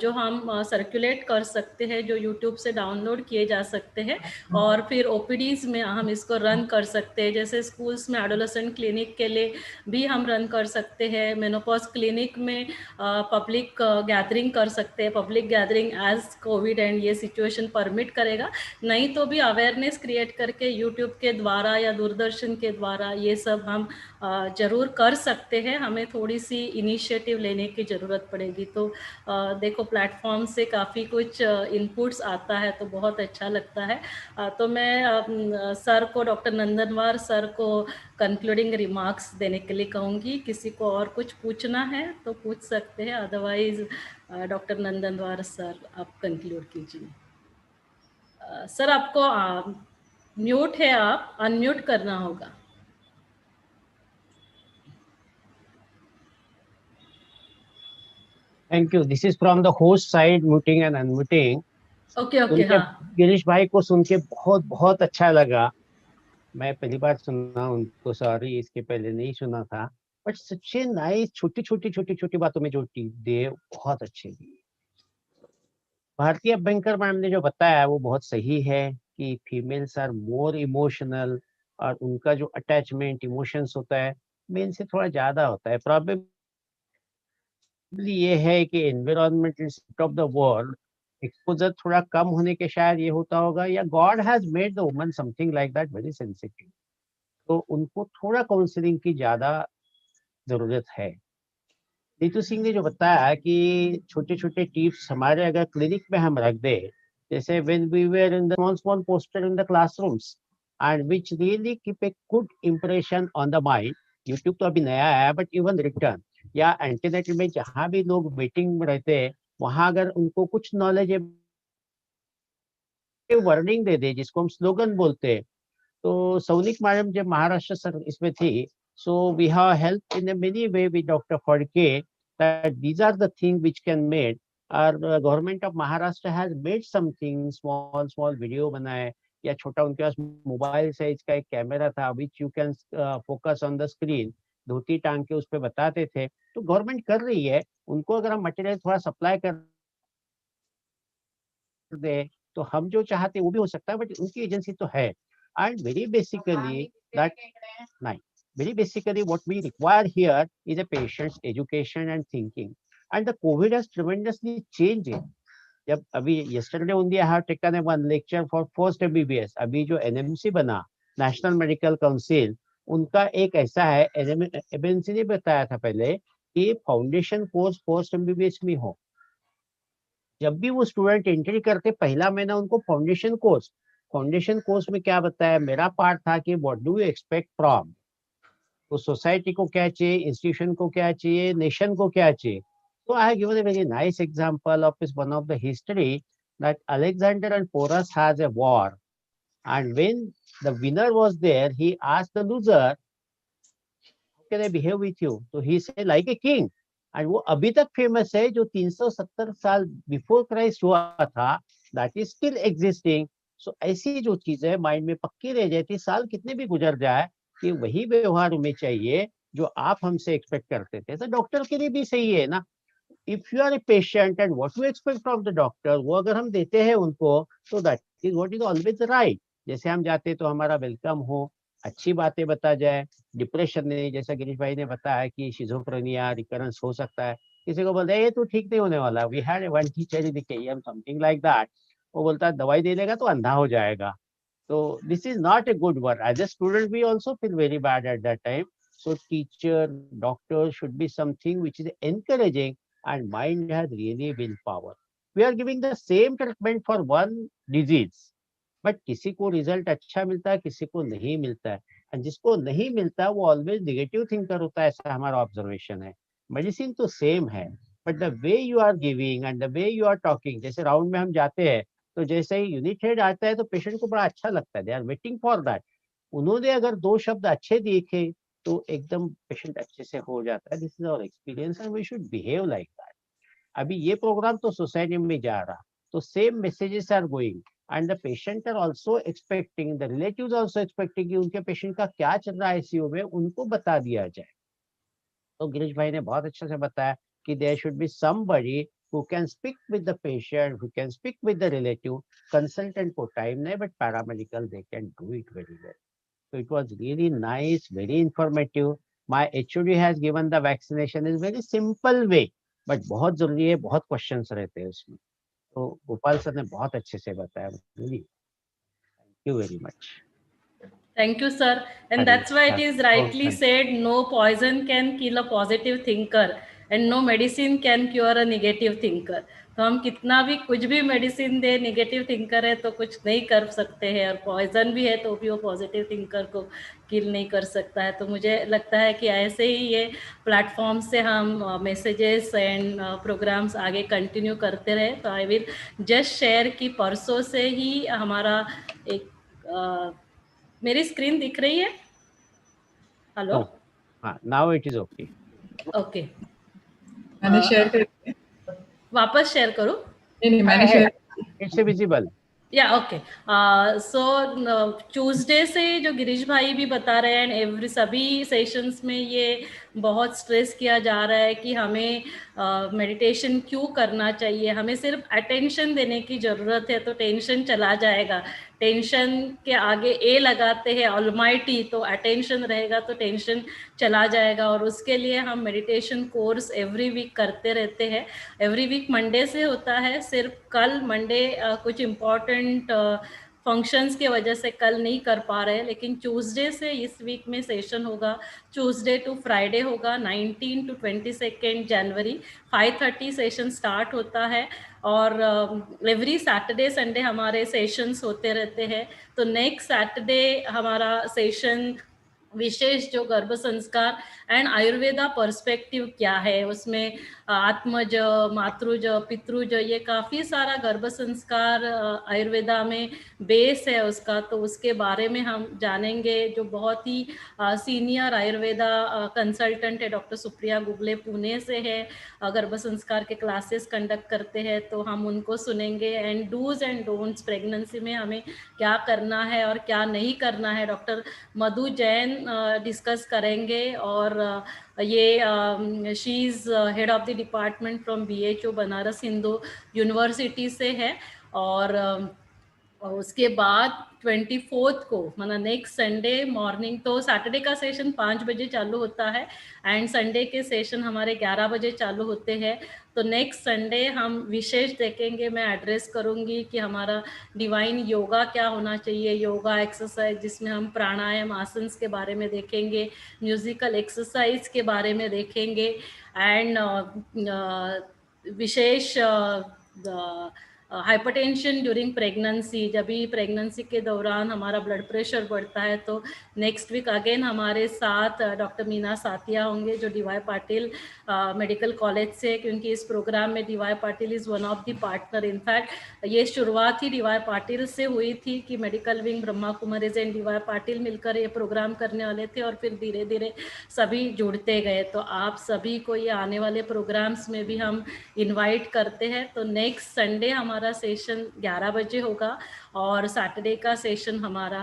जो हम सर्कुलेट कर सकते हैं, जो यूट्यूब से डाउनलोड किए जा सकते हैं, और फिर ओपीडीज में हम इसको रन कर सकते हैं। जैसे स्कूल्स में एडोलेसेंट क्लिनिक के लिए भी हम रन कर सकते हैं, मेनोपॉज क्लिनिक में पब्लिक गैदरिंग कर सकते हैं, public gathering as covid and ये सिचुएशन परमिट करेगा। नहीं तो भी अवेयरनेस क्रिएट करके यूट्यूब के द्वारा या दूरदर्शन के द्वारा ये सब हम जरूर कर सकते हैं। हमें थोड़ी सी इनिशिएटिव लेने की ज़रूरत पड़ेगी। तो देखो, प्लेटफॉर्म से काफ़ी कुछ इनपुट्स आता है तो बहुत अच्छा लगता है। तो मैं सर को, डॉक्टर नंदनवार सर को कंक्लूडिंग रिमार्क्स देने के लिए कहूँगी। किसी को और कुछ पूछना है तो पूछ सकते हैं, अदरवाइज डॉक्टर नंदनवार सर आप कंक्लूड कीजिए। सर आपको म्यूट है, आप अनम्यूट करना होगा। Thank you. This is from the host side, muting and unmuting. Okay हाँ। गिरीश भाई को सुन के बहुत बहुत अच्छा लगा। मैं पहली बार सुना उनको, सॉरी इसके पहले नहीं सुना था। बट सच्चे नाइस, छोटी छोटी बातों में जो टिप दिए बहुत अच्छे दिए। भारतीय बैंकर मैम ने जो बताया वो बहुत सही है कि फीमेल्स आर मोर इमोशनल, और उनका जो अटैचमेंट इमोशंस होता है मेल से थोड़ा ज्यादा होता है। प्रॉब्लम ये है कि environmental of the world exposure थोड़ा कम होने के शायद ये होता होगा, या God has made the woman something like that very sensitive. तो उनको थोड़ा काउंसलिंग की ज्यादा जरूरत है। नीतू सिंह ने जो बताया कि छोटे छोटे टिप्स हमारे अगर क्लिनिक में हम रख दे, जैसे when we were in the small poster in the classrooms and which really keep a good impression on the mind. YouTube तो अभी नया है, बट इवन रिटर्न या इंटरनेट में जहाँ भी लोग मीटिंग में रहते हैं, वहां अगर उनको कुछ नॉलेज वर्डिंग दे दे, जिसको हम स्लोगन बोलते हैं। तो सौनिक मैडम जब महाराष्ट्र सर इसमें थी, so we have helped in a many way with Dr. Phadke that these are the things which can made. Our government of Maharashtra has made something small video बनाए, या छोटा उनके पास मोबाइल साइज का एक camera था which you can focus on the screen, धोती टांग के उस पे बताते थे। तो गवर्नमेंट कर रही है, उनको अगर हम मटेरियल थोड़ा सप्लाई कर दे तो हम जो चाहते वो भी हो सकता है, बट उनकी एजेंसी तो है। And very basically what we require here is a patient's education and thinking, and the COVID has tremendously changed it. जब अभी yesterday only I have taken a one lecture for first MBBS, अभी जो NMC बना national medical council, उनका एक ऐसा है, MNC ने बताया था पहले कि फाउंडेशन कोर्स फर्स्ट MBBS में हो। जब भी वो स्टूडेंट एंट्री करते पहला महीना उनको फाउंडेशन कोर्स में क्या बताया, मेरा पार्ट था कि what do you expect from, तो सोसाइटी को क्या चाहिए, इंस्टीट्यूशन को क्या चाहिए, नेशन को क्या चाहिए। So I have given a very nice example of this one of the history that Alexander and Porus has a war, and when the winner was there, he asked the loser, "How can I behave with you?" So he said, "Like a king." And वो अभी तक famous है, जो 370 साल before Christ हुआ था, that is still existing. So ऐसी जो चीजें माइंड में पक्की रह जाती, साल कितने भी गुजर जाए, कि वही व्यवहार हमें चाहिए जो आप हमसे एक्सपेक्ट करते थे। तो डॉक्टर के लिए भी सही है ना, if you are a patient and what you expect from the doctor, वो अगर हम देते हैं उनको, तो that is what is always right. जैसे हम जाते तो हमारा वेलकम हो, अच्छी बातें बता जाए, डिप्रेशन नहीं, जैसा गिरीश भाई ने बताया कि शिजोफ्रेनिया रिकरेंस हो सकता है, किसी को बोलते हैं ये तो ठीक नहीं होने वाला, we had one teacher in the KM something like that, वो बोलता है दवाई दे देगा तो अंधा हो जाएगा। So this is not a good word. As a student, we also feel very bad at that time. So teacher, doctor should be something which is encouraging, and mind has really willpower. We are giving the same treatment for one disease, but किसी को result अच्छा मिलता है, किसी को नहीं मिलता है, and जिसको नहीं मिलता है वो always negative thinker होता है, ऐसा हमारा observation है। Medicine तो same है, but the way you are giving and the way you are talking, जैसे राउंड में हम जाते हैं तो जैसे ही यूनिट हेड आता है तो पेशेंट को बड़ा अच्छा लगता है, they are waiting for that. उन्होंने अगर 2 शब्द अच्छे दिखे तो एकदम पेशेंट अच्छे से हो जाता है। This is our experience and we should behave like that. अभी ये प्रोग्राम तो सोसाइटी में जा रहा, तो same messages are going and the patient are also expecting, the relatives also expecting कि उनके पेशेंट का क्या चल रहा है आईसीयू में, उनको बता दिया जाए। तो गिरीश भाई ने बहुत अच्छे से बताया कि there should be somebody who can speak with the patient, who can speak with the relative. Consultant को time नहीं, but paramedical they can do it very well. So it was really nice, very informative. My HOD has given the vaccination is very simple way, but बहुत जरूरी है, बहुत questions रहते हैं उसमें। तो गोपाल सर ने बहुत अच्छे से बताया, really. Thank you very much. Thank you, sir. And that's why it is rightly said, no poison can kill a positive thinker and no medicine can cure a negative thinker. तो हम कितना भी कुछ भी मेडिसिन दे, negative thinker है तो कुछ नहीं कर सकते हैं, और पॉइजन भी है तो भी वो पॉजिटिव थिंकर को किल नहीं कर सकता है। तो मुझे लगता है कि ऐसे ही ये प्लेटफॉर्म से हम मैसेजेस एंड प्रोग्राम्स आगे कंटिन्यू करते रहे। तो आई विल जस्ट शेयर कि परसों से ही हमारा एक मेरी स्क्रीन दिख रही है? हेलो? हाँ, now it is okay. Okay, मैंने शेयर कर दिया। वापस शेयर करूं? नहीं, मैंने शेयर। It's visible. या ओके। सो ट्यूसडे से जो गिरीश भाई भी बता रहे हैं, एवरी सभी सेशंस में ये बहुत स्ट्रेस किया जा रहा है कि हमें मेडिटेशन क्यों करना चाहिए। हमें सिर्फ अटेंशन देने की ज़रूरत है तो टेंशन चला जाएगा। टेंशन के आगे ए लगाते हैं ऑलमाइटी, तो अटेंशन रहेगा तो टेंशन चला जाएगा। और उसके लिए हम मेडिटेशन कोर्स एवरी वीक करते रहते हैं। एवरी वीक मंडे से होता है। सिर्फ कल मंडे कुछ इम्पॉर्टेंट फंक्शंस के वजह से कल नहीं कर पा रहे हैं, लेकिन ट्यूसडे से इस वीक में सेशन होगा। ट्यूसडे टू फ्राइडे होगा, 19 to 22 जनवरी 5:30 सेशन स्टार्ट होता है। और एवरी सैटरडे संडे हमारे सेशंस होते रहते हैं। तो नेक्स्ट सैटरडे हमारा सेशन विशेष जो गर्भ संस्कार एंड आयुर्वेदा पर्सपेक्टिव क्या है, उसमें आत्मज, मातृज, पितृज, ये काफ़ी सारा गर्भ संस्कार आयुर्वेदा में बेस है उसका, तो उसके बारे में हम जानेंगे। जो बहुत ही सीनियर आयुर्वेदा कंसल्टेंट है, डॉक्टर सुप्रिया गुगले, पुणे से है, गर्भ संस्कार के क्लासेस कंडक्ट करते हैं, तो हम उनको सुनेंगे। And do's and don'ts, pregnancy में हमें क्या करना है और क्या नहीं करना है, डॉक्टर मधु जैन डिस्कस करेंगे। और ये she is head of the department from BHO Banaras Hindu university से है। और उसके बाद 24 को मतलब नेक्स्ट संडे मॉर्निंग, तो सैटरडे का सेशन 5 बजे चालू होता है एंड संडे के सेशन हमारे 11 बजे चालू होते हैं। तो नेक्स्ट संडे हम विशेष देखेंगे, मैं एड्रेस करूंगी कि हमारा डिवाइन योगा क्या होना चाहिए, योगा एक्सरसाइज जिसमें हम प्राणायाम आसन्स के बारे में देखेंगे, म्यूजिकल एक्सरसाइज के बारे में देखेंगे एंड विशेष हाइपरटेंशन ड्यूरिंग प्रेगनेंसी, जब भी प्रेगनेंसी के दौरान हमारा ब्लड प्रेशर बढ़ता है। तो नेक्स्ट वीक अगेन हमारे साथ डॉक्टर मीना सातिया होंगे जो DY पाटिल मेडिकल कॉलेज से, क्योंकि इस प्रोग्राम में DY Patil is one of the partner. In fact ये शुरुआत ही DY पाटिल से हुई थी कि medical wing Brahma Kumaris and DY Patil मिलकर ये प्रोग्राम करने वाले थे और फिर धीरे धीरे सभी जुड़ते गए। तो आप सभी को ये आने वाले प्रोग्राम्स में भी हम इन्वाइट करते हैं। तो नेक्स्ट संडे हमारा सेशन 11 बजे होगा और सैटरडे का सेशन हमारा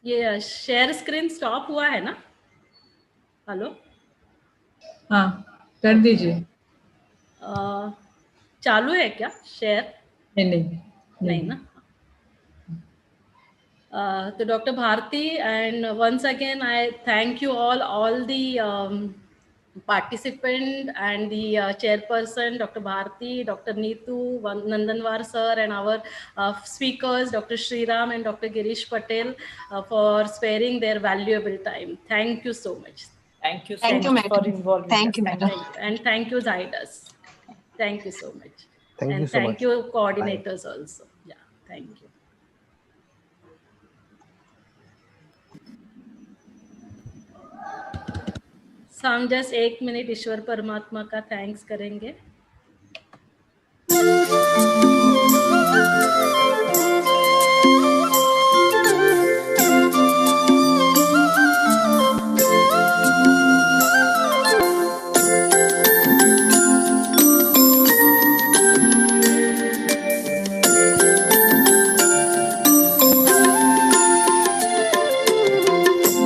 ये शेयर स्क्रीन स्टॉप हुआ है ना? हेलो, हाँ कर दीजिए। चालू है क्या शेयर? नहीं ना। तो doctor Bharti, and once again I thank you all the participant and the chairperson, Dr. Bharti, Dr. Neetu Nandanwar sir, and our speakers, Dr. Sriram and Dr. Girish Patel, for sparing their valuable time. Thank you so much. Thank you so much for involving us. Thank you, madam. And thank you, Zydus. Thank you so much. Thank and you so thank much. you, coordinators also. Yeah, thank you. So हम just 1 minute ईश्वर परमात्मा का thanks करेंगे.